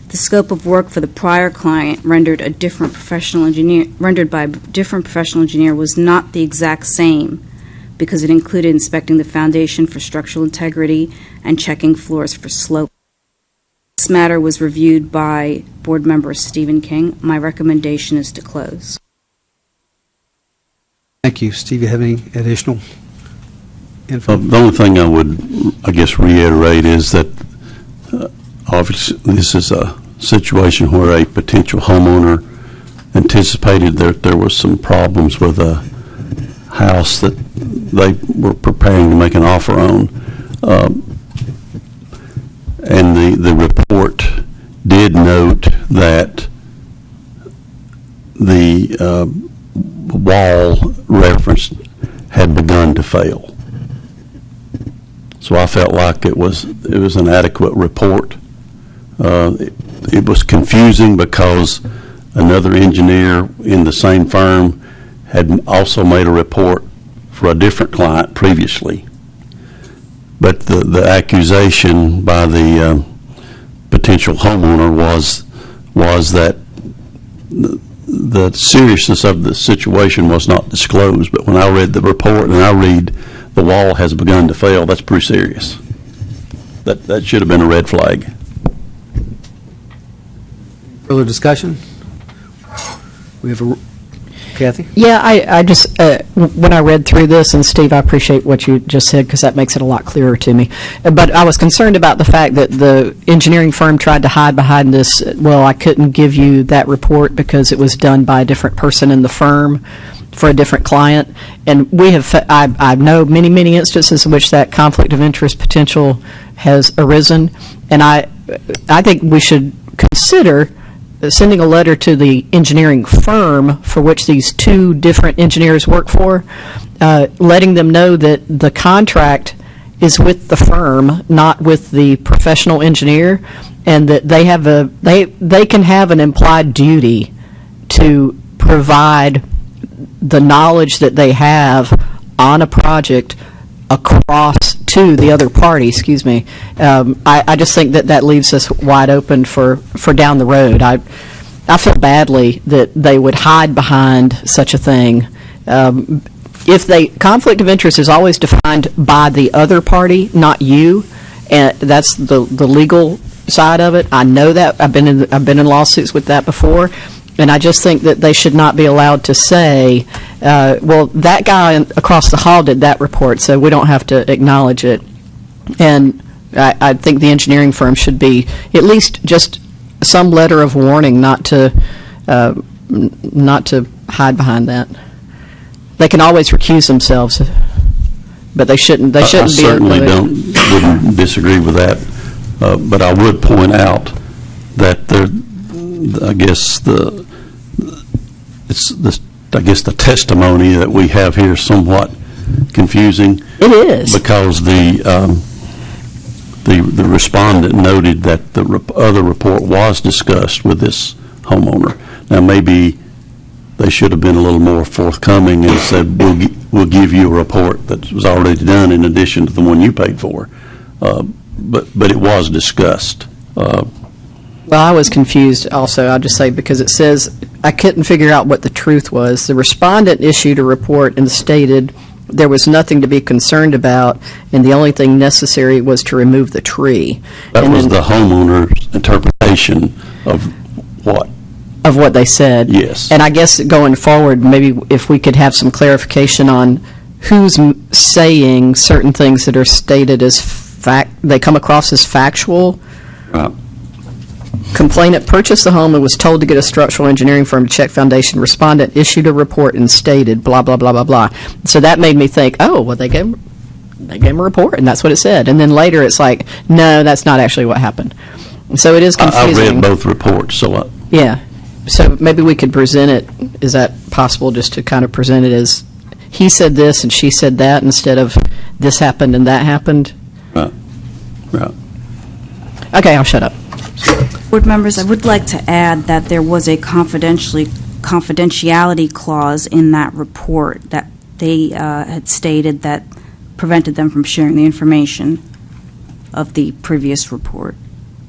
The scope of work for the prior client rendered by a different professional engineer was not the exact same because it included inspecting the foundation for structural integrity and checking floors for slope. This matter was reviewed by Board Member Stephen King. My recommendation is to close. Thank you. Steve, you have any additional info? The only thing I would, I guess, reiterate is that obviously this is a situation where a potential homeowner anticipated that there was some problems with a house that they were preparing to make an offer on. And the report did note that the wall reference had begun to fail. So I felt like it was an adequate report. It was confusing because another engineer in the same firm had also made a report for a different client previously. But the accusation by the potential homeowner was that the seriousness of the situation was not disclosed. But when I read the report and I read the wall has begun to fail, that's pretty serious. That should have been a red flag. Further discussion? We have Kathy? Yeah, I just, when I read through this, and Steve, I appreciate what you just said because that makes it a lot clearer to me. But I was concerned about the fact that the engineering firm tried to hide behind this, well, I couldn't give you that report because it was done by a different person in the firm for a different client. And we have, I know many instances in which that conflict of interest potential has arisen. And I think we should consider sending a letter to the engineering firm for which these two different engineers work for, letting them know that the contract is with the firm, not with the professional engineer, and that they have they can have an implied duty to provide the knowledge that they have on a project across to the other party, excuse me. I just think that leaves us wide open for down the road. I feel badly that they would hide behind such a thing. Conflict of interest is always defined by the other party, not you, and that's the legal side of it. I know that. I've been in lawsuits with that before. And I just think that they should not be allowed to say, well, that guy across the hall did that report, so we don't have to acknowledge it. And I think the engineering firm should be at least just some letter of warning not to hide behind that. They can always recuse themselves, but they shouldn't. They shouldn't I be. certainly wouldn't disagree with that, but I would point out that I guess the testimony that we have here is somewhat confusing. It is. Because the respondent noted that the other report was discussed with this homeowner. Now, maybe they should have been a little more forthcoming and said, we'll give you a report that was already done in addition to the one you paid for. But it was discussed. Well, I was confused also, I'll just say, because it says, I couldn't figure out what the truth was. The respondent issued a report and stated there was nothing to be concerned about, and the only thing necessary was to remove the tree. That was the homeowner's interpretation of what? Of what they said. Yes. And I guess going forward, maybe if we could have some clarification on who's saying certain things that are stated as fact, they come across as factual. Right. Complainant purchased the home and was told to get a structural engineering firm to check foundation. Respondent issued a report and stated blah, blah, blah, blah, blah. So that made me think, oh, well, they gave him a report, and that's what it said. And then later it's like, no, that's not actually what happened. So it is confusing. I read both reports, so yeah. So maybe we could present it, is that possible, just to kind of present it as he said this and she said that instead of this happened and that happened? Right. Right. Okay, I'll shut up. Board members, I would like to add that there was a confidentiality clause in that report that they had stated that prevented them from sharing the information of the previous report.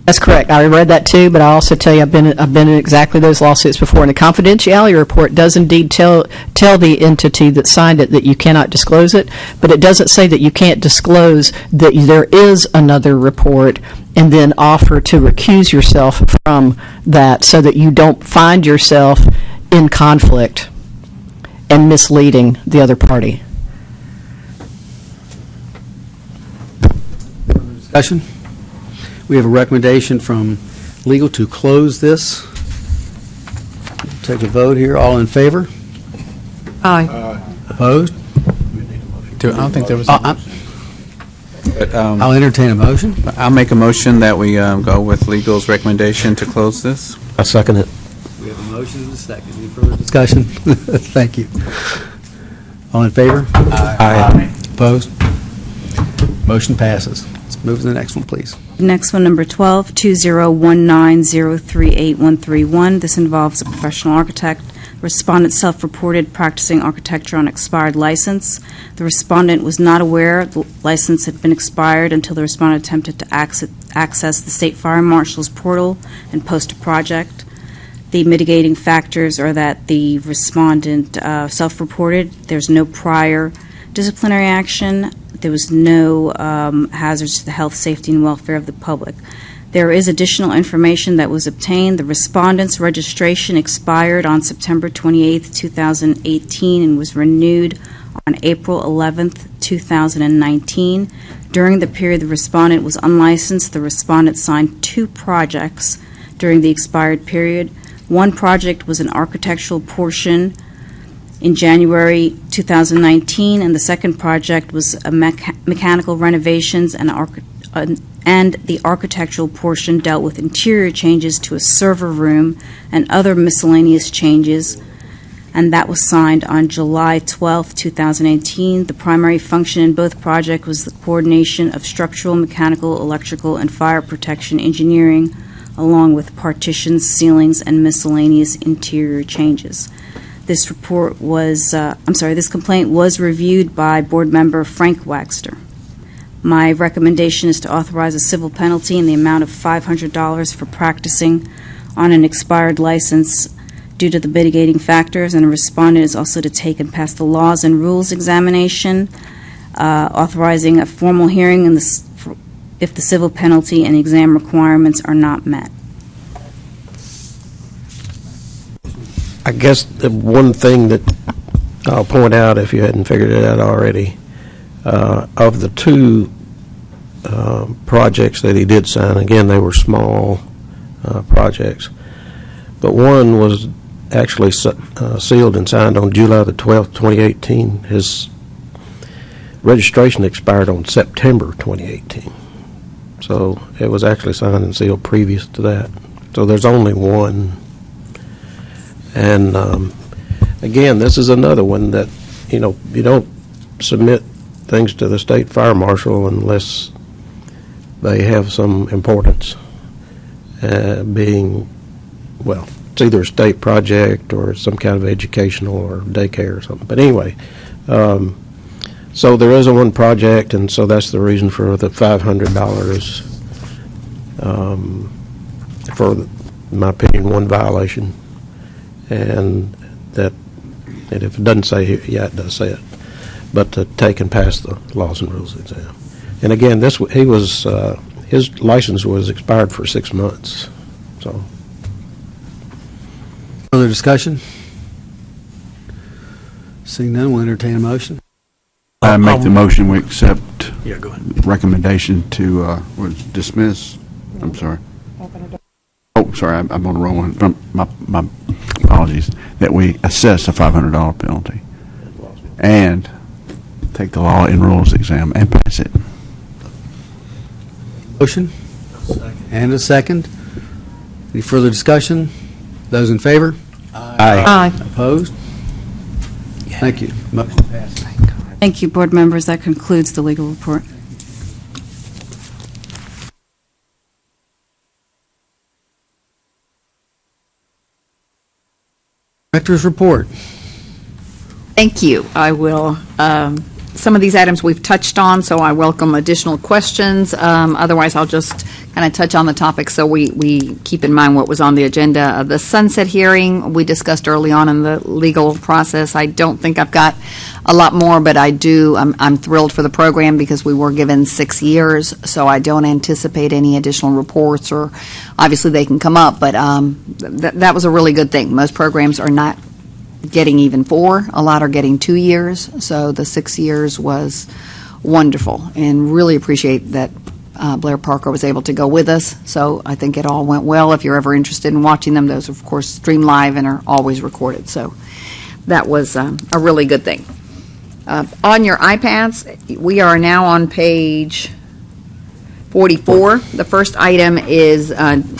That's correct. I read that too, but I also tell you I've been in exactly those lawsuits before. And the confidentiality report does indeed tell the entity that signed it that you cannot disclose it, but it doesn't say that you can't disclose that there is another report and then offer to recuse yourself from that so that you don't find yourself in conflict and misleading the other party. Discussion? We have a recommendation from legal to close this. Take a vote here. All in favor? Aye. Opposed? I don't think there was. I'll entertain a motion. I'll make a motion that we go with legal's recommendation to close this. I second it. We have a motion and a second. Any further discussion? Thank you. All in favor? Aye. Opposed? Motion passes. Let's move to the next one, please. Next one, number 12, 2019038131. This involves a professional architect. Respondent self-reported practicing architecture on expired license. The respondent was not aware the license had been expired until the respondent attempted to access the State Fire Marshal's portal and post a project. The mitigating factors are that the respondent self-reported. There's no prior disciplinary action. There was no hazards to the health, safety, and welfare of the public. There is additional information that was obtained. The respondent's registration expired on September 28, 2018, and was renewed on April 11, 2019. During the period the respondent was unlicensed, the respondent signed 2 projects during the expired period. One project was an architectural portion in January 2019, and the second project was a mechanical renovations and the architectural portion dealt with interior changes to a server room and other miscellaneous changes. and that was signed on July 12, 2018. The primary function in both projects was the coordination of structural, mechanical, electrical, and fire protection engineering, along with partitions, ceilings, and miscellaneous interior changes. This report was, this complaint was reviewed by Board Member Frank Waxter. My recommendation is to authorize a civil penalty in the amount of $500 for practicing on an expired license due to the mitigating factors, and a respondent is also to take and pass the laws and rules examination, authorizing a formal hearing if the civil penalty and exam requirements are not met. I guess the one thing that I'll point out, if you hadn't figured it out already, of the two projects that he did sign, again, they were small projects, but one was actually sealed and signed on July the 12th, 2018. His registration expired on September 2018. So it was actually signed and sealed previous to that. So there's only one. And again, this is another one that, you don't submit things to the state fire marshal unless they have some importance, being, well, it's either a state project or some kind of educational or daycare or something. But anyway, so there is a one project, and so that's the reason for the $500 for, in my opinion, one violation. And that, and if it doesn't say here, yeah, it does say it, but to take and pass the laws and rules exam. And again, his license was expired for 6 months, so. Further discussion? Seeing none, we'll entertain a motion. I make the motion, we accept Yeah, go ahead. recommendation to dismiss, I'm sorry. Oh, sorry, I'm on the wrong one. My apologies. That we assess a $500 penalty and take the law and rules exam and pass it. Motion? And a second. Any further discussion? Those in favor? Aye. Opposed? Thank you. Motion passed. Thank you, board members. That concludes the legal report. Director's report. Thank you. I will, some of these items we've touched on, so I welcome additional questions. Otherwise, I'll just kind of touch on the topic so we keep in mind what was on the agenda. The sunset hearing, we discussed early on in the legal process. I don't think I've got a lot more, but I'm thrilled for the program because we were given 6 years, so I don't anticipate any additional reports, or obviously they can come up, but that was a really good thing. Most programs are not getting even 4. A lot are getting 2 years, so the 6 years was wonderful, and really appreciate that Blair Parker was able to go with us, so I think it all went well. If you're ever interested in watching them, those, of course, stream live and are always recorded, so that was a really good thing. On your iPads, we are now on page 44. The first item is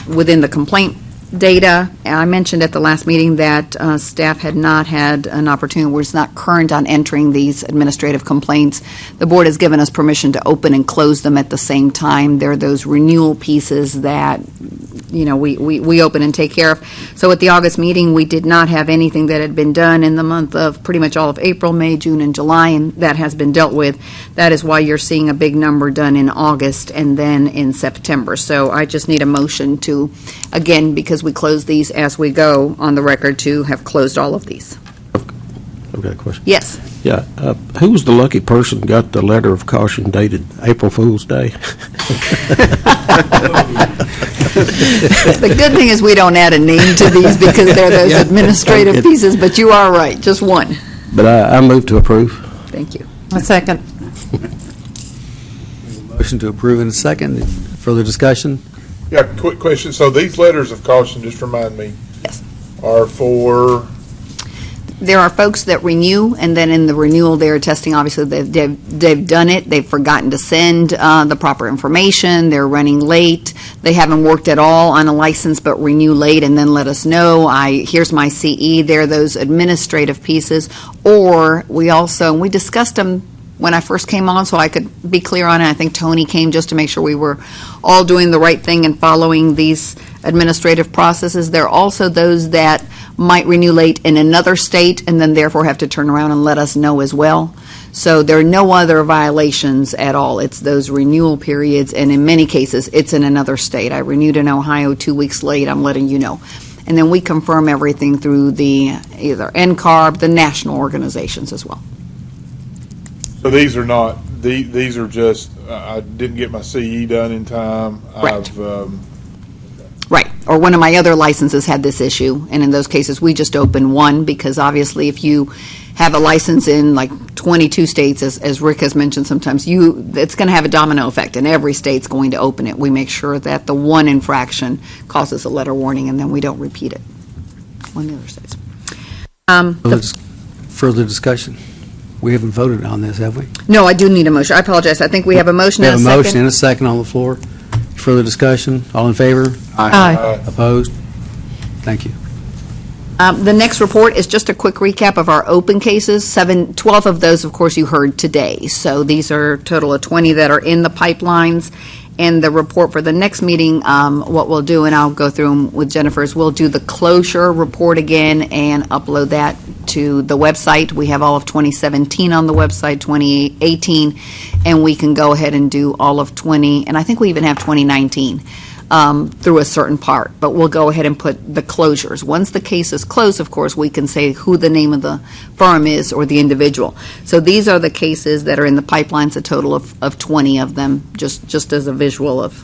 within the complaint data. I mentioned at the last meeting that staff had not had an opportunity, was not current on entering these administrative complaints. The board has given us permission to open and close them at the same time. They're those renewal pieces that, we open and take care of. So at the August meeting, we did not have anything that had been done in the month of pretty much all of April, May, June, and July, and that has been dealt with. That is why you're seeing a big number done in August and then in September. So I just need a motion to, again, because we close these as we go, on the record to have closed all of these. I've got a question. Yes. Yeah, who was the lucky person who got the letter of caution dated April Fool's Day? The good thing is we don't add a name to these because they're those Yeah. administrative pieces, but you are right, just one. But I move to approve. Thank you. A second. Motion to approve in a second. Further discussion? Yeah, quick question. So these letters of caution, just remind me. Yes. Are for? there are folks that renew, and then in the renewal, they're testing, obviously, they've done it, they've forgotten to send the proper information, they're running late, they haven't worked at all on a license but renew late and then let us know, here's my CE, they're those administrative pieces. Or we discussed them when I first came on, so I could be clear on it. I think Tony came just to make sure we were all doing the right thing and following these administrative processes. There are also those that might renew late in another state and then therefore have to turn around and let us know as well. So there are no other violations at all. It's those renewal periods, and in many cases, it's in another state. I renewed in Ohio 2 weeks late, I'm letting you know. And then we confirm everything through the either NCARB, the national organizations as well. So these are not, these are just, I didn't get my CE done in time. Right. Right. Or one of my other licenses had this issue, and in those cases, we just open one, because obviously if you have a license in like 22 states, as Rick has mentioned sometimes, it's going to have a domino effect, and every state's going to open it. We make sure that the one infraction causes a letter warning, and then we don't repeat it on the other states. Further discussion? We haven't voted on this, have we? No, I do need a motion. I apologize. I think we have a motion and a second. We have a motion and a second on the floor. Further discussion? All in favor? Aye. Opposed? Thank you. The next report is just a quick recap of our open cases. 12 of those, of course, you heard today. So these are a total of 20 that are in the pipelines. And the report for the next meeting, what we'll do, and I'll go through them with Jennifer, is we'll do the closure report again and upload that to the website. We have all of 2017 on the website, 2018, and we can go ahead and do all of 20, and I think we even have 2019 through a certain part. But we'll go ahead and put the closures. Once the case is closed, of course, we can say who the name of the firm is or the individual. So these are the cases that are in the pipelines, a total of 20 of them, just as a visual of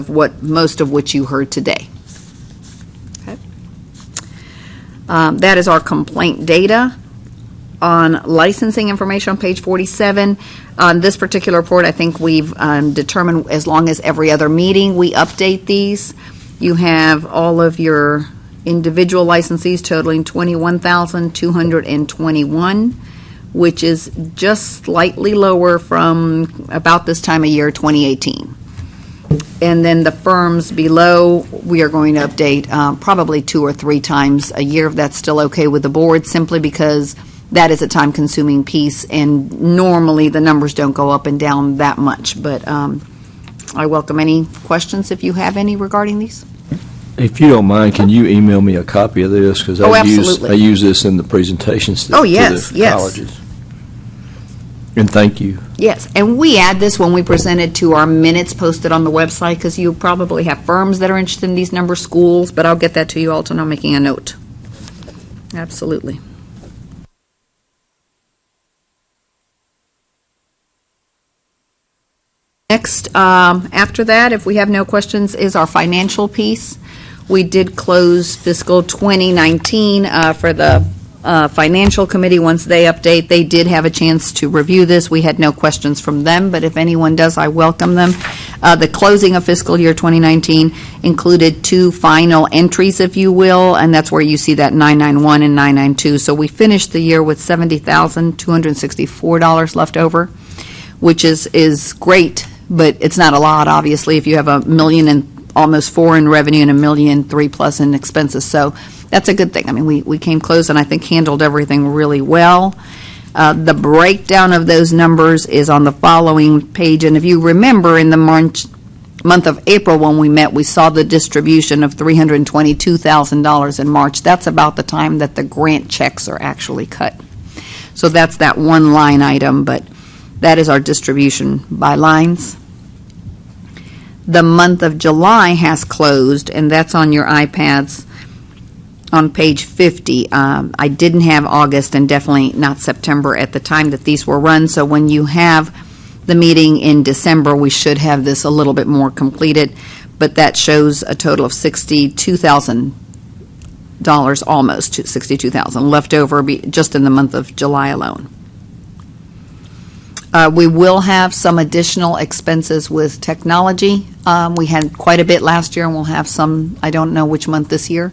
what most of which you heard today. Okay. That is our complaint data. On licensing information on page 47, on this particular report, I think we've determined as long as every other meeting we update these. You have all of your individual licensees totaling 21,221, which is just slightly lower from about this time of year, 2018. And then the firms below, we are going to update probably 2 or 3 times a year, if that's still okay with the board, simply because that is a time-consuming piece, and normally the numbers don't go up and down that much. But I welcome any questions if you have any regarding these. If you don't mind, can you email me a copy of this? Because I absolutely. use this in the presentations to, Oh, yes, to the yes. colleges. And thank you. Yes, and we add this when we present it to our minutes posted on the website, because you probably have firms that are interested in these numbers, schools, but I'll get that to you, Alton. I'm making a note. Absolutely. Next, after that, if we have no questions, is our financial piece. We did close fiscal 2019 for the Financial Committee. Once they update, they did have a chance to review this. We had no questions from them, but if anyone does, I welcome them. The closing of fiscal year 2019 included 2 final entries, if you will, and that's where you see that 991 and 992. So we finished the year with $70,264 left over, which is great. But it's not a lot, obviously, if you have $1 million and almost $4 million in revenue and $1.3 million plus in expenses. So that's a good thing. I mean, we came close and I think handled everything really well. The breakdown of those numbers is on the following page. And if you remember, in the month of April when we met, we saw the distribution of $322,000 in March. That's about the time that the grant checks are actually cut. So that's that one line item, but that is our distribution by lines. The month of July has closed, and that's on your iPads on page 50. I didn't have August and definitely not September at the time that these were run, so when you have the meeting in December, we should have this a little bit more completed, but that shows a total of $62,000, almost $62,000 left over just in the month of July alone. We will have some additional expenses with technology. We had quite a bit last year, and we'll have some, I don't know which month this year,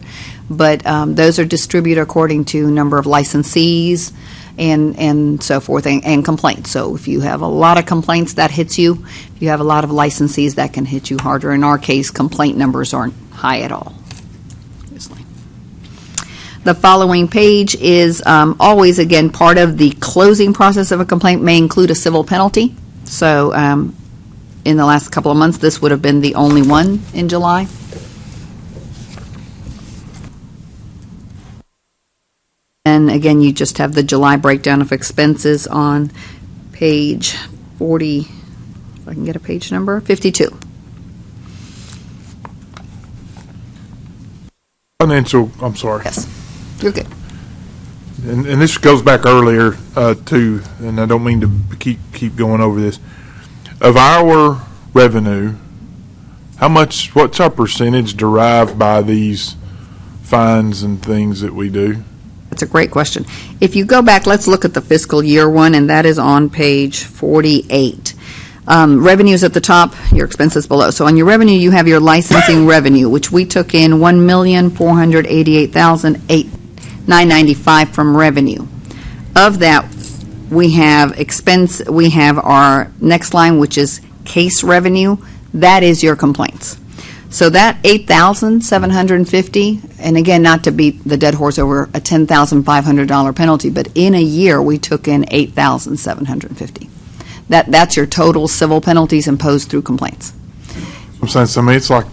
but those are distributed according to number of licensees and so forth, and complaints. So if you have a lot of complaints, that hits you. If you have a lot of licensees, that can hit you harder. In our case, complaint numbers aren't high at all. Obviously. The following page is always, again, part of the closing process of a complaint may include a civil penalty. So in the last couple of months, this would have been the only one in July. And again, you just have the July breakdown of expenses on page 40, if I can get a page number, 52. Financial, I'm sorry. Yes, you're good. And this goes back earlier too, and I don't mean to keep going over this. Of our revenue, what's our percentage derived by these fines and things that we do? That's a great question. If you go back, let's look at the fiscal year one, and that is on page 48. Revenues at the top, your expenses below. So on your revenue, you have your licensing revenue, which we took in $1,488,995 from revenue. Of that, we have our next line, which is case revenue. That is your complaints. So that $8,750, and again, not to beat the dead horse over a $10,500 penalty, but in a year, we took in $8,750. That's your total civil penalties imposed through complaints. I'm saying, I mean, it's like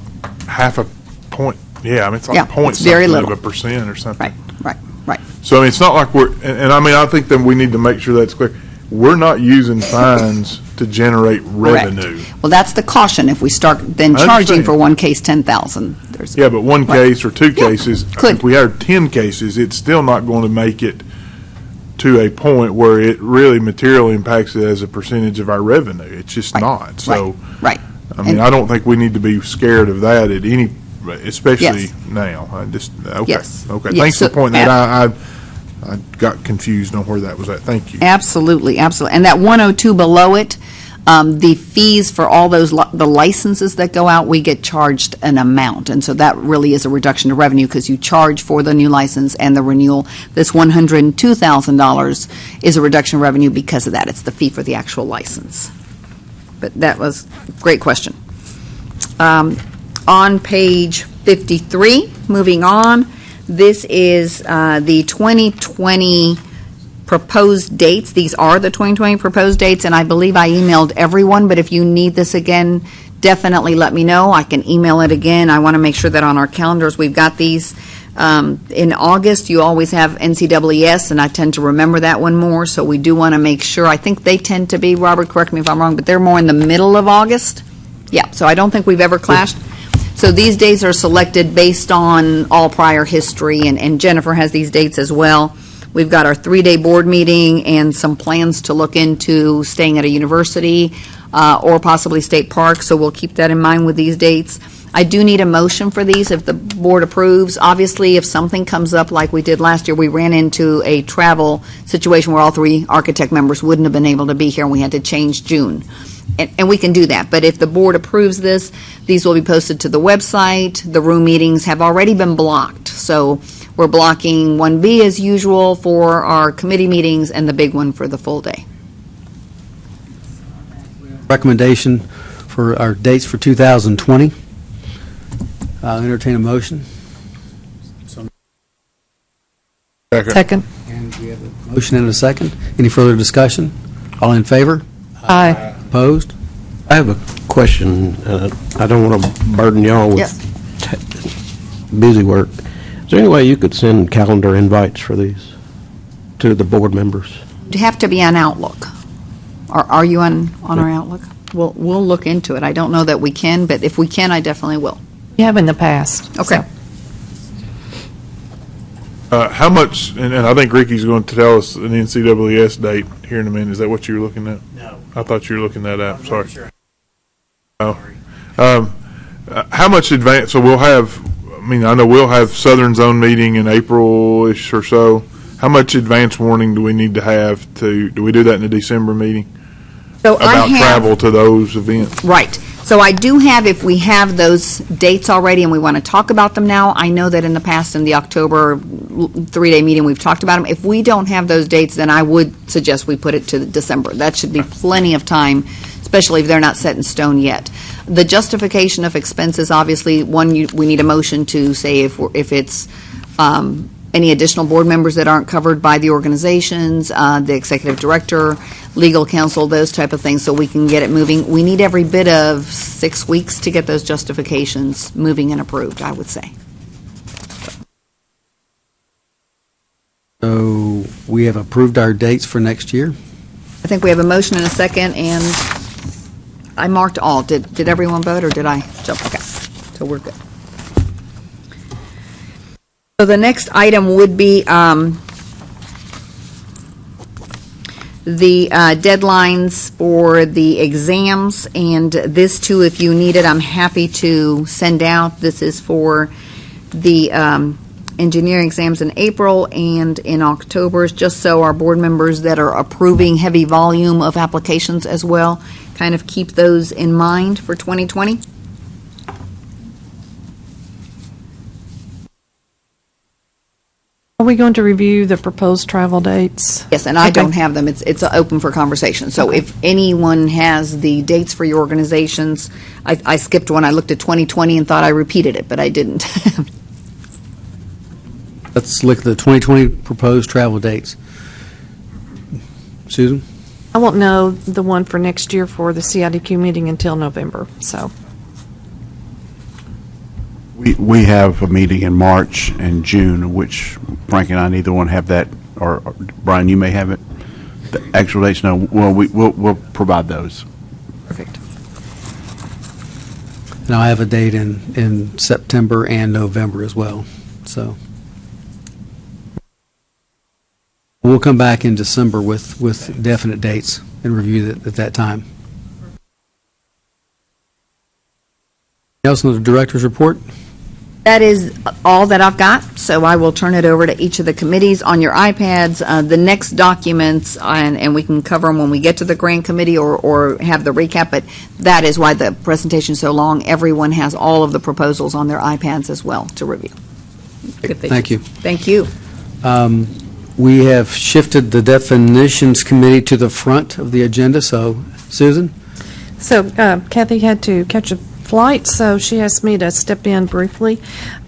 half a point. Yeah, I mean, it's like a point it's very something little. of a percent or something. Right. So I mean, it's not like and I mean, I think that we need to make sure that's clear. We're not using fines to generate revenue. Correct. Well, that's the caution. If we start then I charging understand. for one case $10,000, Yeah, but one case or two cases, could. if we have 10 cases, it's still not going to make it to a point where it really materially impacts it as a percentage of our revenue. It's just not. So, right. I mean, I don't think we need to be scared of that at any, especially now. I just, okay. Yes. Okay. Yes. Thanks So, for pointing that out. I got confused on where that was at. Thank you. Absolutely. And that 102 below it, the fees for all those, the licenses that go out, we get charged an amount. And so that really is a reduction of revenue because you charge for the new license and the renewal. This $102,000 is a reduction of revenue because of that. It's the fee for the actual license. But that was a great question. On page 53, moving on, this is the 2020 proposed dates. These are the 2020 proposed dates, and I believe I emailed everyone, but if you need this again, definitely let me know. I can email it again. I want to make sure that on our calendars we've got these. In August, you always have NCWS, and I tend to remember that one more, so we do want to make sure. I think they tend to be, Robert, correct me if I'm wrong, but they're more in the middle of August. Yeah, so I don't think we've ever clashed. So these dates are selected based on all prior history, and Jennifer has these dates as well. We've got our 3-day board meeting and some plans to look into staying at a university or possibly state park, so we'll keep that in mind with these dates. I do need a motion for these if the board approves. Obviously, if something comes up like we did last year, we ran into a travel situation where all 3 architect members wouldn't have been able to be here, and we had to change June. And we can do that. But if the board approves this, these will be posted to the website. The room meetings have already been blocked. So we're blocking 1B as usual for our committee meetings and the big one for the full day. Recommendation for our dates for 2020. I'll entertain a motion. Second. And we have a motion and a second. Any further discussion? All in favor? Aye. Opposed? I have a question. I don't want to burden y'all with busy work. Is there any way you could send calendar invites for these to the board members? You have to be on Outlook. Are you on our Outlook? We'll look into it. I don't know that we can, but if we can, I definitely will. You have in the past. Okay. How much, and I think Ricky's going to tell us an NCWS date here in a minute. Is that what you were looking at? No. I thought you were looking that up. Sorry. Oh. How much advance, so we'll have, I mean, I know we'll have Southern Zone meeting in April-ish or so. How much advance warning do we need to have do we do that in the December meeting? So I about have- travel to those events. Right. So I do have, if we have those dates already and we want to talk about them now, I know that in the past, in the October 3-day meeting, we've talked about them. If we don't have those dates, then I would suggest we put it to December. That should be plenty of time, especially if they're not set in stone yet. The justification of expenses, obviously, we need a motion to say if it's any additional board members that aren't covered by the organizations, the executive director, legal counsel, those type of things, so we can get it moving. We need every bit of 6 weeks to get those justifications moving and approved, I would say. So we have approved our dates for next year. I think we have a motion and a second, and I marked all. Did everyone vote, or did I jump? Okay, so we're good. So the next item would be the deadlines for the exams, and this too, if you need it, I'm happy to send out. This is for the engineering exams in April and in October, just so our board members that are approving heavy volume of applications as well kind of keep those in mind for 2020. Are we going to review the proposed travel dates? Yes, and I Okay. don't have them. It's open for conversation. So if anyone has the dates for your organizations, I skipped one. I looked at 2020 and thought I repeated it, but I didn't. Let's look at the 2020 proposed travel dates. Susan? I won't know the one for next year for the CIDQ meeting until November, so. We have a meeting in March and June, which Frank and I neither one have that, or Brian, you may have it. The actual dates, no, well, we'll provide those. Perfect. And I have a date in September and November as well, so. We'll come back in December with definite dates and review it at that time. Anything else on the director's report? That is all that I've got, so I will turn it over to each of the committees on your iPads. The next documents, and we can cover them when we get to the grant committee or have the recap, but that is why the presentation is so long. Everyone has all of the proposals on their iPads as well to review. Thank you. Thank you. We have shifted the definitions committee to the front of the agenda, so Susan? So Kathy had to catch a flight, so she asked me to step in briefly.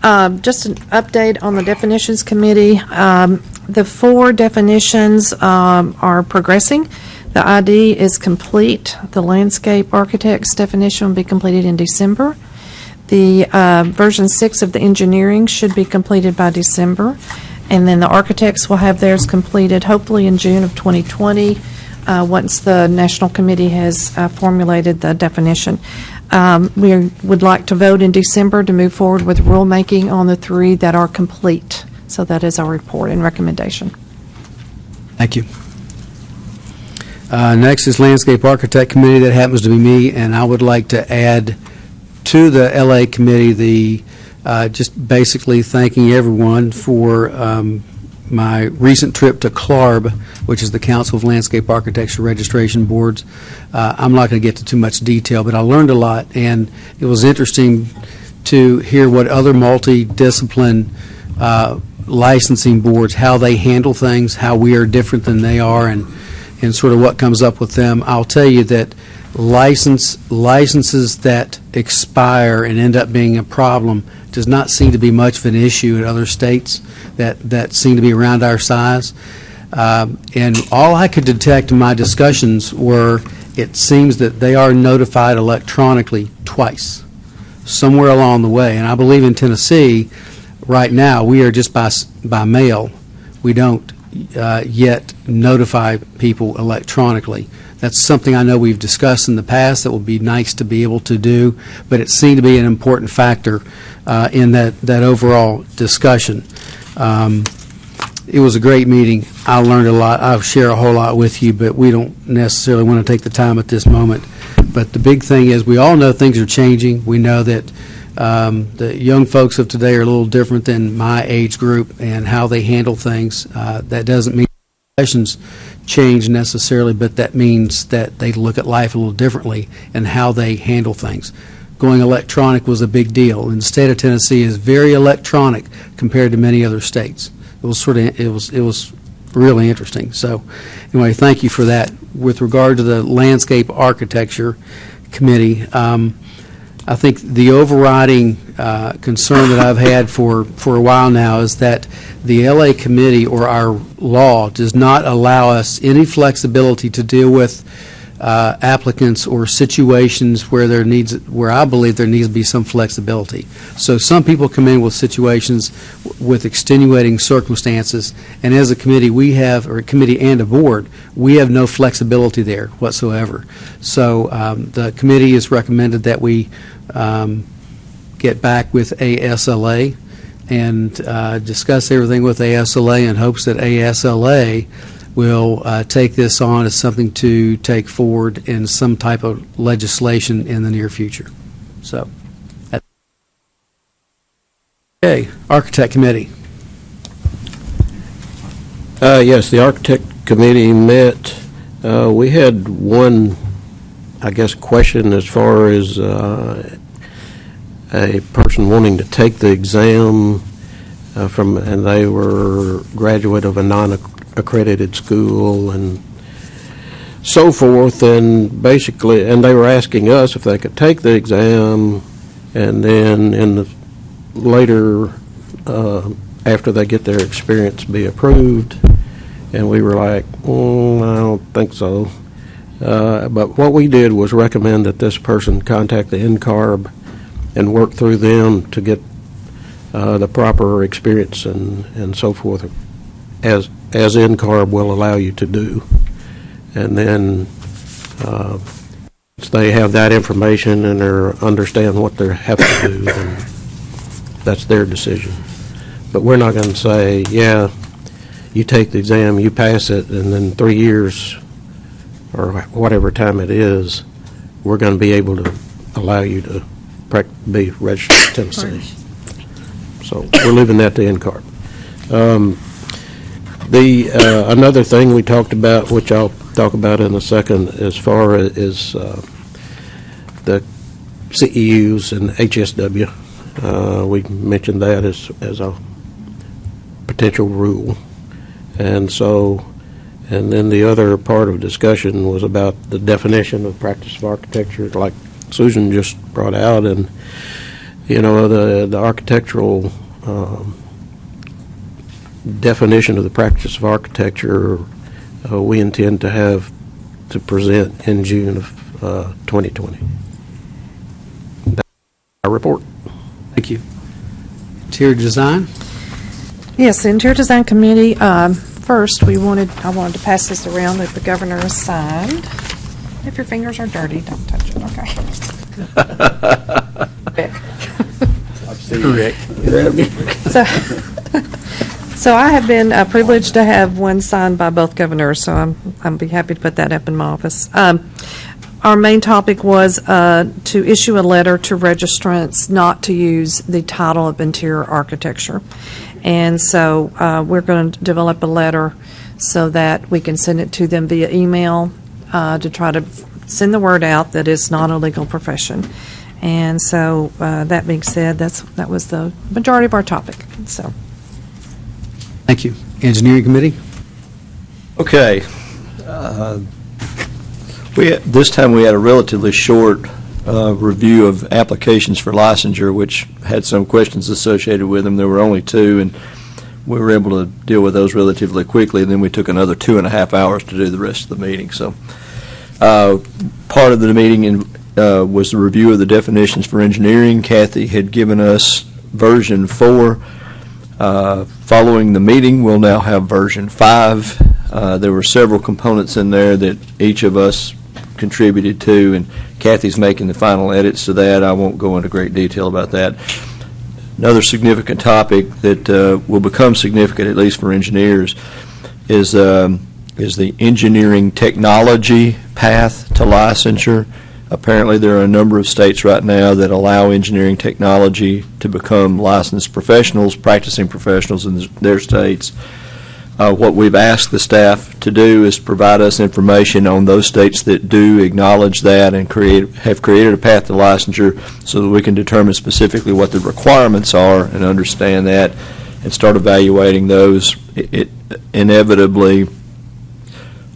Just an update on the definitions committee. The 4 definitions are progressing. The ID is complete. The landscape architect's definition will be completed in December. The version 6 of the engineering should be completed by December. And then the architects will have theirs completed hopefully in June of 2020, once the National Committee has formulated the definition. We would like to vote in December to move forward with rulemaking on the 3 that are complete. So that is our report and recommendation. Thank you. Next is Landscape Architect Committee. That happens to be me, and I would like to add to the LA Committee just basically thanking everyone for my recent trip to CLARB, which is the Council of Landscape Architecture Registration Boards. I'm not going to get to too much detail, but I learned a lot, and it was interesting to hear what other multidiscipline licensing boards, how they handle things, how we are different than they are, and sort of what comes up with them. I'll tell you that licenses that expire and end up being a problem does not seem to be much of an issue in other states that seem to be around our size. And all I could detect in my discussions were it seems that they are notified electronically twice, somewhere along the way. And I believe in Tennessee, right now, we are just by mail. We don't yet notify people electronically. That's something I know we've discussed in the past that would be nice to be able to do, but it seemed to be an important factor in that overall discussion. It was a great meeting. I learned a lot. I'll share a whole lot with you, but we don't necessarily want to take the time at this moment. But the big thing is we all know things are changing. We know that the young folks of today are a little different than my age group and how they handle things. That doesn't mean professions change necessarily, but that means that they look at life a little differently and how they handle things. Going electronic was a big deal, and the state of Tennessee is very electronic compared to many other states. It was really interesting. So, anyway, thank you for that. With regard to the Landscape Architecture Committee, I think the overriding concern that I've had for a while now is that the LA committee or our law does not allow us any flexibility to deal with applicants or situations where where I believe there needs to be some flexibility. So some people come in with situations with extenuating circumstances, and as a committee or a committee and a board, we have no flexibility there whatsoever. So the committee has recommended that we get back with ASLA and discuss everything with ASLA in hopes that ASLA will take this on as something to take forward in some type of legislation in the near future. So, okay, Architect Committee. Yes, the Architect Committee met. We had one, I guess, question as far as a person wanting to take the exam and they were graduate of a non-accredited school and so forth, and basically, and they were asking us if they could take the exam and then in the later, after they get their experience, be approved. And we were like, I don't think so. But what we did was recommend that this person contact the NCARB and work through them to get the proper experience and so forth, as NCARB will allow you to do. And then once they have that information and understand what they have to do, then that's their decision. But we're not going to say, yeah, you take the exam, you pass it, and then 3 years or whatever time it is, we're going to be able to allow you to be registered in Tennessee. So we're leaving that to NCARB. Another thing we talked about, which I'll talk about in a second, as far as the CEUs and HSW. We mentioned that as a potential rule. And then the other part of discussion was about the definition of practice of architecture, like Susan just brought out, and the architectural definition of the practice of architecture we intend to have to present in June of 2020. That's our report. Thank you. Interior Design? Yes, the Interior Design Committee, first, I wanted to pass this around that the governor has signed. If your fingers are dirty, don't touch it, okay. Rick. So I have been privileged to have one signed by both governors, so I'll be happy to put that up in my office. Our main topic was to issue a letter to registrants not to use the title of interior architecture. And so we're going to develop a letter so that we can send it to them via email to try to send the word out that it's not a legal profession. And so that being said, that was the majority of our topic. So, thank you. Engineering Committee? Okay. This time we had a relatively short review of applications for licensure, which had some questions associated with them. There were only 2, and we were able to deal with those relatively quickly, and then we took another 2.5 hours to do the rest of the meeting. So part of the meeting was the review of the definitions for engineering. Kathy had given us version 4. Following the meeting, we'll now have version 5. There were several components in there that each of us contributed to, and Kathy's making the final edits to that. I won't go into great detail about that. Another significant topic that will become significant, at least for engineers, is the engineering technology path to licensure. Apparently there are a number of states right now that allow engineering technology to become licensed professionals, practicing professionals in their states. What we've asked the staff to do is provide us information on those states that do acknowledge that and have created a path to licensure so that we can determine specifically what the requirements are and understand that and start evaluating those. It inevitably,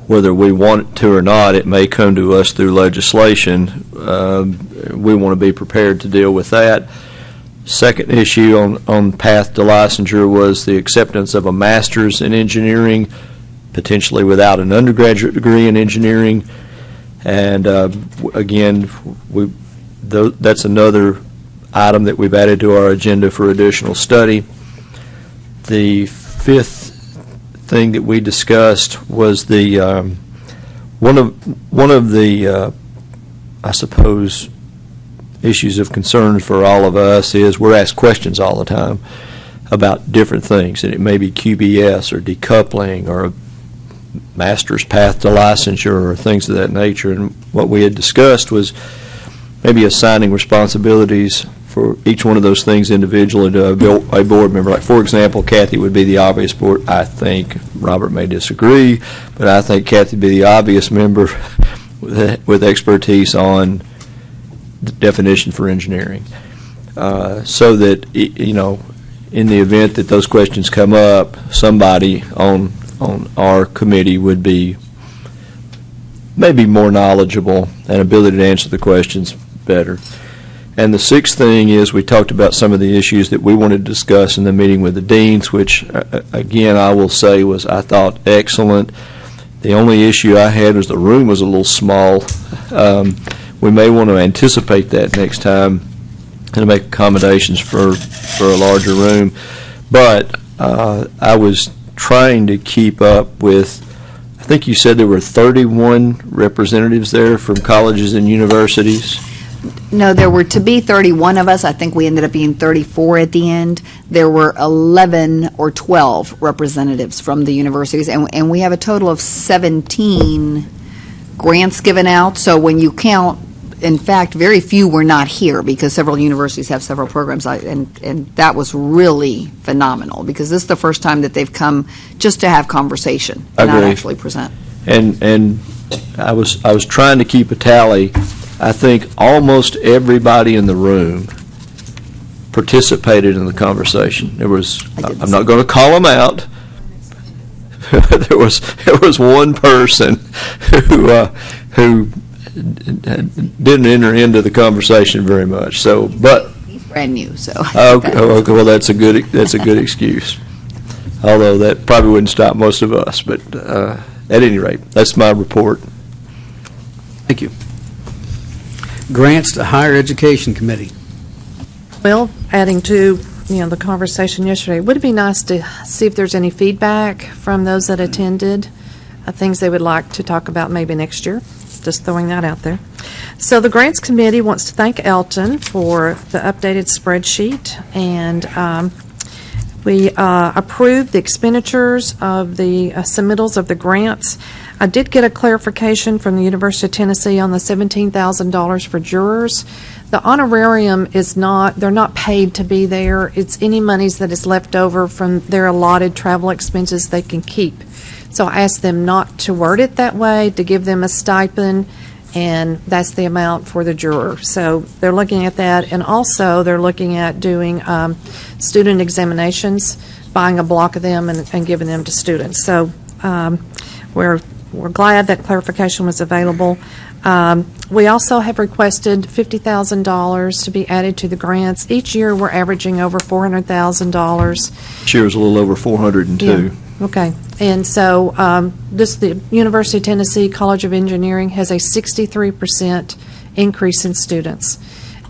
whether we want to or not, it may come to us through legislation. We want to be prepared to deal with that. Second issue on path to licensure was the acceptance of a master's in engineering, potentially without an undergraduate degree in engineering. And again, that's another item that we've added to our agenda for additional study. The fifth thing that we discussed was the one of the I suppose issues of concern for all of us is we're asked questions all the time about different things, and it may be QBS or decoupling or a master's path to licensure or things of that nature. And what we had discussed was maybe assigning responsibilities for each one of those things individually to a board member. Like, for example, Kathy would be the obvious board. I think Robert may disagree, but I think Kathy would be the obvious member with expertise on the definition for engineering, so that, you know, in the event that those questions come up, somebody on our committee would be maybe more knowledgeable and ability to answer the questions better. And the sixth thing is we talked about some of the issues that we wanted to discuss in the meeting with the deans, which, again, I will say was, I thought, excellent. The only issue I had was the room was a little small. We may want to anticipate that next time and make accommodations for a larger room. But I was trying to keep up with, I think you said there were 31 representatives there from colleges and universities. No, there were to be 31 of us. I think we ended up being 34 at the end. There were 11 or 12 representatives from the universities, and we have a total of 17 grants given out. So when you count, in fact, very few were not here because several universities have several programs, and that was really phenomenal because this is the first time that they've come just to have conversation, and not actually present. And I was trying to keep a tally. I think almost everybody in the room participated in the conversation. There was, I'm not going to call them out. there was one person who didn't enter into the conversation very much. So, but he's brand new, so. Okay, well, that's a good excuse. Although that probably wouldn't stop most of us. But at any rate, that's my report. Thank you. Grants to Higher Education Committee. Well, adding to, the conversation yesterday, would it be nice to see if there's any feedback from those that attended, things they would like to talk about maybe next year? Just throwing that out there. So the Grants Committee wants to thank Elton for the updated spreadsheet, and we approved the expenditures of the submittals of the grants. I did get a clarification from the University of Tennessee on the $17,000 for jurors. The honorarium is not, they're not paid to be there. It's any monies that is left over from their allotted travel expenses they can keep. So I asked them not to word it that way, to give them a stipend, and that's the amount for the juror. So they're looking at that, and also they're looking at doing student examinations, buying a block of them and giving them to students. So we're glad that clarification was available. We also have requested $50,000 to be added to the grants. Each year, we're averaging over $400,000. This year was a little over 402. Yeah. Okay. And so the University of Tennessee College of Engineering has a 63% increase in students.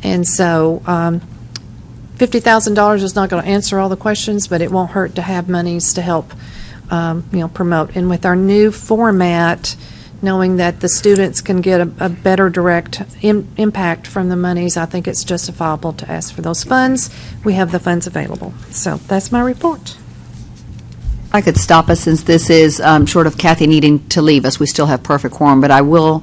And so $50,000 is not going to answer all the questions, but it won't hurt to have monies to help promote. And with our new format, knowing that the students can get a better direct impact from the monies, I think it's justifiable to ask for those funds. We have the funds available. So that's my report. I could stop us since this is short of Kathy needing to leave us. We still have perfect quorum, but I will,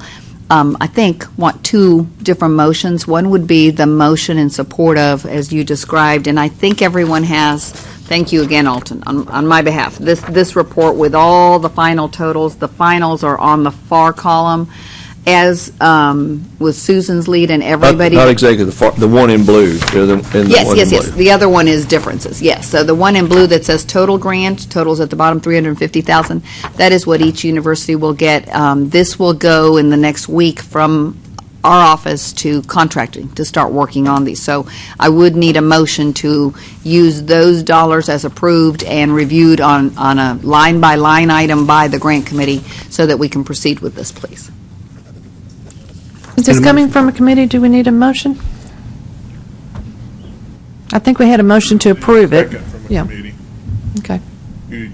I think, want two different motions. One would be the motion in support of, as you described, and I think everyone has Thank you again, Alton, on my behalf. This report with all the final totals, the finals are on the far column, as with Susan's lead and everybody. Not exactly the one in blue. Yes. The other one is differences, yes. So the one in blue that says total grant, totals at the bottom, $350,000, that is what each university will get. This will go in the next week from our office to contracting to start working on these. So I would need a motion to use those dollars as approved and reviewed on a line-by-line item by the grant committee so that we can proceed with this, please. Is this coming from a committee? Do we need a motion? I think we had a motion to approve it. Second from a Yeah. committee. Okay, You-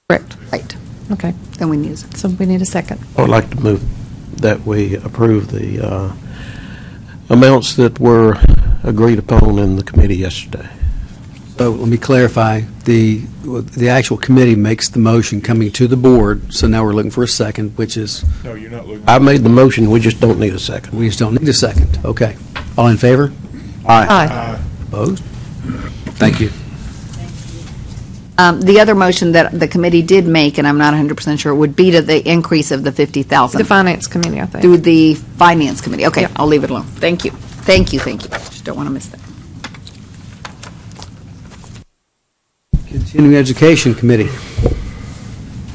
correct. Right. Okay, Then we need a second. so we need a second. I would like to move that we approve the amounts that were agreed upon in the committee yesterday. So let me clarify, the actual committee makes the motion coming to the board, so now we're looking for a second, which is, No, you're not looking. I made the motion, we just don't need a second. we just don't need a second. Okay. All in favor? Aye. Opposed? Thank you. The other motion that the committee did make, and I'm not 100% sure, would be to the increase of the $50,000. The Finance Committee, I think. Through the Finance Committee. Okay, Yeah. I'll leave it alone. Thank you. Thank you. Just don't want to miss that. Continuing Education Committee.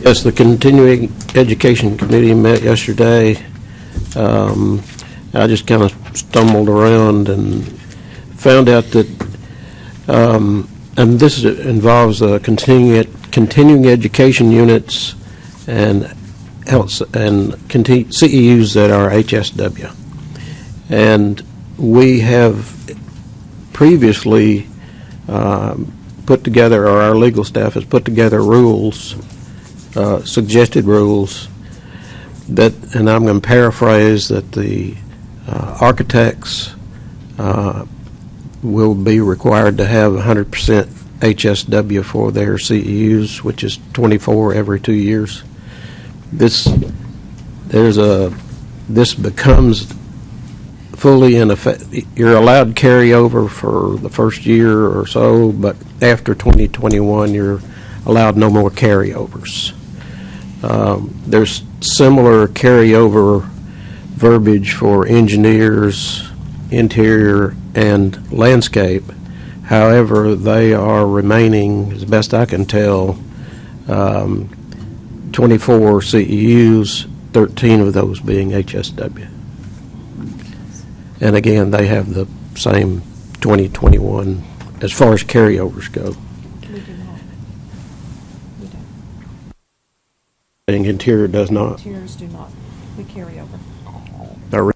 Yes, the Continuing Education Committee met yesterday. I just kind of stumbled around and found out that, and this involves continuing education units and health and CEUs that are HSW. And we have previously put together, or our legal staff has put together rules, suggested rules that, and I'm going to paraphrase, that the architects will be required to have 100% HSW for their CEUs, which is 24 every 2 years. This becomes fully in effect. You're allowed carryover for the first year or so, but after 2021, you're allowed no more carryovers. There's similar carryover verbiage for engineers, interior, and landscape. However, they are remaining, as best I can tell, 24 CEUs, 13 of those being HSW. And again, they have the same 2021 as far as carryovers go. And interior does not. Interiors do not. We carry over. Are-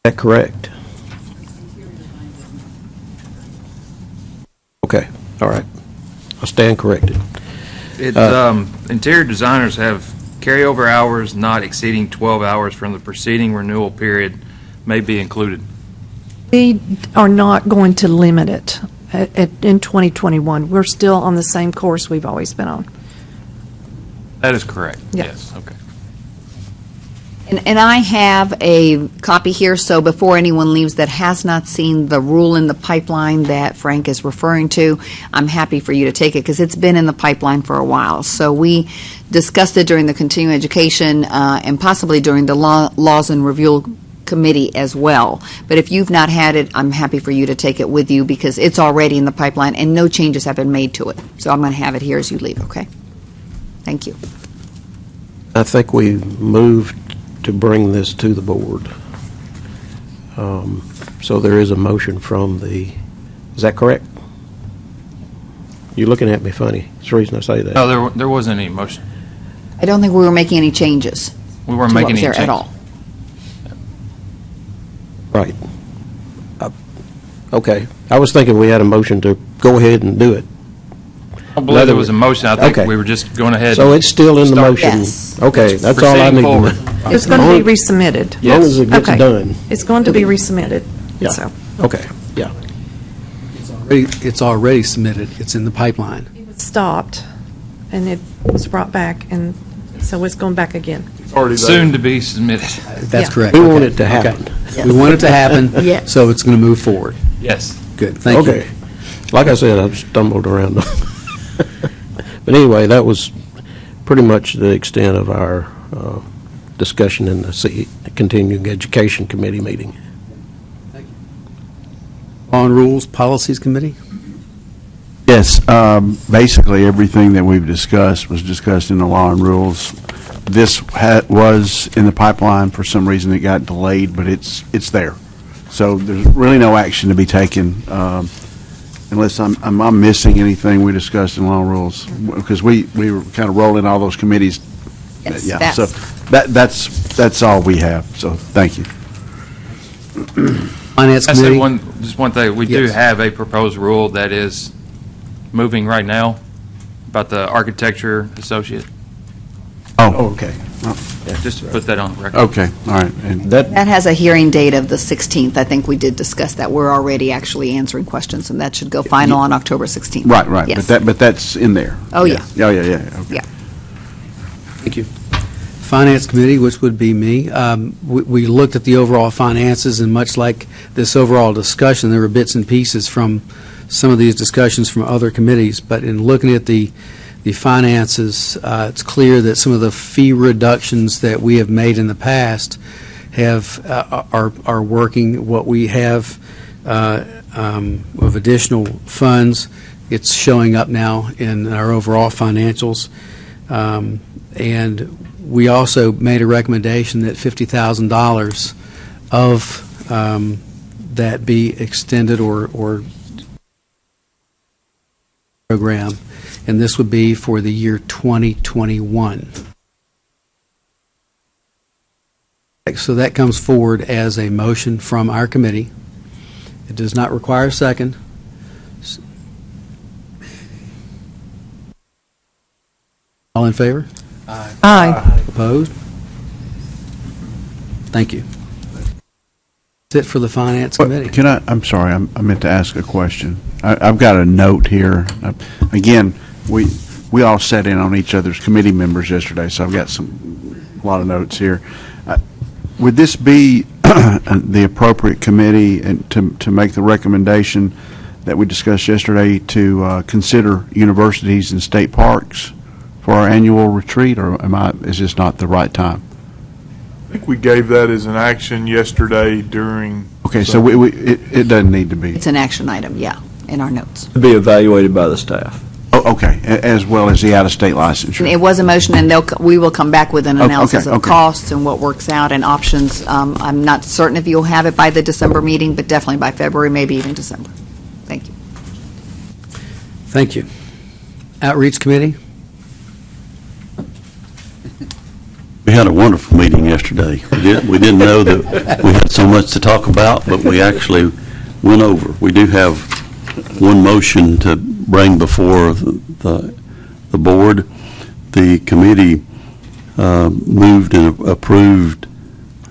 Is that correct? Okay, all right. I'll stand corrected. Interior designers have carryover hours not exceeding 12 hours from the preceding renewal period may be included. We are not going to limit it in 2021. We're still on the same course we've always been on. That is correct. Yeah. Yes, okay. And I have a copy here, so before anyone leaves that has not seen the rule in the pipeline that Frank is referring to, I'm happy for you to take it, because it's been in the pipeline for a while. So we discussed it during the continuing education and possibly during the Laws and Review Committee as well. But if you've not had it, I'm happy for you to take it with you, because it's already in the pipeline and no changes have been made to it. So I'm going to have it here as you leave, okay? Thank you. I think we moved to bring this to the board. So there is a motion from the, is that correct? You're looking at me funny. That's the reason I say that. No, there wasn't any motion. I don't think we were making any changes. We weren't to what making was any there at changes. all. Right. Okay. I was thinking we had a motion to go ahead and do it. I don't believe there was a motion. I think Okay. we were just going ahead. So it's still in the start- motion? Yes. Okay, that's all I Proceeding need to forward. know. It's going to be resubmitted. As long as it gets Okay. done. It's going to be resubmitted. Yeah. So Okay, yeah. It's already submitted. It's in the pipeline. it was stopped, and it was brought back and So it's going back again. Already there. Soon to be submitted. That's Yeah. correct. We want Okay. it to happen. Okay. We want it to happen. Yes. So it's going to move forward. Yes. Good, thank you. Okay. Like I said, I've stumbled around. But anyway, that was pretty much the extent of our discussion in the Continuing Education Committee meeting. Law and Rules Policies Committee? Yes, basically, everything that we've discussed was discussed in the Law and Rules. This was in the pipeline. For some reason, it got delayed, but it's there. So there's really no action to be taken unless I'm missing anything we discussed in Law and Rules, because we were kind of rolling all those committees. Yes, Yeah, so that's all we have, so thank you. Finance I said Committee? just one thing. We do Yes. have a proposed rule that is moving right now about the architecture associate. Oh, okay. Just to put that on the record. Okay, all right. And That has a hearing date of the 16th. I think we did discuss that. We're already actually answering questions, and that should go final on October 16th. Right, Yes. but that's in there. Oh, yeah. Yeah, okay. Yeah. Thank you. Finance Committee, which would be me, we looked at the overall finances, and much like this overall discussion, there were bits and pieces from some of these discussions from other committees, but in looking at the finances, it's clear that some of the fee reductions that we have made in the past are working. What we have of additional funds, it's showing up now in our overall financials. And we also made a recommendation that $50,000 of that be extended or program, and this would be for the year 2021. So that comes forward as a motion from our committee. It does not require a second. All in favor? Aye. Opposed? Thank you. That's it for the Finance Committee. I'm sorry, I meant to ask a question. I've got a note here. Again, we all sat in on each other's committee members yesterday, so I've got a lot of notes here. Would this be the appropriate committee to make the recommendation that we discussed yesterday to consider universities and state parks for our annual retreat, or is this not the right time? I think we gave that as an action yesterday during. Okay, so it doesn't need to be. It's an action item, yeah, in our notes. To be evaluated by the staff. Oh, okay, as well as the out-of-state licensure. And it was a motion, and we will come back with an Okay, analysis of okay. costs and what works out and options. I'm not certain if you'll have it by the December meeting, but definitely by February, maybe even December. Thank you. Thank you. Outreach Committee? We had a wonderful meeting yesterday. We didn't know that we had so much to talk about, but we actually went over. We do have one motion to bring before the board. The committee moved and approved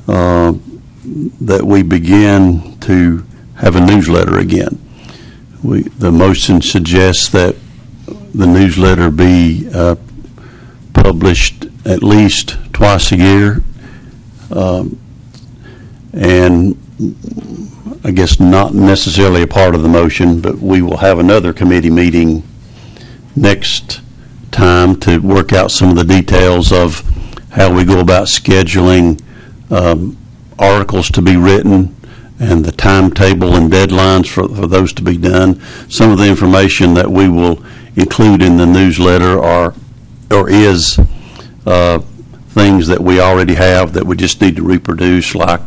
that we begin to have a newsletter again. The motion suggests that the newsletter be published at least twice a year, and I guess not necessarily a part of the motion, but we will have another committee meeting next time to work out some of the details of how we go about scheduling articles to be written and the timetable and deadlines for those to be done. Some of the information that we will include in the newsletter is things that we already have that we just need to reproduce, like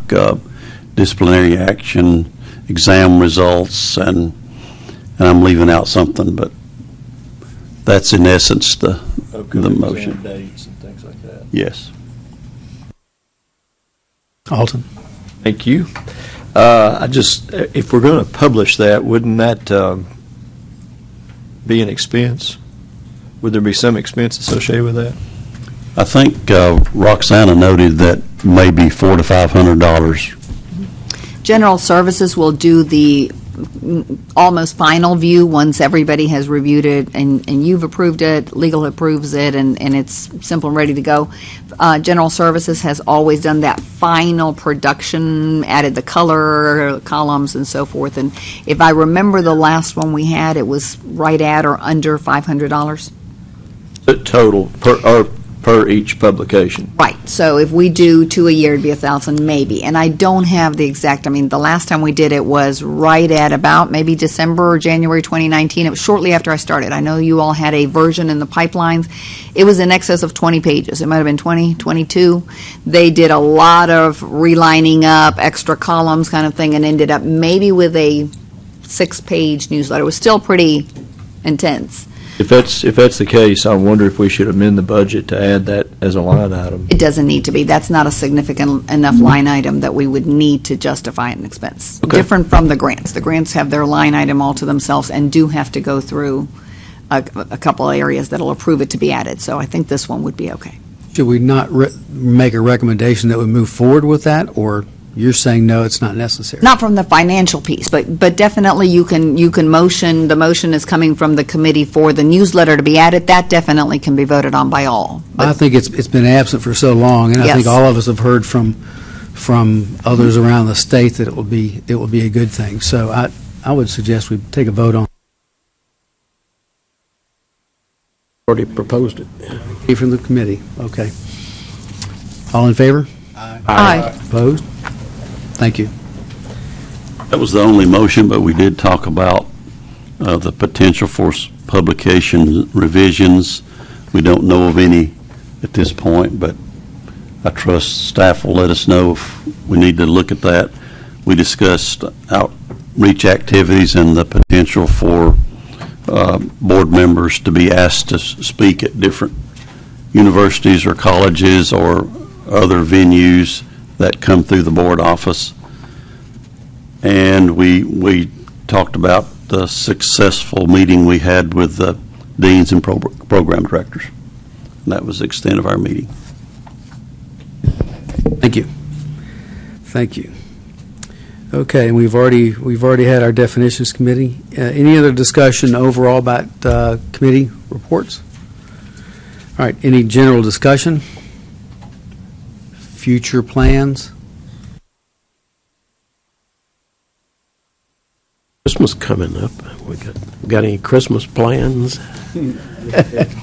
disciplinary action, exam results, and I'm leaving out something, but that's in essence the motion. Dates and things like that. Yes. Alton? Thank you. If we're going to publish that, wouldn't that be an expense? Would there be some expense associated with that? I think Roxana noted that maybe $400 to $500. General Services will do the almost final view once everybody has reviewed it and you've approved it, legal approves it, and it's simple and ready to go. General Services has always done that final production, added the color, columns, and so forth. And if I remember the last one we had, it was right at or under $500. Total per each publication. Right, so if we do 2 a year, it'd be 1,000 maybe, and I don't have the exact, the last time we did it was right at about maybe December or January 2019, it was shortly after I started. I know you all had a version in the pipelines, it was in excess of 20 pages, it might have been 20, 22. They did a lot of relining up, extra columns kind of thing, and ended up maybe with a 6-page newsletter. It was still pretty intense. If that's the case, I wonder if we should amend the budget to add that as a line item. It doesn't need to be. That's not a significant enough line item that we would need to justify an expense. Okay. Different from the grants. The grants have their line item all to themselves and do have to go through a couple of areas that'll approve it to be added. So I think this one would be okay. Should we not make a recommendation that we move forward with that, or you're saying no, it's not necessary? Not from the financial piece, but definitely you can motion, the motion is coming from the committee for the newsletter to be added. That definitely can be voted on by all. I think it's been absent for so long, and I think Yes. all of us have heard from others around the state that it will be a good thing. So I would suggest we take a vote on Already proposed it. it from the committee. Okay. All in favor? Aye. Opposed? Thank you. That was the only motion, but we did talk about the potential for publication revisions. We don't know of any at this point, but I trust staff will let us know if we need to look at that. We discussed outreach activities and the potential for board members to be asked to speak at different universities or colleges or other venues that come through the board office. And we talked about the successful meeting we had with the deans and program directors. And that was the extent of our meeting. Thank you. Thank you. Okay, and we've already had our definitions committee. Any other discussion overall about committee reports? All right, any general discussion? Future plans? Christmas coming up. We got any Christmas plans?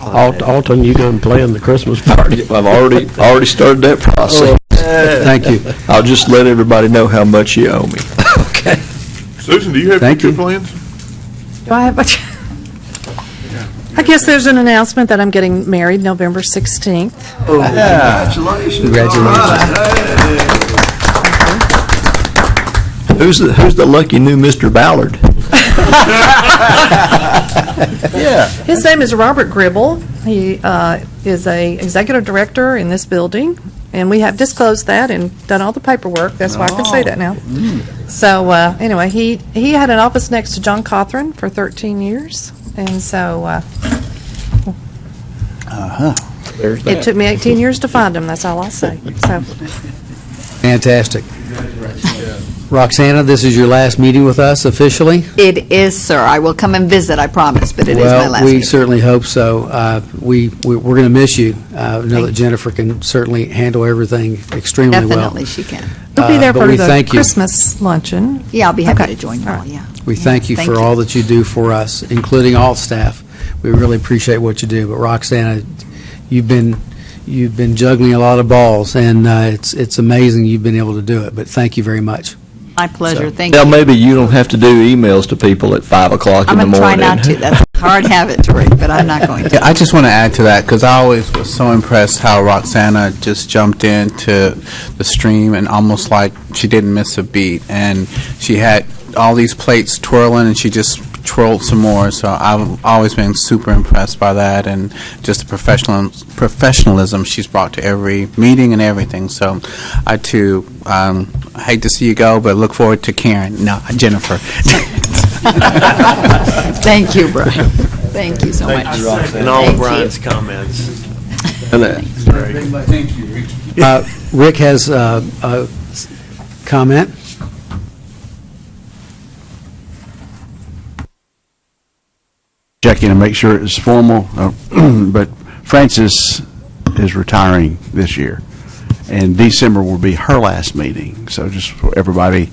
Alton, you going to plan the Christmas party? I've already started that process. Thank you. I'll just let everybody know how much you owe me. Okay. Susan, do you have Thank future you. plans? Do I have I guess there's an announcement that I'm getting married November 16th. Who's the lucky new Mr. Ballard? His name is Robert Gribble. He is a executive director in this building, and we have disclosed that and done all the paperwork. That's why I can say that now. So anyway, he had an office next to John Cothran for 13 years, and so it took me 18 years to find him. That's all I'll say. So Fantastic. Roxana, this is your last meeting with us officially? It is, sir. I will come and visit, I promise, but it is my last Well, we meeting. certainly hope so. We're going to miss you. I know that Jennifer can certainly handle everything extremely well. Definitely she can. you'll be there but for we the thank you. Christmas luncheon. Yeah, I'll be happy Okay. to join you all, yeah. We thank you for all that you do for us, including all staff. We really appreciate what you do. But Roxana, you've been juggling a lot of balls, and it's amazing you've been able to do it. But thank you very much. My pleasure, thank Now, you. maybe you don't have to do emails to people at 5 o'clock in I'm the going to morning. try not to. That's a hard habit to Rick, but I'm not going to. Yeah, I just want to add to that because I always was so impressed how Roxana just jumped into the stream and almost like she didn't miss a beat. And she had all these plates twirling and she just twirled some more. So I've always been super impressed by that and just the professionalism she's brought to every meeting and everything. So I too hate to see you go, but look forward to Karen. No, Jennifer. Thank you, Brian. Thank you so much. And all Thank of you. Brian's comments. Rick has a comment. check in and make sure it's formal. But Frances is retiring this year, and December will be her last meeting. So just for everybody,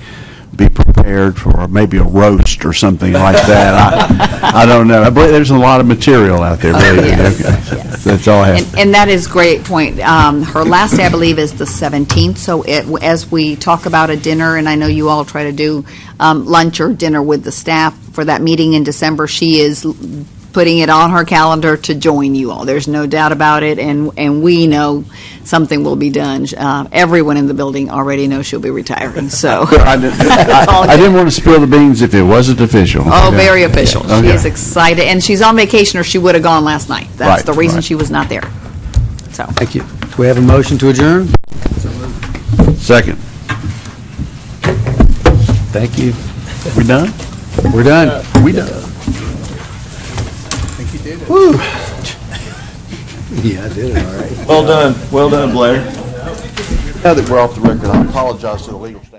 be prepared for maybe a roast or something like that. I don't know. I believe there's a lot of material out there. Really. Yes, Okay. yes. That's all I have. And that is great point. Her last day, I believe, is the 17th, so as we talk about a dinner, and I know you all try to do lunch or dinner with the staff for that meeting in December, she is putting it on her calendar to join you all. There's no doubt about it, and we know something will be done. Everyone in the building already knows she'll be retiring, so. I didn't want to spill the beans if it wasn't official. Oh, Okay. very official. She Okay. is excited, and she's on vacation, or she would have gone last night. That's Right, the reason right. she was not there. So. Thank you. Do we have a motion to adjourn? Second. Thank you. We done? We're done. We done. Woo. Yeah, I did it all right. Well done, Blair. Now that we're off the record, I apologize to the legal staff.